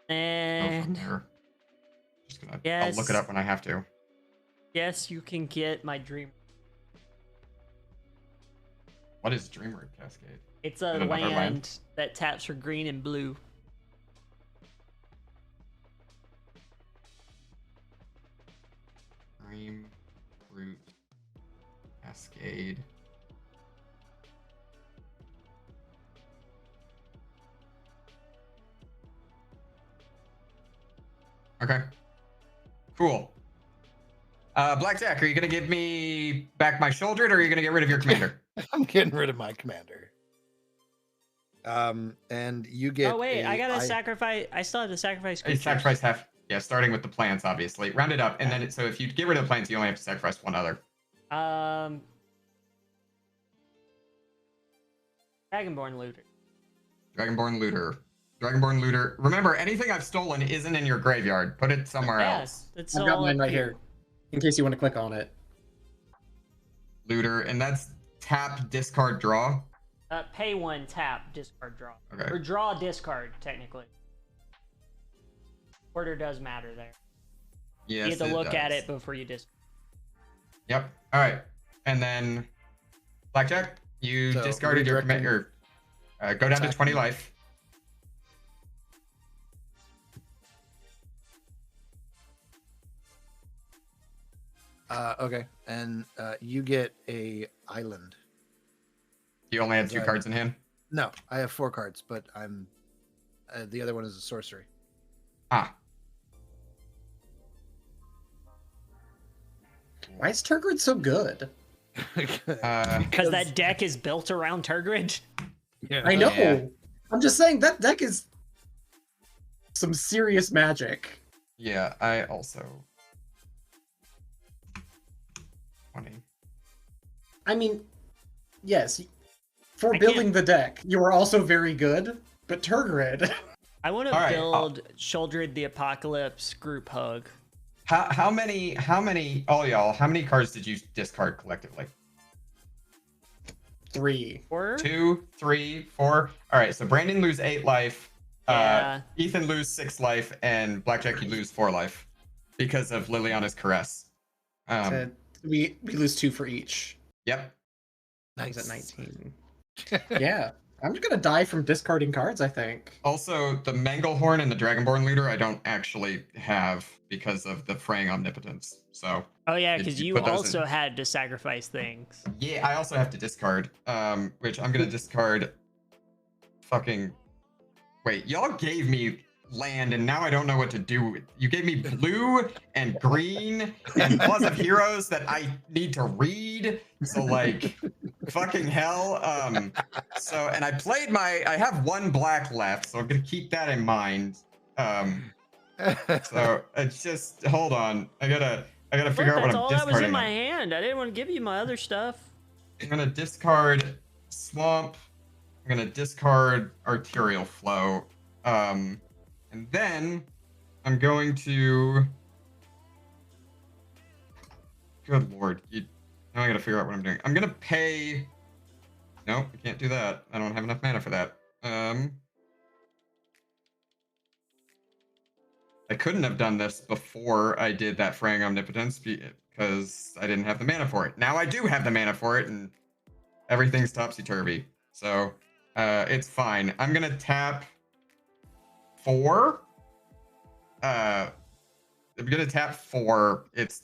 go from And there. Just gonna. I'll yes, look it up when I have to. yes, you can get my dream. What is Dreamroot Cascade? It's a In another land that taps for green and blue. Dreamroot Cascade. Okay. Cool. Blackjack, are you gonna give me back my shoulder, or are you gonna get rid of your commander? I'm getting rid of my commander. And you get. Oh wait, I gotta sacrifice. I still have to sacrifice You creatures. sacrifice half. Yeah, starting with the plants, obviously. Round it up, and then so if you get rid of the plants, you only have to sacrifice one other. Dragonborn Looter. Dragonborn Looter. Dragonborn Looter. Remember, anything I've stolen isn't in your graveyard. Put it somewhere else. It's I've got all mine up right here, in case you want to click on it. Looter, and that's tap, discard, draw. Pay 1, tap, discard, draw. Okay. Or draw, discard, technically. Order does matter there. Yes, You have to it look at does. it before you discard. Yep. All right. And then, Blackjack, you So, discarded your commander. Go down to 20 life. Okay, and you get a island. You only had 2 Right. cards in hand. No, I have 4 cards, but I'm the other one is a sorcery. Ah. Why is Turgid so good? Because that deck is built around Turgid. Yeah. I know. Yeah. I'm just saying that deck is some serious magic. Yeah, I also. 20. I mean, yes, for I building the deck, you are also very good, but Turgid. I want to All right, build Shouldered the Apocalypse group hug. How many, all y'all, how many cards did you discard collectively? 3. Or 2, 3, 4. All right, so Brandon lose 8 life. Yeah. Ethan lose 6 life, and Blackjack you lose 4 life because of Liliana's caress. We lose 2 for each. Yep. Is Nice. at 19. Yeah. I'm just gonna die from discarding cards, I think. Also, the Manglehorn and the Dragonborn Looter I don't actually have because of the Fraying Omnipotence. So oh yeah, Did because you you put those also in? had to sacrifice things. yeah, I also have to discard. Which I'm gonna discard. Fucking. Wait, y'all gave me land, and now I don't know what to do with. You gave me blue and green and Plaza of Heroes that I need to read. So like, fucking hell. So and I have 1 black left, so I'm gonna keep that in mind. So it's just hold on. I gotta figure out what That's I'm all that was in discarding. my hand. I didn't want to give you my other stuff. I'm gonna discard Swamp. I'm gonna discard Arterial Flow. And then I'm going to. Good lord! Now I gotta figure out what I'm doing. I'm gonna pay. Nope, I can't do that. I don't have enough mana for that. I couldn't have done this before I did that Fraying Omnipotence because I didn't have the mana for it. Now I do have the mana for it, and everything's topsy-turvy. So it's fine. I'm gonna tap 4. I'm gonna tap 4. Its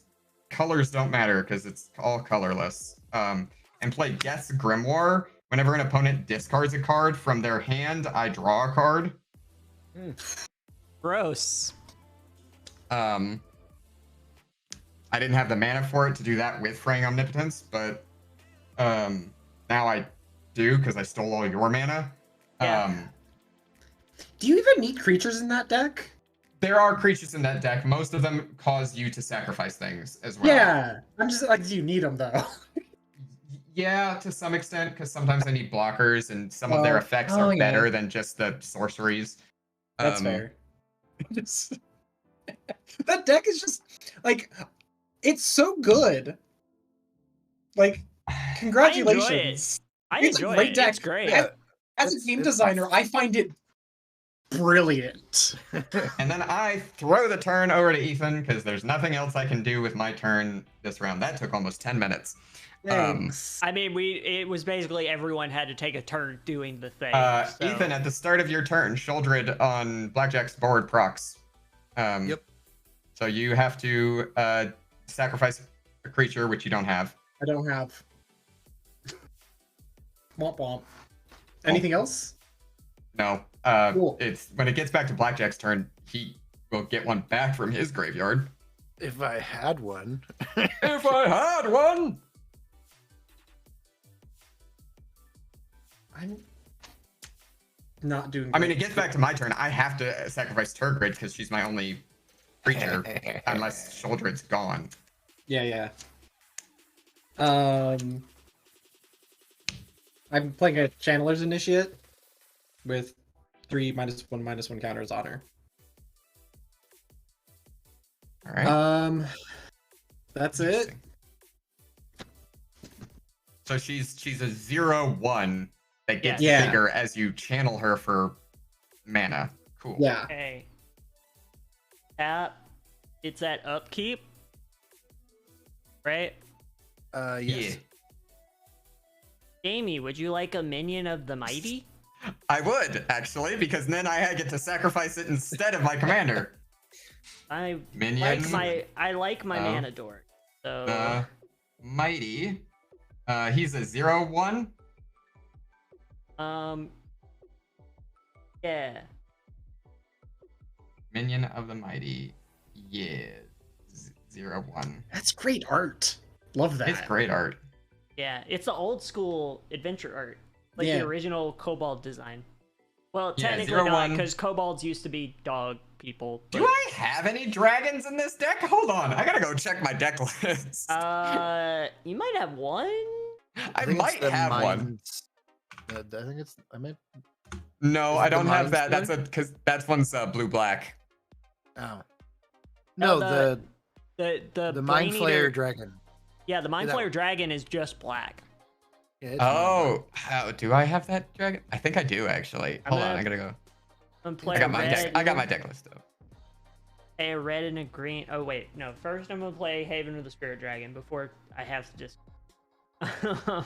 colors don't matter because it's all colorless. And play Guess Grimoire, Whenever an opponent discards a card from their hand, I draw a card. Gross. I didn't have the mana for it to do that with Fraying Omnipotence, but now I do because I stole all your mana. Yeah. Do you even need creatures in that deck? There are creatures in that deck. Most of them cause you to sacrifice things as well. Yeah, I'm just like, do you need them though? Yeah, to some extent, because sometimes I need blockers, and some of their effects are better than just the sorceries. That's fair. That deck is just like, it's so good. Like, congratulations! I It's a enjoy great it. deck. It's great. Yeah. As a game designer, I find it brilliant. And then I throw the turn over to Ethan because there's nothing else I can do with my turn this round. That took almost 10 minutes. Thanks. I mean, it was basically everyone had to take a turn doing the thing. So. Ethan, at the start of your turn, Sholdred on Blackjack's board procs. Yep. So you have to sacrifice a creature, which you don't have. I don't have. Womp womp. Anything else? No. Cool. It's when it gets back to Blackjack's turn, he will get one back from his graveyard. If I had one. If I had one! I'm not doing. I mean, it gets back to my turn. I have to sacrifice Turgrid because she's my only creature, unless Sholdred's gone. Yeah. I'm playing a Channeler's Initiate with 3 -1/-1 counters on her. All right. That's it. So she's a 0/1 that gets Yeah. bigger as you channel her for mana. Cool. Yeah. Okay. It's at upkeep, right? Yes. Yeah. Jamie, would you like a minion of the mighty? I would actually, because then I get to sacrifice it instead of my commander. I Minion. like my Oh. mana dork. So The mighty. He's a 0/1. yeah. Minion of the mighty. Yeah. 0/1. That's great art. Love that. It's great art. Yeah, it's the old school adventure art, like Yeah. the original Kobold design. Well, Yeah, technically 0/1. not, because Kobolds used to be dog people. Do I have any dragons in this deck? Hold on, I gotta go check my deck list. You might have one. I think it's might the have one. Minds- I think it's. I meant. No, Is I it the don't have Mind that. That's Stone? because that's one's blue black. Oh. No, No, the Mind Brain Flayer Eater- Dragon. Yeah, the Mind that Flayer one. Dragon is just black. Yeah, it's Oh, how do I have that dragon? I think I do actually. I'm Hold on, gonna- I gotta go. I'm playing I got my red. deck. I got my deck list though. A red and a green. Oh wait, no. First, I'm gonna play Haven of the Spirit Dragon before I have to just. I'm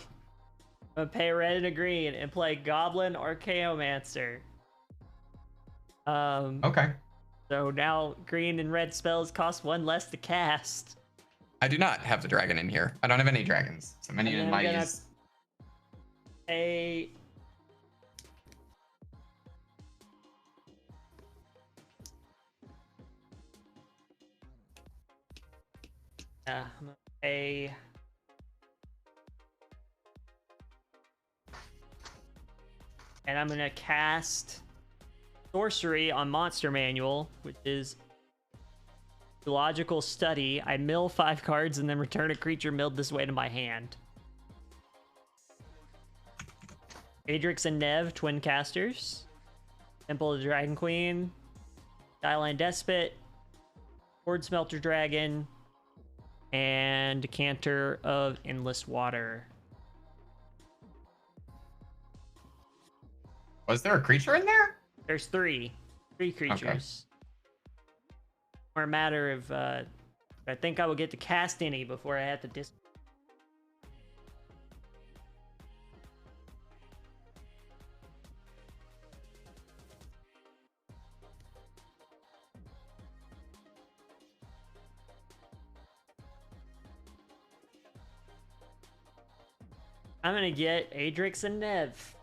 gonna pay a red and a green and play Goblin Archaeomancer. Okay. So now green and red spells cost 1 less to cast. I do not have the dragon in here. I don't have any dragons. So many And in I'm my gonna- use. A. I'm gonna pay. And I'm gonna cast sorcery on Monster Manual, which is Logical Study. I mill 5 cards and then return a creature milled this way to my hand. Adrix and Nev, twin casters. Temple of the Dragon Queen. Skyline Despot. Horde Smelter Dragon. And Decanter of Endless Water. Was there a creature in there? There's 3 creatures. Or a matter of, I think I will get to cast any before I have to discard. I'm gonna get Adrix and Nev.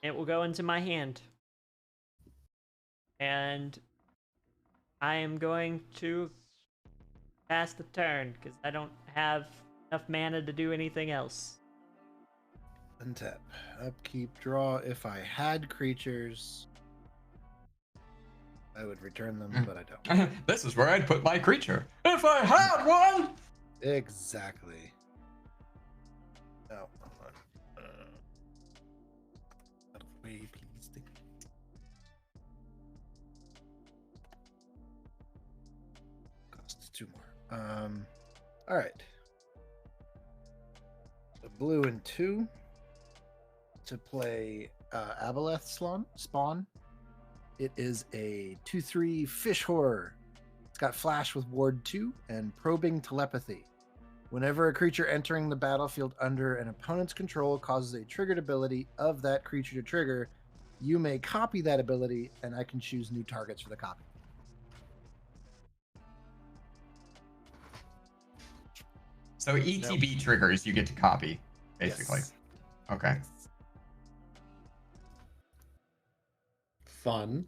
It will go into my hand. And I am going to pass the turn because I don't have enough mana to do anything else. Untap. Upkeep, draw. If I had creatures, I would return them, but I don't. This is where I'd put my creature. If I had one! Exactly. Oh, hold on. Out of the way, please. Costs 2 more. All right. A blue and 2 to play Aboleth Spawn. It is a 2/3 fish horror. It's got flash with ward 2 and probing telepathy. Whenever a creature entering the battlefield under an opponent's control causes a triggered ability of that creature to trigger, you may copy that ability, and I can choose new targets for the copy. So ETB triggers you get to copy, basically. Yes. Okay. Fun.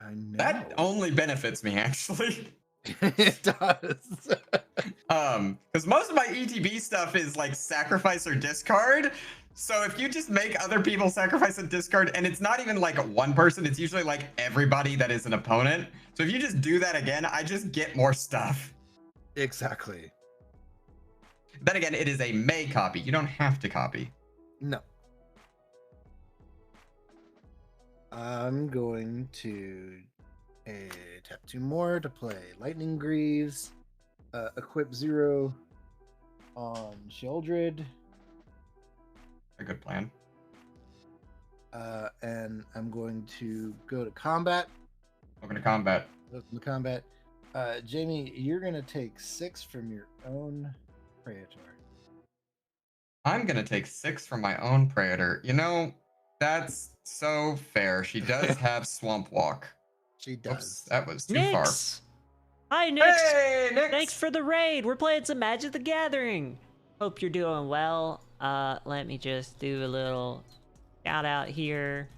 I know. That only benefits me, actually. It does. Because most of my ETB stuff is like sacrifice or discard. So if you just make other people sacrifice and discard, and it's not even like one person, it's usually like everybody that is an opponent. So if you just do that again, I just get more stuff. Exactly. Then again, it is a may copy. You don't have to copy. No. I'm going to tap 2 more to play Lightning Greaves, equip 0 on Sheldred, A good plan. and I'm going to go to combat. Welcome to combat. Welcome to combat. Jamie, you're going to take 6 from your own Praetor. I'm going to take 6 from my own Praetor. You know, that's so fair. She does have Swamp Walk. She does. Oops, that was too Nix! Hi, far. Nix! Hey, Nix! Thanks for the raid. We're playing some Magic the Gathering. Hope you're doing well. Let me just do a little shout out here.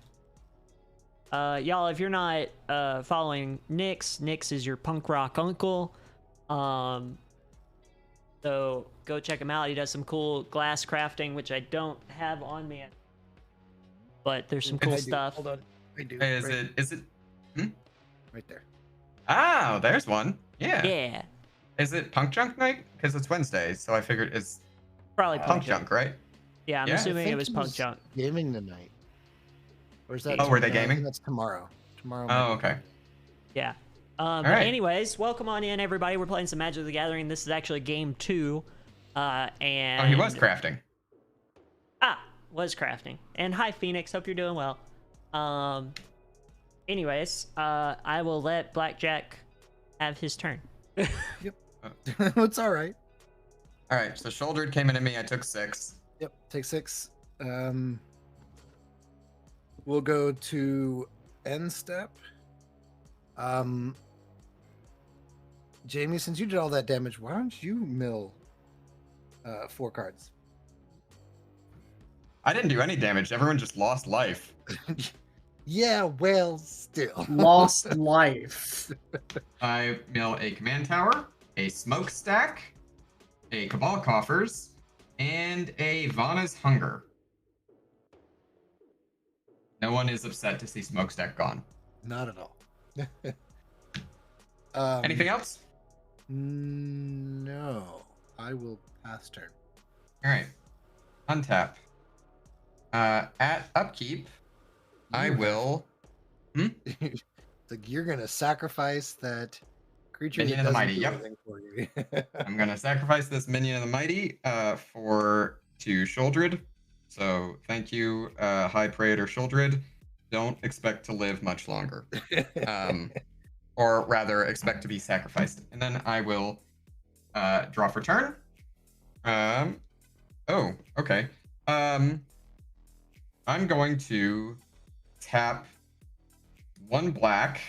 Y'all, if you're not following Nix is your punk rock uncle. So go check him out. He does some cool glass crafting, which I don't have on me. But there's some cool stuff. Hold on. I do. Is right, it? right there. Oh, there's one. Yeah. Yeah. Is it Punk Junk night? Because it's Wednesday, so I figured it's Probably Punk Junk, right? Yeah, I'm Yeah. assuming I it think was he Punk Junk. Gaming tonight. Or is that? Oh, were they tomorrow? I think gaming? that's tomorrow. Tomorrow. Oh, okay. Yeah. But right. anyways, welcome on in, everybody. We're playing some Magic the Gathering. This is actually game 2. And Oh, he was crafting. Was crafting. And hi, Phoenix. Hope you're doing well. Anyways, I will let Blackjack have his turn. It's all right. All right, so Shouldered came into me. I took 6. Yep. Take 6. We'll go to end step. Jamie, since you did all that damage, why don't you mill 4 cards? I didn't do any damage. Everyone just lost life. Yeah, well, still. Lost life. I mill a command tower, a smokestack, a Cabal Coffers, and a Vana's Hunger. No one is upset to see smokestack gone. Not at all. Anything else? No. I will pass turn. All right. Untap. At upkeep, I will. It's like you're gonna sacrifice that creature Minion that of the doesn't Mighty, do yep. anything for you. I'm gonna sacrifice this Minion of the Mighty to Shouldered. So thank you, High Praetor Shouldered. Don't expect to live much longer. Or rather, expect to be sacrificed. And then I will draw for turn. Oh, okay. I'm going to tap 1 black,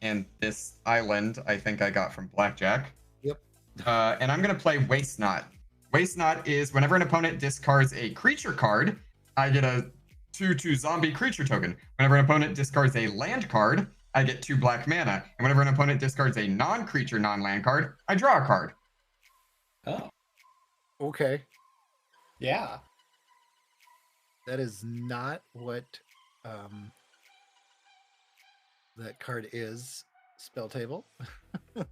and this island I think I got from Blackjack. Yep. And I'm gonna play Waste Not, Waste Not is whenever an opponent discards a creature card, I get a 2/2 zombie creature token. Whenever an opponent discards a land card, I get 2 black mana. And whenever an opponent discards a non-creature, non-land card, I draw a card. Oh, Okay. yeah. That is not what that card is. Spell table. The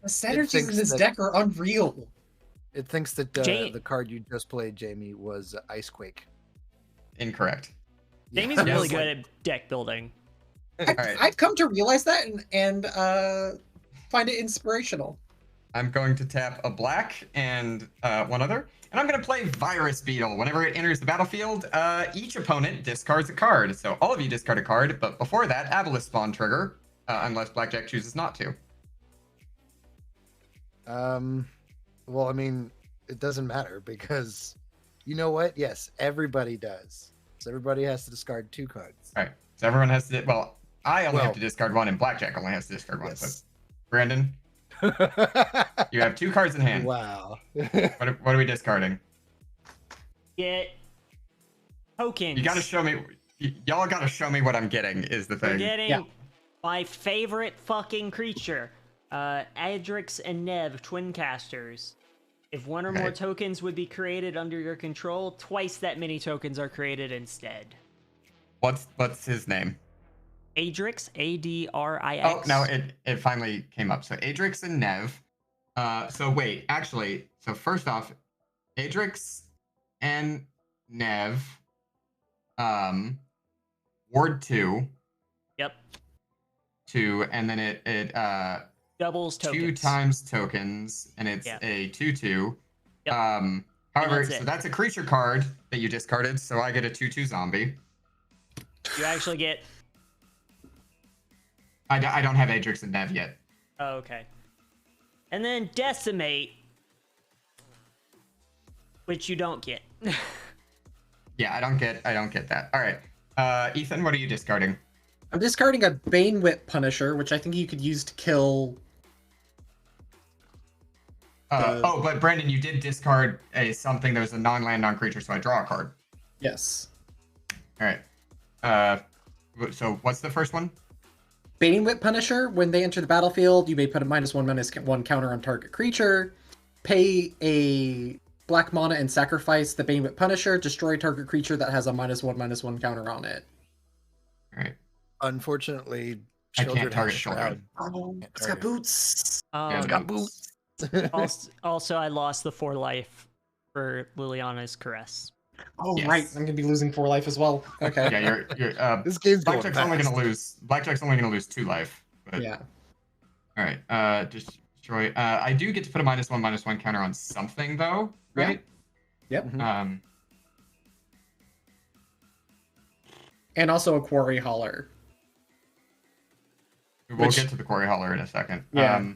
synergies thinks in this that- deck are unreal. It thinks that the card you just played, Jamie, was Icequake. Incorrect. Jamie's Yeah. really Yes. good at deck building. right. I've come to realize that and find it inspirational. I'm going to tap a black and one other. And I'm going to play Virus Beetle. Whenever it enters the battlefield, each opponent discards a card. So all of you discard a card, but before that, Aboleth spawn trigger, unless Blackjack chooses not to. Well, I mean, it doesn't matter because you know what? Yes, everybody does. So everybody has to discard 2 cards. All right. So everyone has to. Well, I only Well- have to discard 1, and Blackjack only has to discard 1. Yes. So, Brandon, you have 2 cards in hand. Wow. What are we discarding? Get tokens. You got to show me. Y'all got to show me what I'm getting. Is the We're thing. getting Yeah. my favorite fucking creature. Adrix and Nev, twin casters. If one or more Okay. tokens would be created under your control, twice that many tokens are created instead. What's his name? Adrix, Adrix. Oh no, it finally came up. So Adrix and Nev. So wait, actually, so first off, Adrix and Nev. Ward 2. Yep. 2, and then it Doubles tokens. 2 times tokens, and it's Yeah. a 2/2. Yep. However, that's so it. that's a creature card that you discarded, so I get a 2/2 zombie. You actually get. I don't have Adrix and Nev yet. Oh, okay. And then Decimate, which you don't get. Yeah, I don't get that. All right. Ethan, what are you discarding? I'm discarding a Bane Whip Punisher, which I think you could use to kill. Oh, but Brandon, you did discard something that was a non-land, non-creature, so I draw a card. Yes. All right. So what's the first one? Bane Whip Punisher, when they enter the battlefield, you may put a -1/-1 counter on target creature. Pay a black mana and sacrifice the Bane Whip Punisher. Destroy target creature that has a -1/-1 counter on it. All right. Unfortunately, I can't Children target has Children. Shroud. Oh, Can't it's got target. boots. Yeah, It's got boots. Also, I lost the 4 life for Liliana's Caress. Oh, Yes. right. I'm gonna be losing 4 life as well. Okay. Yeah, you're This game's going Blackjack's only fast. gonna lose. Blackjack's only gonna lose 2 life. But, Yeah. All right. Destroy. I do get to put a -1/-1 counter on something though, Yeah. right? Yep. Mhm. And also a Quarry Hauler. We'll Which- get to the Quarry Hauler in a second. Yeah.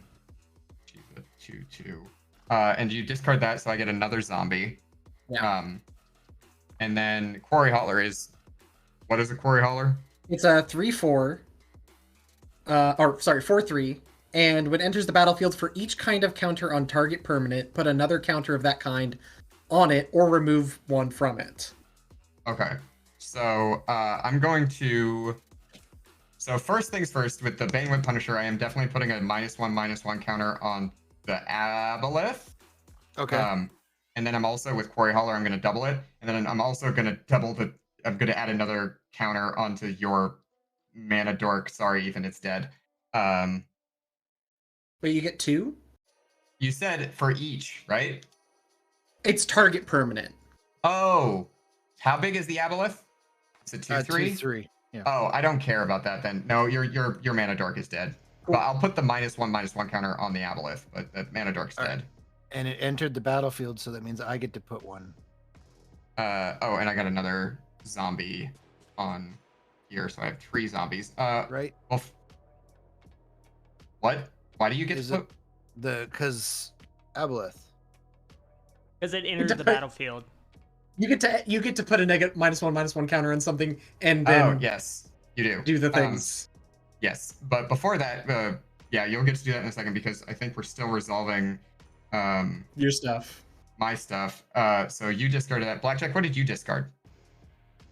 2/2. And you discard that, so I get another zombie. Yeah. And then Quarry Hauler is. What is a Quarry Hauler? It's a 3/4. 4/3. And when it enters the battlefield, for each kind of counter on target permanent, put another counter of that kind on it or remove one from it. Okay. So I'm going to. So first things first, with the Bane Whip Punisher, I am definitely putting a -1/-1 counter on the Aboleth. Okay. And then I'm also with Quarry Hauler, I'm going to double it, and then I'm also going to I'm going to add another counter onto your Mana Dork. Sorry, Ethan, it's dead. But you get 2? You said for each, right? It's target permanent. Oh, how big is the Aboleth? Is it 2/3? 2/3. Yeah. Oh, I don't care about that then. No, your Mana Dork is dead. Cool. But I'll put the -1/-1 counter on the Aboleth, but the Mana Dork's All right. dead. And it entered the battlefield, so that means I get to put one. Oh, and I got another zombie on here, so I have 3 zombies. Right? Well, what? Why do you get Is to it put... because Aboleth? Because it enters the does. battlefield. You get to put a -1/-1 counter on something and Oh, then yes, you do. do the things. Yes, but before that, yeah, you'll get to do that in a second because I think we're still resolving Your stuff. my stuff. So you discarded that. Blackjack, what did you discard?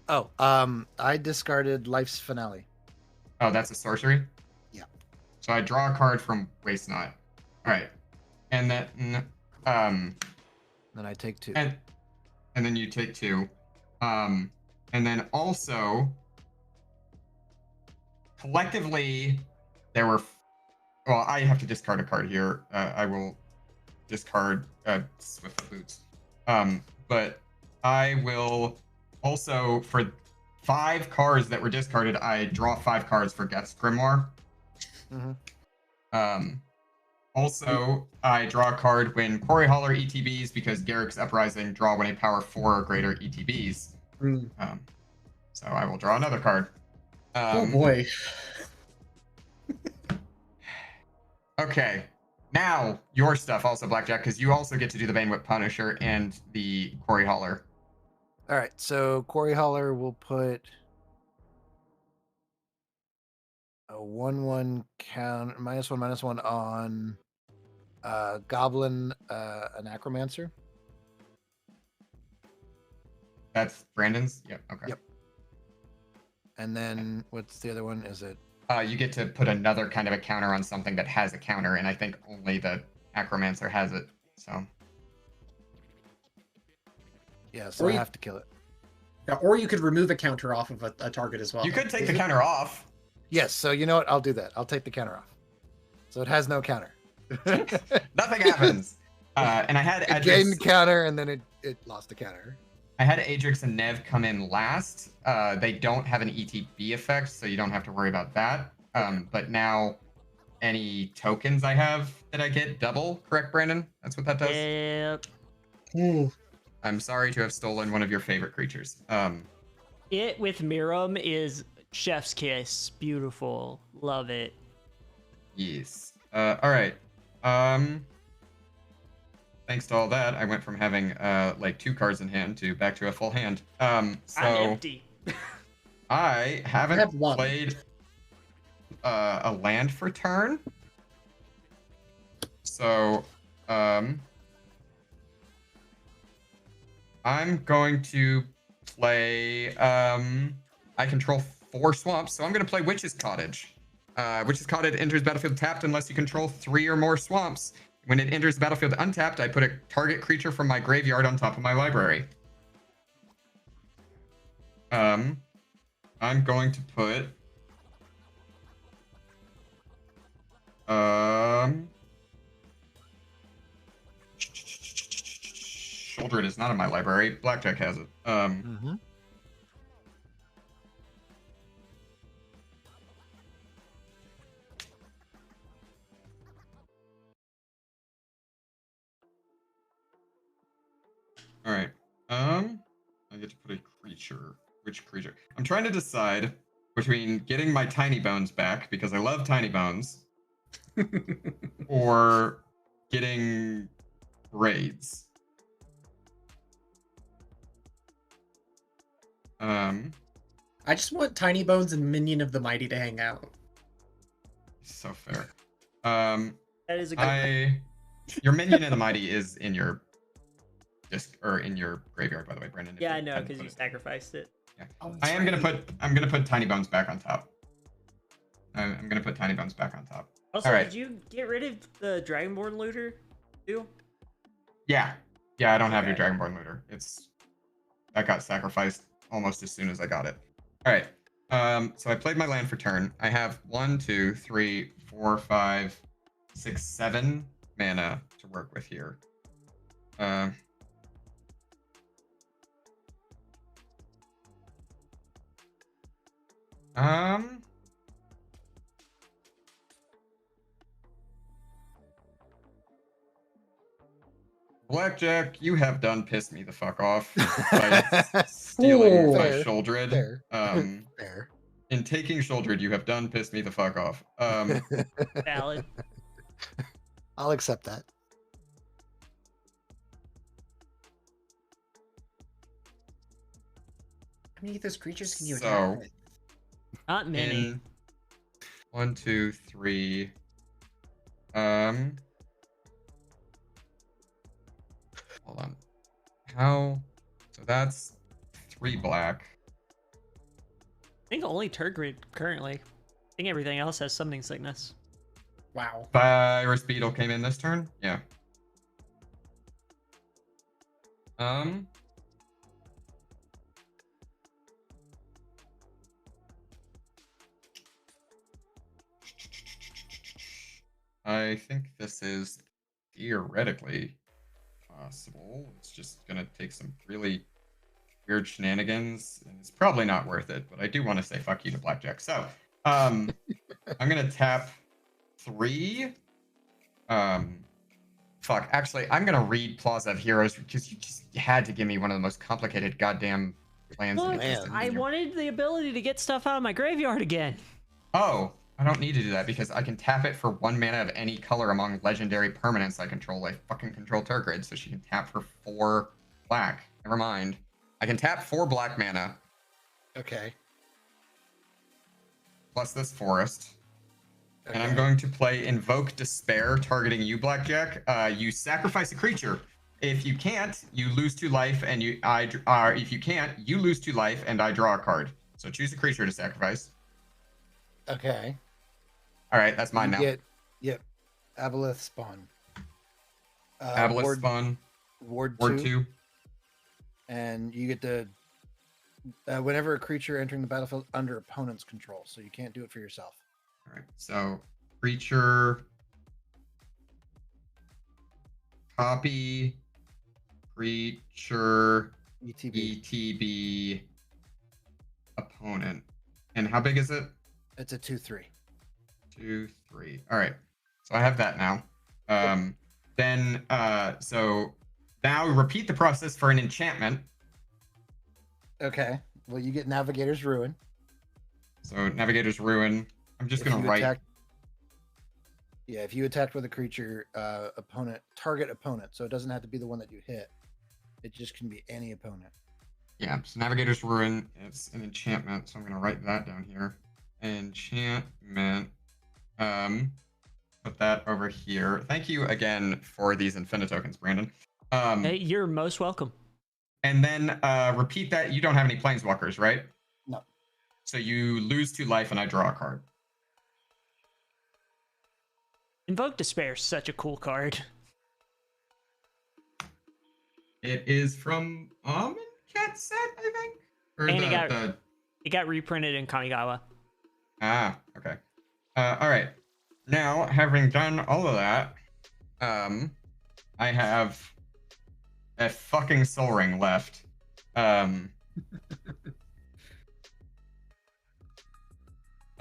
Oh, I discarded Life's Finale. Oh, that's a sorcery? Yeah. So I draw a card from Waste Not. All right. And then, Then I take 2. and then you take 2. And then also, collectively, there were, well, I have to discard a card here. I will discard Swift Boots. But I will also, for 5 cards that were discarded, I draw 5 cards for Geth's Grimoire. Mm-hmm. Also, I draw a card when Quarry Hauler ETBs because Garrick's Uprising draw when a power 4 or greater ETBs. So I will draw another card. Oh boy. Okay. Now, your stuff also, Blackjack, because you also get to do the Banewhip Punisher and the Quarry Hauler. All right, so Quarry Hauler will put a 1/1 count -1/-1 on Goblin, an Acromancer. That's Brandon's? Yep, okay. Yep. And then what's the other one? Is it? You get to put another kind of a counter on something that has a counter, and I think only the Acromancer has it, so. Yeah, so I have to kill it. Yeah, or you could remove a counter off of a target as well. You could take the counter off. Yes, so you know what? I'll do that. I'll take the counter off. So it has no counter. Nothing happens. And I had It gained the counter, and then it lost the counter. I had Adrix and Nev come in last. They don't have an ETB effect, so you don't have to worry about that. But now, any tokens I have that I get double, correct, Brandon? That's what that does? Yep. Ooh. I'm sorry to have stolen one of your favorite creatures. It with Miram is chef's kiss. Beautiful. Love it. Yes. All right. Thanks to all that, I went from having like 2 cards in hand to back to a full hand. So I'm empty. I haven't have one. played a land for turn. So I'm going to play. I control 4 swamps, so I'm going to play Witch's Cottage. Witch's Cottage enters battlefield tapped unless you control 3 or more swamps. When it enters the battlefield untapped, I put a target creature from my graveyard on top of my library. I'm going to put Shoulder is not in my library. Blackjack has it. All right. I get to put a creature. Which creature? I'm trying to decide between getting my tiny bones back because I love tiny bones, or getting raids. I just want Tiny Bones and Minion of the Mighty to hang out. So fair. That is a good. Your Minion of the Mighty is in your in your graveyard, by the way, Brendan. Yeah, I know, because you sacrificed it. Yeah. Oh, I'm gonna put Tiny Bones back on top. I'm gonna put Tiny Bones back on top. Also, All right. did you get rid of the Dragonborn looter too? Yeah. Yeah, I don't have your Dragonborn looter. That got sacrificed almost as soon as I got it. All right. So I played my land for turn. I have 1, 2, 3, 4, 5, 6, 7 mana to work with here. Blackjack, you have done pissed me the fuck off by stealing my Fair, Sholdred. fair. Fair. In taking Sholdred, you have done pissed me the fuck off. Valid. I'll accept that. How many of those creatures can you So- attack with? Not many. In 1, 2, 3. how? So that's 3 black. I think only Turgid currently. I think everything else has summoning sickness. Wow. Virus Beetle came in this turn. Yeah. I think this is theoretically possible. It's just gonna take some really weird shenanigans, and it's probably not worth it. But I do want to say fuck you to Blackjack. So, I'm gonna tap 3. Fuck. Actually, I'm gonna read Plaza of Heroes because you had to give me one of the most complicated goddamn plans in Look, existence. I wanted the ability to get stuff out of my graveyard again. Oh, I don't need to do that because I can tap it for 1 mana of any color among legendary permanents I control. I fucking control Turgid, so she can tap for 4 black. Never mind. I can tap 4 black mana Okay. plus this forest. Okay. And I'm going to play Invoke Despair, targeting you, Blackjack. You sacrifice a creature. If you can't, you lose 2 life, and if you can't, you lose 2 life, and I draw a card. So choose a creature to sacrifice. Okay. All right, that's mine now. Yep. Aboleth spawn. Aboleth spawn. Ward Ward 2. 2. And you get to whenever a creature entering the battlefield under opponent's control, so you can't do it for yourself. All right, so creature, copy, creature, ETB, opponent. And how big is it? It's a 2/3. 2, 3. All right, so I have that now. Then, so now repeat the process for an enchantment. Okay. Well, you get Navigator's Ruin. So Navigator's Ruin. I'm just gonna write. Yeah, if you attacked with a creature, target opponent, so it doesn't have to be the one that you hit. It just can be any opponent. Yeah, so Navigator's Ruin, it's an enchantment, so I'm gonna write that down here. Enchantment. Put that over here. Thank you again for these Infinite tokens, Brandon. Hey, you're most welcome. And then repeat that. You don't have any Planeswalkers, right? No. So you lose 2 life, and I draw a card. Invoke Despair is such a cool card. It is from Cat set, I think. Or And it got reprinted in Kamigawa. Ah, okay. All right. Now, having done all of that, I have a fucking Soul Ring left.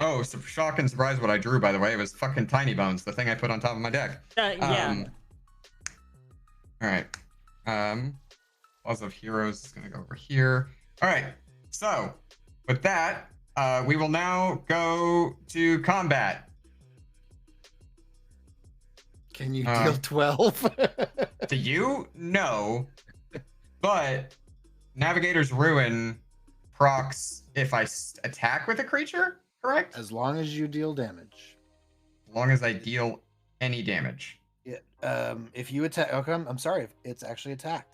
Oh, so shock and surprise what I drew, by the way. It was fucking Tiny Bones, the thing I put on top of my deck. Yeah. All right. Plaza of Heroes is going to go over here. All right. So, with that, we will now go to combat. Can you deal 12? To you? No. But Navigator's Ruin procs if I attack with a creature, correct? As long as you deal damage. As long as I deal any damage. Yeah. If you attack, okay, I'm sorry. It's actually attacked.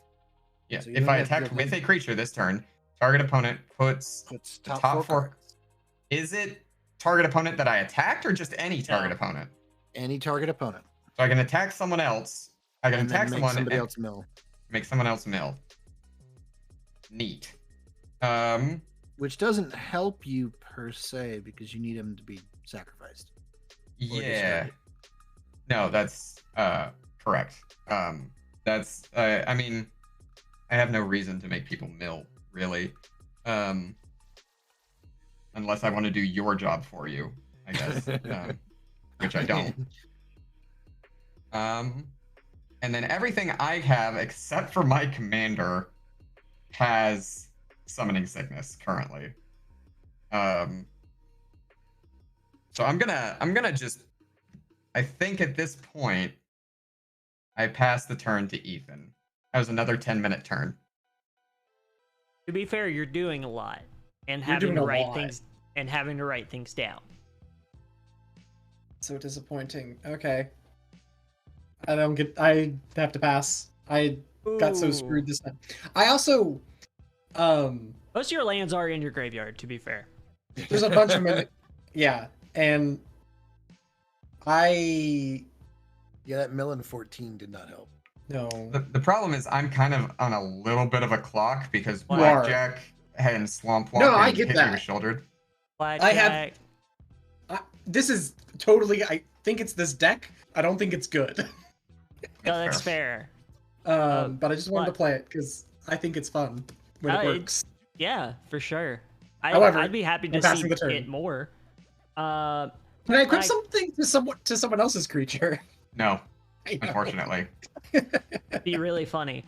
Yeah. So you if don't I have to attack deal with a damage. creature this turn, target opponent puts top, top 4. cards. Is it target opponent that I attacked or just any target opponent? Any target opponent. So I can attack someone else. I can And attack then make someone somebody and else mill. make someone else mill. Neat. Which doesn't help you per se because you need him to be sacrificed. Yeah. No, that's correct. That's I mean, I have no reason to make people mill, really. Unless I want to do your job for you, I guess. Which I don't. And then everything I have except for my commander has summoning sickness currently. So I'm gonna just, I think at this point I pass the turn to Ethan. That was another 10-minute turn. To be fair, you're doing a lot and You're having doing to a write lot. things down. So disappointing. Okay. I have to pass. I got so Ooh. screwed this time. I also, Most of your lands are in your graveyard, to be fair. there's a bunch of them. Yeah, and I Yeah, that Millen 14 did not help. no. The problem is I'm kind of on a little bit of a clock because You are. Blackjack and Swamp Walk No, I and get hit me that. with shouldered. Blackjack. This is totally. I think it's this deck. I don't think it's good. No, that's fair. But I just wanted to what? play it because I think it's fun when it works. Yeah, for sure. However, I'd be happy to I'm passing see the turn. it more. Can I equip I- something to someone else's creature? No, I know. unfortunately. Be really funny.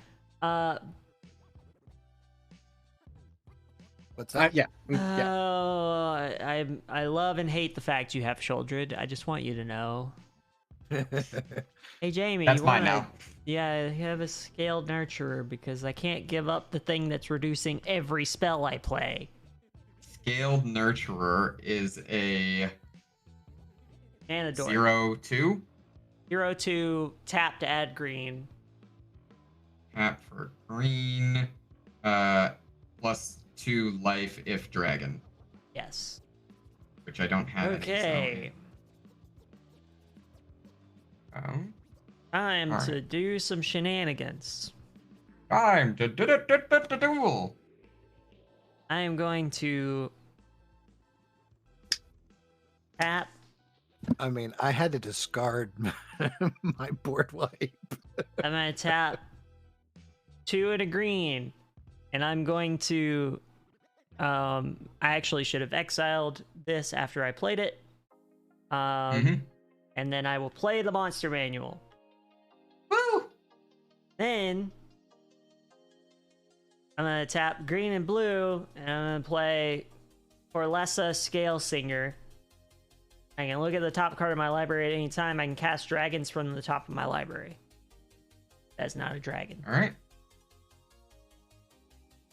What's that? Yeah. Oh, I love and hate the fact you have Shouldred. I just want you to know. Hey Jamie, That's you mine wanna, now. Yeah, you have a scaled nurturer because I can't give up the thing that's reducing every spell I play. Scaled Nurturer is a Anador. 0/2. 0/2, tap to add green. Tap for green. +2 life if dragon, Yes. which I don't have. Okay. Any, Time Alright. to do some shenanigans. time to duel. I am going to tap. I mean, I had to discard my board wipe. I'm gonna tap 2 and a green, and I'm going to. I actually should have exiled this after I played it. And then I will play the monster manual. Woo! Then I'm gonna tap green and blue, and I'm gonna play Orlessa Scale Singer. I can look at the top card of my library at any time. I can cast dragons from the top of my library. That's not a dragon. All right.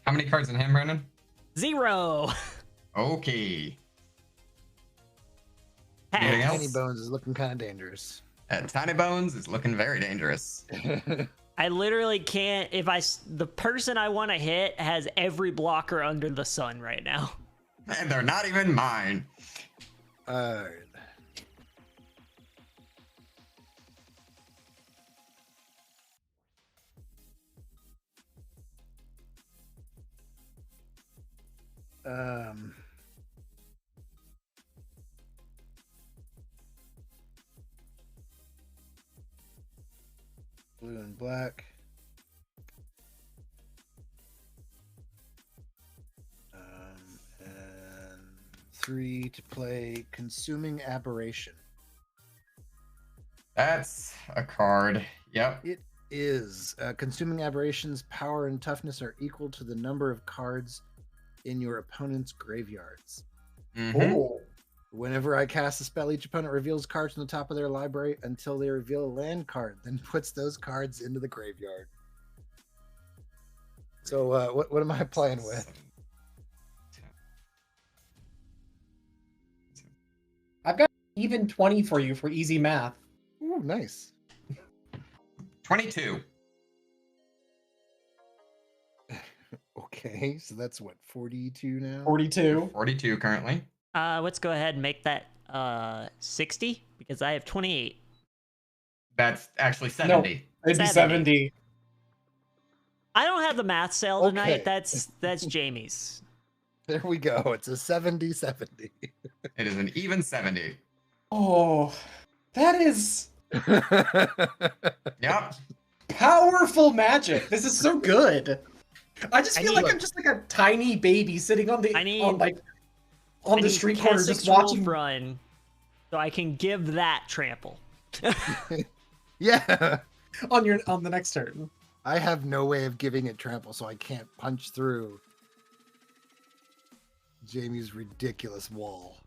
How many cards in hand, Brandon? 0. Okay. Anything Pass. else? Tiny Bones is looking kind of dangerous. Tiny Bones is looking very dangerous. I literally can't. The person I want to hit has every blocker under the sun right now. And they're not even mine. Alright. Um. Blue and black. And 3 to play Consuming Aberration. That's a card. Yep. It is. Consuming Aberration's power and toughness are equal to the number of cards in your opponent's graveyards. Mhm. Oh. Whenever I cast a spell, each opponent reveals cards from the top of their library until they reveal a land card, then puts those cards into the graveyard. So, what am I playing with? I've got even 20 for you for easy math. Ooh, nice. 22. Okay, so that's what, 42 now? 42. 42 currently. Let's go ahead and make that 60 because I have 28. That's actually 70. It'd be 70. 70. I don't have the math cell tonight. Okay. That's Jamie's. There we go. It's a 70-70. It is an even 70. Oh, that is Yep. powerful magic. This is so good. I just I feel need- like I'm just like a tiny baby sitting on the I need- on I the need street corner Kessic's just watching. Wolf Run, so I can give that trample. Yeah. on the next turn. I have no way of giving it trample, so I can't punch through Jamie's ridiculous wall.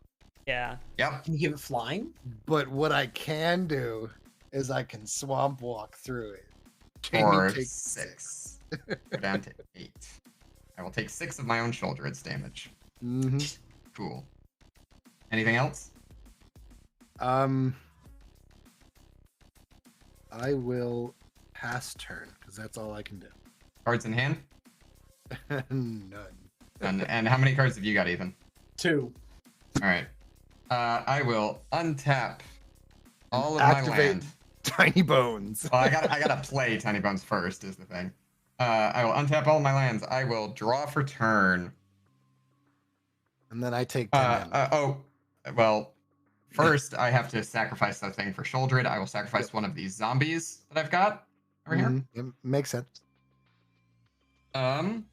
Yeah. Yep. Can you give it flying? But what I can do is I can swamp walk through it. For takes 6. Go down to 8. I will take 6 of my own shoulder its damage. Mm-hmm. Cool. Anything else? I will pass turn because that's all I can do. Cards in hand. None. And how many cards have you got, Ethan? 2. All right. I will untap all of Activate my land. Tiny Bones. Well, I gotta play Tiny Bones first, is the thing. I will untap all of my lands. I will draw for turn. And then I take 10 damage. Well, first I have to sacrifice the thing for Sholdred. I will sacrifice one of these zombies that I've got over here. It makes sense. Then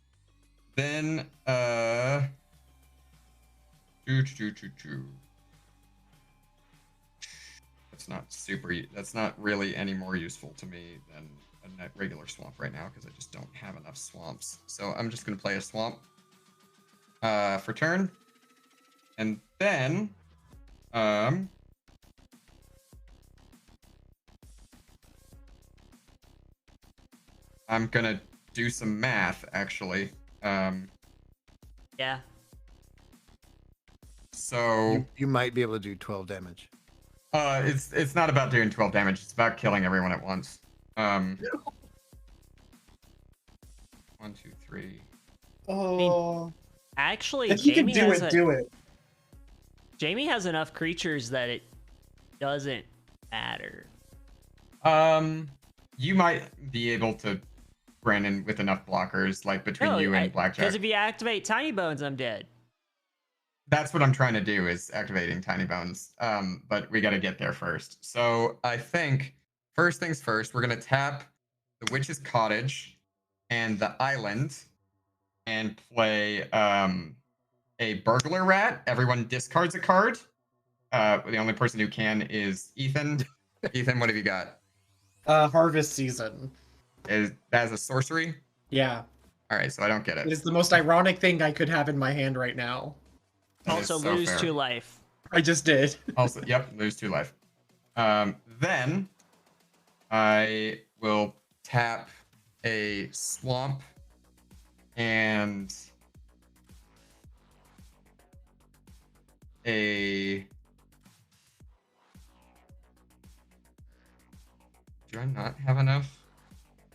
That's not really any more useful to me than a regular swamp right now because I just don't have enough swamps. So I'm just gonna play a swamp for turn, and then I'm gonna do some math actually. Yeah. So you might be able to do 12 damage. It's not about doing 12 damage. It's about killing everyone at once. 1, 2, 3. Oh. Actually, If you can Jamie do it. Jamie has enough creatures that it doesn't matter. You might be able to Brandon with enough blockers, like between you and Blackjack. Because if you activate Tiny Bones, I'm dead. That's what I'm trying to do is activating Tiny Bones. But we got to get there first. So I think first things first, we're gonna tap the Witch's Cottage and the Island and play a Burglar Rat. Everyone discards a card. The only person who can is Ethan. Ethan, what have you got? Harvest Season. That's a sorcery? Yeah. All right, so I don't get it. It is the most ironic thing I could have in my hand right now. That Also, is so lose fair. 2 life. I just did. Also, yep, lose 2 life. Then I will tap a swamp and a. Do I not have enough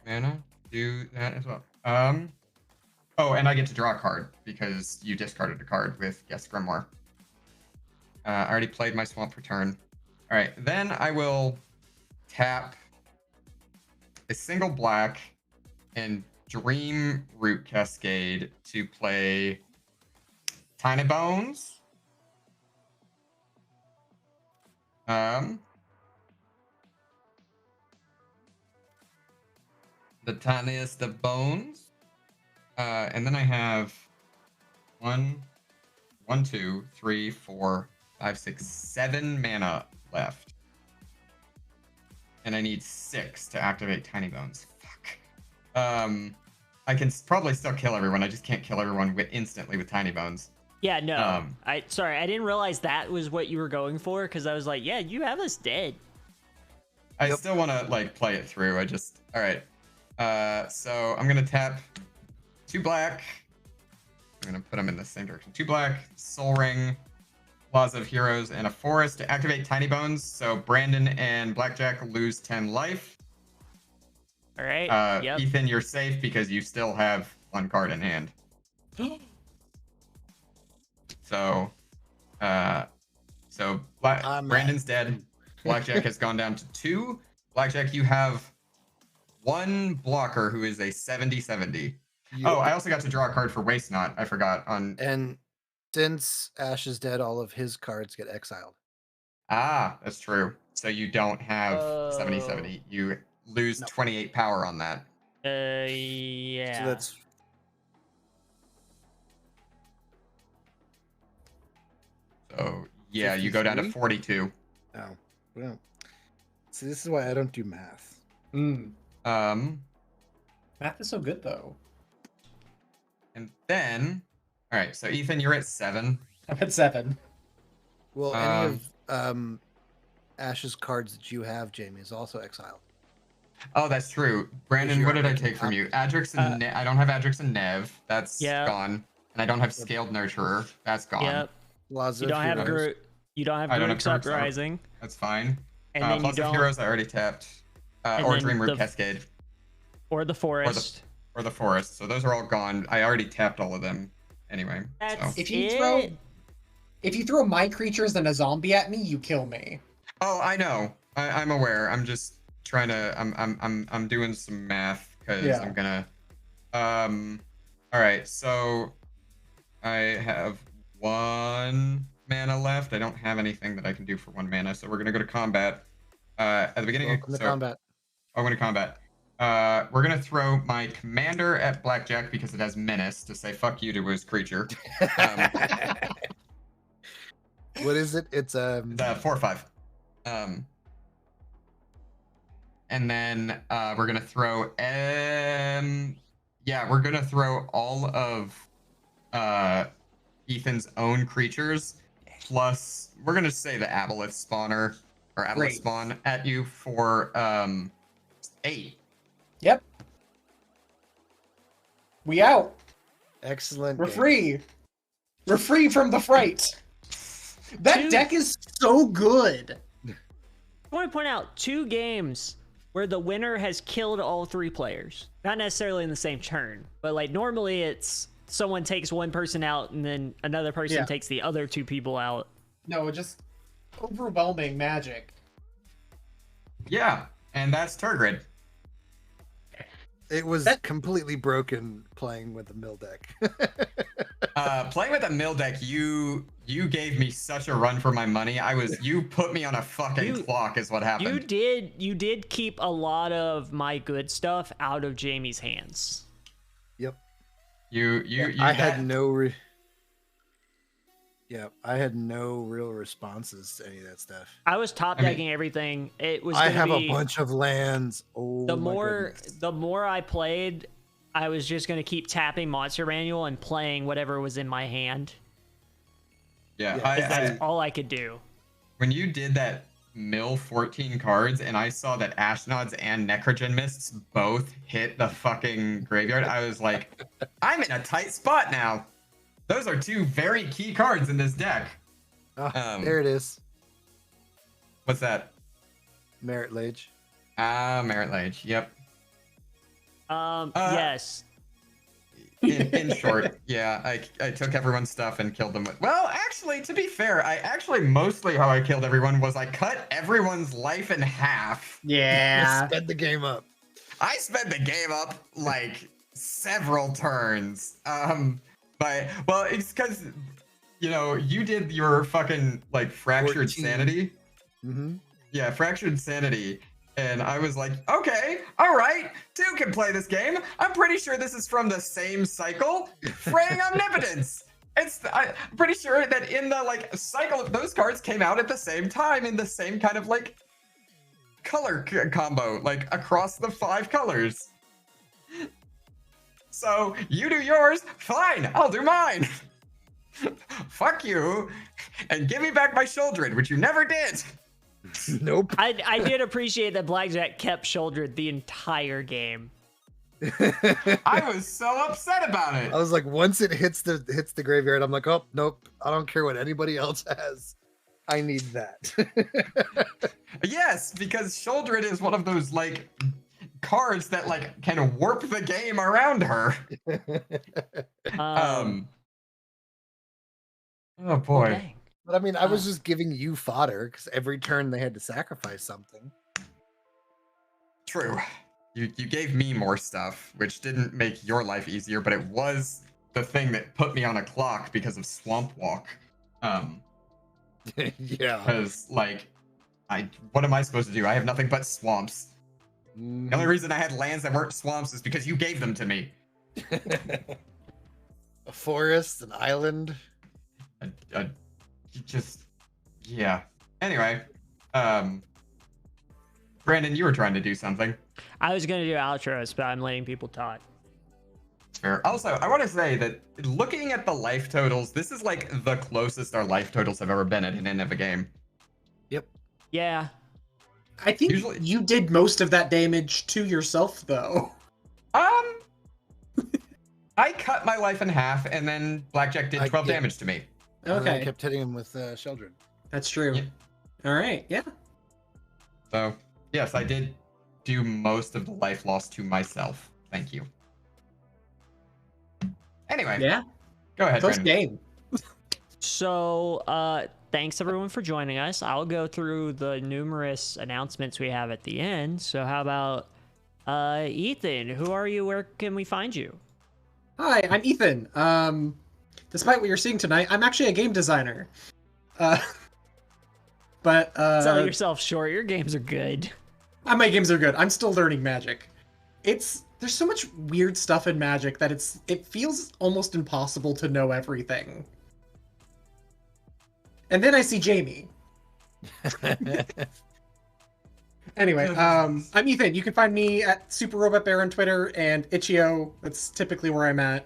mana to do that as well? Oh, and I get to draw a card because you discarded a card with Guess Grimoire. I already played my swamp for turn. All right, then I will tap a single black and Dream Root Cascade to play Tiny Bones. The tiniest of bones. And then I have 1, 2, 3, 4, 5, 6, 7 mana left. And I need 6 to activate Tiny Bones. Fuck. I can probably still kill everyone. I just can't kill everyone instantly with Tiny Bones. Yeah, no. I didn't realize that was what you were going for because I was like, yeah, you have us dead. I still want to like play it through. All right. So I'm gonna tap 2 black. I'm gonna put them in the same direction. 2 black, Soul Ring, Laws of Heroes, and a Forest to activate Tiny Bones. So Brandon and Blackjack lose 10 life. All right. Yep. Ethan, you're safe because you still have 1 card in hand. So, Brandon's dead. Blackjack has gone down to 2. Blackjack, you have 1 blocker who is a 70/70. Oh, I also got to draw a card for Waste Not. I forgot on. And since Ash is dead, all of his cards get exiled. Ah, that's true. So you don't have 70/70. You lose 28 power on that. Yeah. So that's. So yeah, you go down to 42. Oh, well. See, this is why I don't do math. Math is so good though. And then, all right. So Ethan, you're at 7. I'm at 7. Well, any of Ash's cards that you have, Jamie, is also exiled. Oh, that's true. Brandon, what did I take from you? Adrix and I don't have Adrix and Nev. That's gone. And I don't have Scaled Nurturer. That's gone. Yep. Laws You of don't have Heroes. You don't have I don't have Group's Group's Uprising. That's fine. And then Laws of Heroes, I already tapped. And Or then Dream Root the- Cascade. Or the forest. or the forest. So those are all gone. I already tapped all of them anyway. That's So. If you throw my creatures and a zombie at me, you kill me. Oh, I know. I'm aware. I'm just trying to. I'm doing some math because I'm gonna. All right. So I have 1 mana left. I don't have anything that I can do for 1 mana, so we're gonna go to combat. At the beginning. Welcome to combat. I'm going to combat. We're going to throw my commander at Blackjack because it has menace to say fuck you to his creature. What is it? It's 4/5. And then we're going to throw we're going to throw all of Ethan's own creatures plus we're going to say the Aboleth spawner or Aboleth spawn at you for 8. Yep. We out. excellent. We're game. free. We're free from the fright. That deck is so good. I want to point out 2 games where the winner has killed all 3 players. Not necessarily in the same turn, but like normally it's someone takes one person out and then another person takes the other 2 people out. No, just overwhelming magic. Yeah, and that's Turgrid. It was completely broken playing with the mill deck. Playing with a mill deck, you gave me such a run for my money. You put me on a fucking clock is what happened. You did keep a lot of my good stuff out of Jamie's hands. Yep. I had no I had no real responses to any of that stuff. I was top decking everything. It was. I have a bunch of lands. Oh, the more I played, I was just gonna keep tapping Monster Manual and playing whatever was in my hand. Yeah, that's all I could do. When you did that mill 14 cards and I saw that Ashnods and Necrogen Mists both hit the fucking graveyard, I was like, I'm in a tight spot now. Those are 2 very key cards in this deck. There it is. What's that? Merit Lage. Merit Lage. Yep. Yes. In short, yeah, I took everyone's stuff and killed them with. Well, actually, to be fair, mostly how I killed everyone was I cut everyone's life in half. Yeah. Sped the game up. I sped the game up like several turns. But it's because you did your fucking like fractured 14. sanity. Mm-hmm. Yeah, fractured sanity. And I was like, okay, all right, 2 can play this game. I'm pretty sure this is from the same cycle. Fraying Omnipotence. I'm pretty sure that in the like cycle of those cards came out at the same time in the same kind of like color combo, like across the 5 colors. So you do yours, fine, I'll do mine. Fuck you, and give me back my Shouldred, which you never did. Nope. I did appreciate that Blackjack kept Shouldred the entire game. I was so upset about it. I was like, once it hits the graveyard, I'm like, oh nope, I don't care what anybody else has. I need that. Yes, because Shouldred is one of those like cards that like can warp the game around her. Oh boy. Okay. But I mean, I was just giving you fodder because every turn they had to sacrifice something. True. You gave me more stuff, which didn't make your life easier, but it was the thing that put me on a clock because of Swamp Walk. Yeah. Because like, what am I supposed to do? I have nothing but swamps. The only reason I had lands that weren't swamps is because you gave them to me. A forest, an island. Yeah. Anyway, Brandon, you were trying to do something. I was gonna do outros, but I'm letting people talk. Fair. Also, I want to say that looking at the life totals, this is like the closest our life totals have ever been at an end of a game. Yep. Yeah. I think you did most of that damage to yourself, though. I cut my life in half, and then Blackjack did 12 damage to me. Okay. I kept hitting him with Sheldred. That's true. Yeah. All right. Yeah. So, yes, I did do most of the life loss to myself. Thank you. Anyway, Yeah, go ahead, close Brandon. game. So, thanks everyone for joining us. I'll go through the numerous announcements we have at the end. So, how about Ethan? Who are you? Where can we find you? Hi, I'm Ethan. Despite what you're seeing tonight, I'm actually a game designer. But Sell yourself short. Your games are good. my games are good. I'm still learning Magic. There's so much weird stuff in Magic that it feels almost impossible to know everything. And then I see Jamie. Anyway, I'm Ethan. You can find me at Super Robot Bear on Twitter and Itch.io. That's typically where I'm at.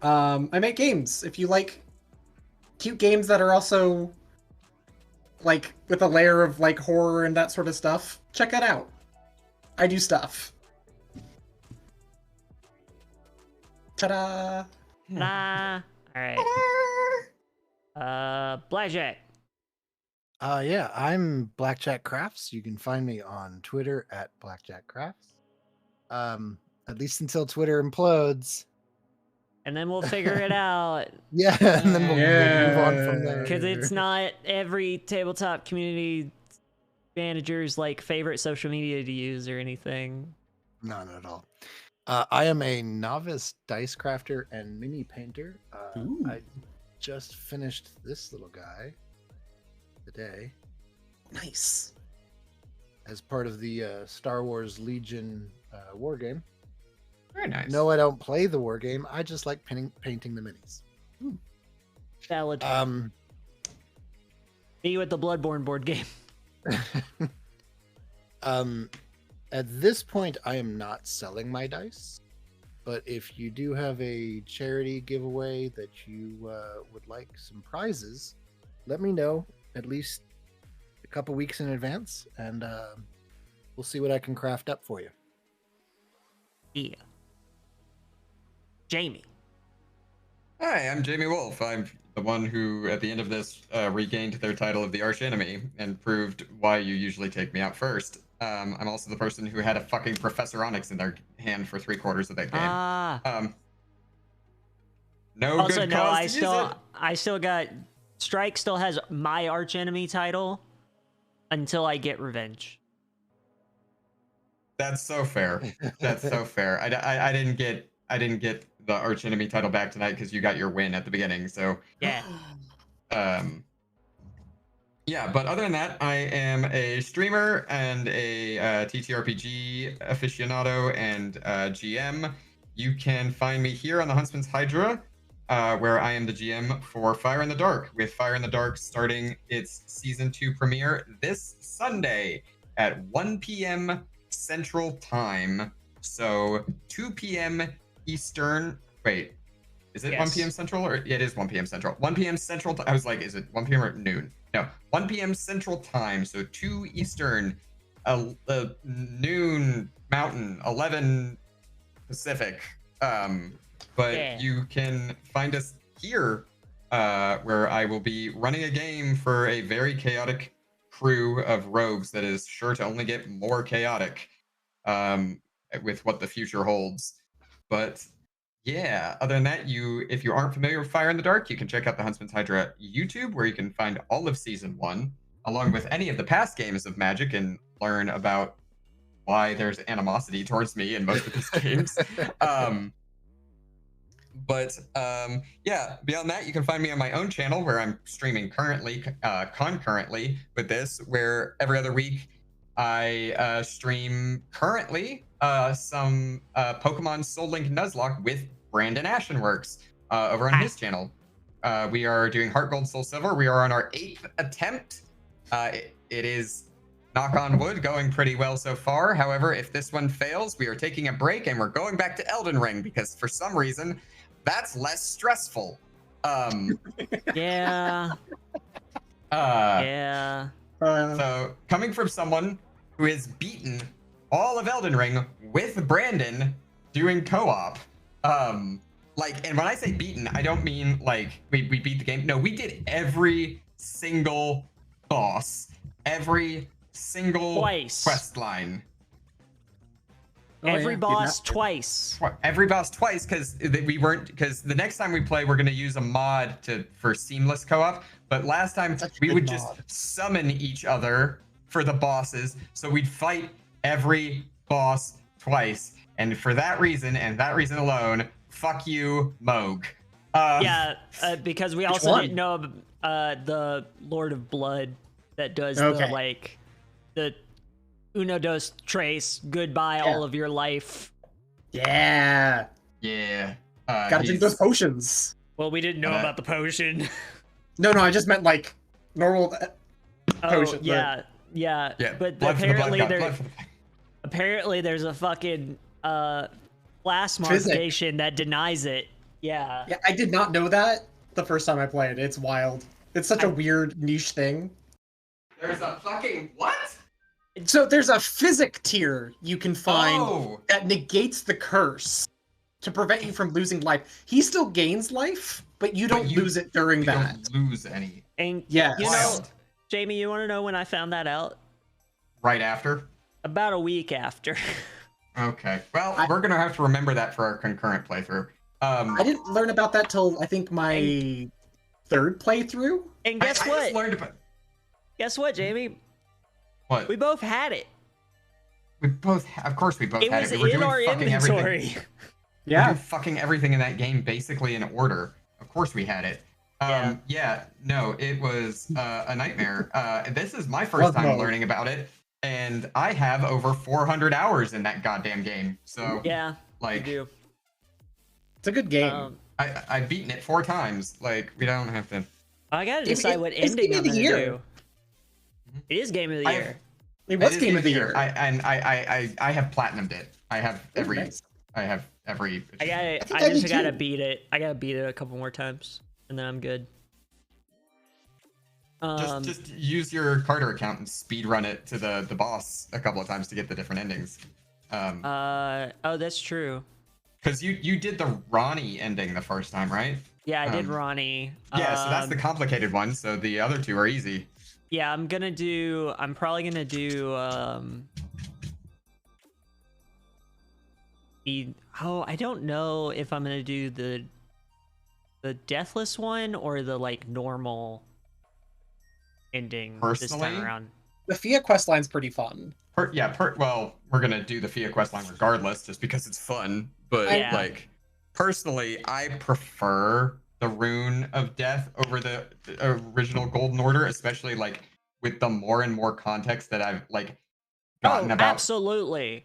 I make games. If you like cute games that are also like with a layer of like horror and that sort of stuff, check it out. I do stuff. Ta-da! Nah. All right. Blackjack. Yeah, I'm Blackjack Crafts. You can find me on Twitter at Blackjack Crafts. At least until Twitter implodes. And then we'll figure it out. Yeah, and then we'll move on from Yeah. there. Because it's not every tabletop community manager's like favorite social media to use or anything. No, not at all. I am a novice dice crafter and mini painter. Ooh. I just finished this little guy today Nice. as part of the Star Wars Legion war game. Very nice. No, I don't play the war game. I just like painting the minis. Valid. Me with the Bloodborne board game. At this point, I am not selling my dice. But if you do have a charity giveaway that you would like some prizes, let me know at least a couple weeks in advance, and we'll see what I can craft up for you. Yeah. Jamie. Hi, I'm Jamie Wolf. I'm the one who, at the end of this, regained their title of the arch enemy and proved why you usually take me out first. I'm also the person who had a fucking Professor Onyx in their hand for 3/4 of that game. No Also, good no, cause to use it. I still got Strike still has my archenemy title until I get revenge. That's so fair. That's so fair. I didn't get the archenemy title back tonight because you got your win at the beginning. So Yeah. yeah, but other than that, I am a streamer and a TTRPG aficionado and GM. You can find me here on the Huntsman's Hydra, where I am the GM for Fire in the Dark, with Fire in the Dark starting its Season 2 premiere this Sunday at 1 p.m. Central Time. So 2 p.m. Eastern. Wait, is it 1 Yes. p.m. Central? Or yeah, it is 1 p.m. Central. 1 p.m. Central. I was like, is it 1 p.m. or noon? No, 1 p.m. Central Time. So 2 Eastern, noon Mountain, 11 Pacific. But Yeah. you can find us here, where I will be running a game for a very chaotic crew of rogues that is sure to only get more chaotic, with what the future holds. But yeah, other than that, if you aren't familiar with Fire in the Dark, you can check out the Huntsman's Hydra YouTube, where you can find all of Season 1, along with any of the past games of Magic, and learn about why there's animosity towards me in most of these games. Yeah, beyond that, you can find me on my own channel, where I'm streaming currently, concurrently with this, where every other week I stream currently some Pokemon Soul Link Nuzlocke with Brandon Ashenworks over on his channel. We are doing Heart Gold Soul Silver. We are on our 8th attempt. It is, knock on wood, going pretty well so far. However, if this one fails, we are taking a break and we're going back to Elden Ring, because for some reason, that's less stressful. Yeah. Yeah. So, coming from someone who has beaten all of Elden Ring with Brandon doing co-op, and when I say beaten, I don't mean like we beat the game. No, we did every single boss, every single Twice. quest line. Every yeah. boss twice. Every boss twice because the next time we play we're gonna use a mod for seamless co-op. But last time Such a we good would mod. just summon each other for the bosses, so we'd fight every boss twice. And for that reason and that reason alone, fuck you, Moog. Yeah, because we Which also one? didn't know the Lord of Blood that does Okay. the Uno dos tres, goodbye Yeah. all of your life. Yeah. Yeah. Gotta drink those potions. Well, we didn't know about the potion. No, I just meant like normal potion. Oh, yeah. Yeah. But Blood for the blood apparently god, there blood for the... apparently there's a fucking class Physic. modification that denies it. Yeah. Yeah, I did not know that the first time I played. It's wild. It's such a weird niche thing. There's a fucking what? So there's a physic tier you can find Oh. that negates the curse to prevent you from losing life. He still gains life, but you don't lose it during You that. don't lose any. And Yes. you know, Wild. Jamie, you want to know when I found that out? Right after? About a week after. Okay. Well, we're gonna have to remember that for our concurrent playthrough. I didn't learn about that till I think my third playthrough. And guess I what? just learned about Guess what, Jamie? what? We both had it. Of course we both It had was it. We were in doing our fucking inventory. everything. We were doing fucking everything in that game basically in order. Of course we had it. No, it was a nightmare. This is my first time learning about it, and I have over 400 hours in that goddamn game. So Yeah, like, you do. It's a good game. I've beaten it 4 times. Like, we don't have to. I gotta decide what it's ending game I'm of the gonna year. do. It is game of the year. It was is game of the year. I have platinumed it. I have every. Nice. I have every. I think I just did gotta too. beat it. I gotta beat it a couple more times, and then I'm good. Just use your Carter account and speed run it to the boss a couple of times to get the different endings. Oh, that's true. Because you did the Ronnie ending the first time, right? Yeah, I did Ronnie. Yeah, so that's the complicated one. So the other 2 are easy. Yeah, I'm probably gonna do I don't know if I'm gonna do the deathless one or the like normal ending this time Personally? around. The Fia quest line's pretty fun. Well, we're gonna do the Fia quest line regardless, just because it's fun. But Yeah. like, personally, I prefer the Rune of Death over the original Golden Order, especially like with the more and more context that I've like gotten Oh, about. absolutely.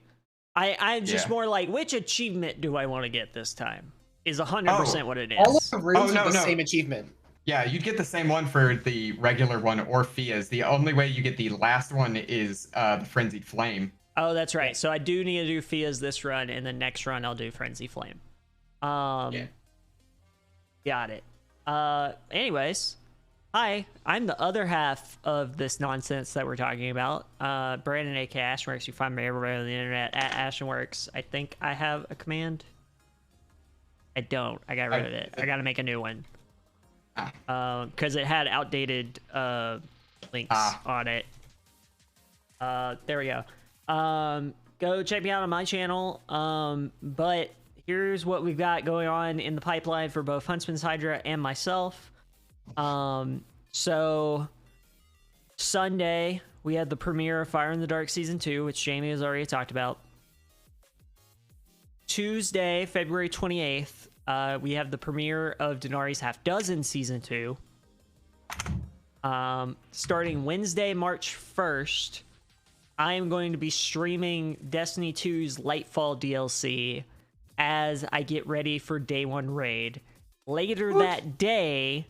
I'm just Yeah. more like, which achievement do I want to get this time? Is 100% what it is. All of the runes no, are the no. same achievement. Yeah, you'd get the same one for the regular one or Fia's. The only way you get the last one is the Frenzied Flame. Oh, that's right. So I do need to do Fia's this run, and the next run I'll do Frenzy Flame. Yeah. Got it. Anyways, hi, I'm the other half of this nonsense that we're talking about. Brandon, aka Ashworks. You find me everywhere on the internet at Ashworks. I think I have a command. I don't. I got rid of it. I got to make a new one. Because it had outdated links on it. There we go. Go check me out on my channel. But here's what we've got going on in the pipeline for both Huntsman's Hydra and myself. So Sunday we had the premiere of Fire in the Dark Season 2, which Jamie has already talked about. Tuesday, February 28th, we have the premiere of Denari's Half Dozen Season 2. Starting Wednesday, March 1st, I am going to be streaming Destiny 2's Lightfall DLC as I get ready for Day 1 Raid. Later that day,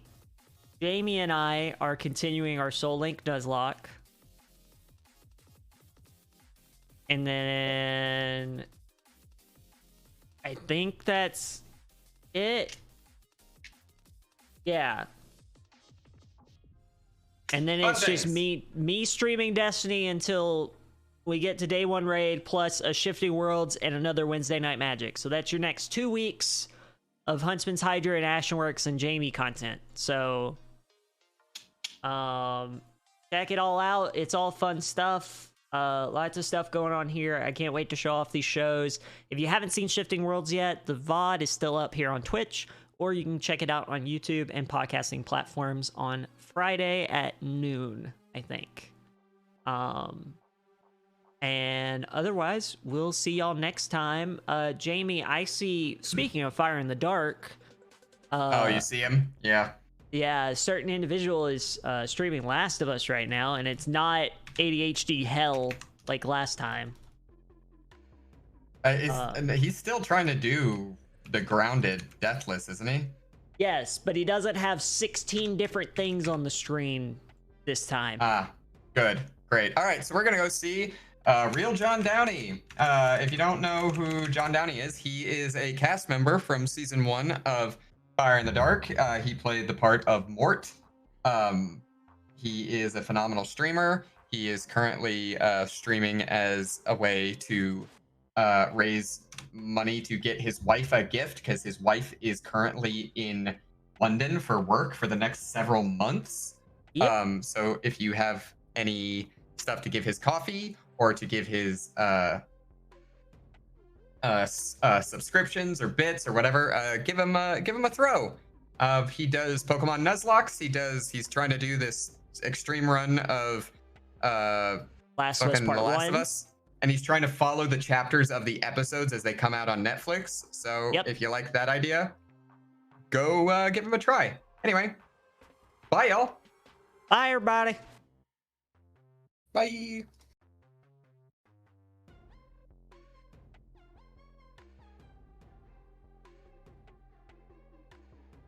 Jamie and I are continuing our Soul Link Nuzlocke. And then I think that's it. Yeah. And then it's just me streaming Destiny until we get to Day 1 Raid, plus a Shifting Worlds and another Wednesday Night Magic. So that's your next 2 weeks of Huntsman's Hydra and Ashenworks and Jamie content. So check it all out. It's all fun stuff. Lots of stuff going on here. I can't wait to show off these shows. If you haven't seen Shifting Worlds yet, the VOD is still up here on Twitch, or you can check it out on YouTube and podcasting platforms on Friday at noon, I think. And otherwise, we'll see y'all next time. Jamie, I see, speaking of Fire in the Dark. Oh, you see him? Yeah. Yeah, a certain individual is streaming Last of Us right now, and it's not ADHD hell like last time. And he's still trying to do the grounded Deathless, isn't he? Yes, but he doesn't have 16 different things on the screen this time. Ah, good. Great. All right, so we're going to go see Real John Downey. If you don't know who John Downey is, he is a cast member from season 1 of Fire in the Dark. He played the part of Mort. He is a phenomenal streamer. He is currently streaming as a way to raise money to get his wife a gift, because his wife is currently in London for work for the next several months. Yep. So if you have any stuff to give his coffee or to give his subscriptions or bits or whatever, give him a throw. He does Pokemon Nuzlocke. He's trying to do this extreme run of Last of Us fucking Part The Last 1. of Us, and he's trying to follow the chapters of the episodes as they come out on Netflix. So if you like that idea, go give him a try. Anyway, bye y'all. Bye, everybody. Bye.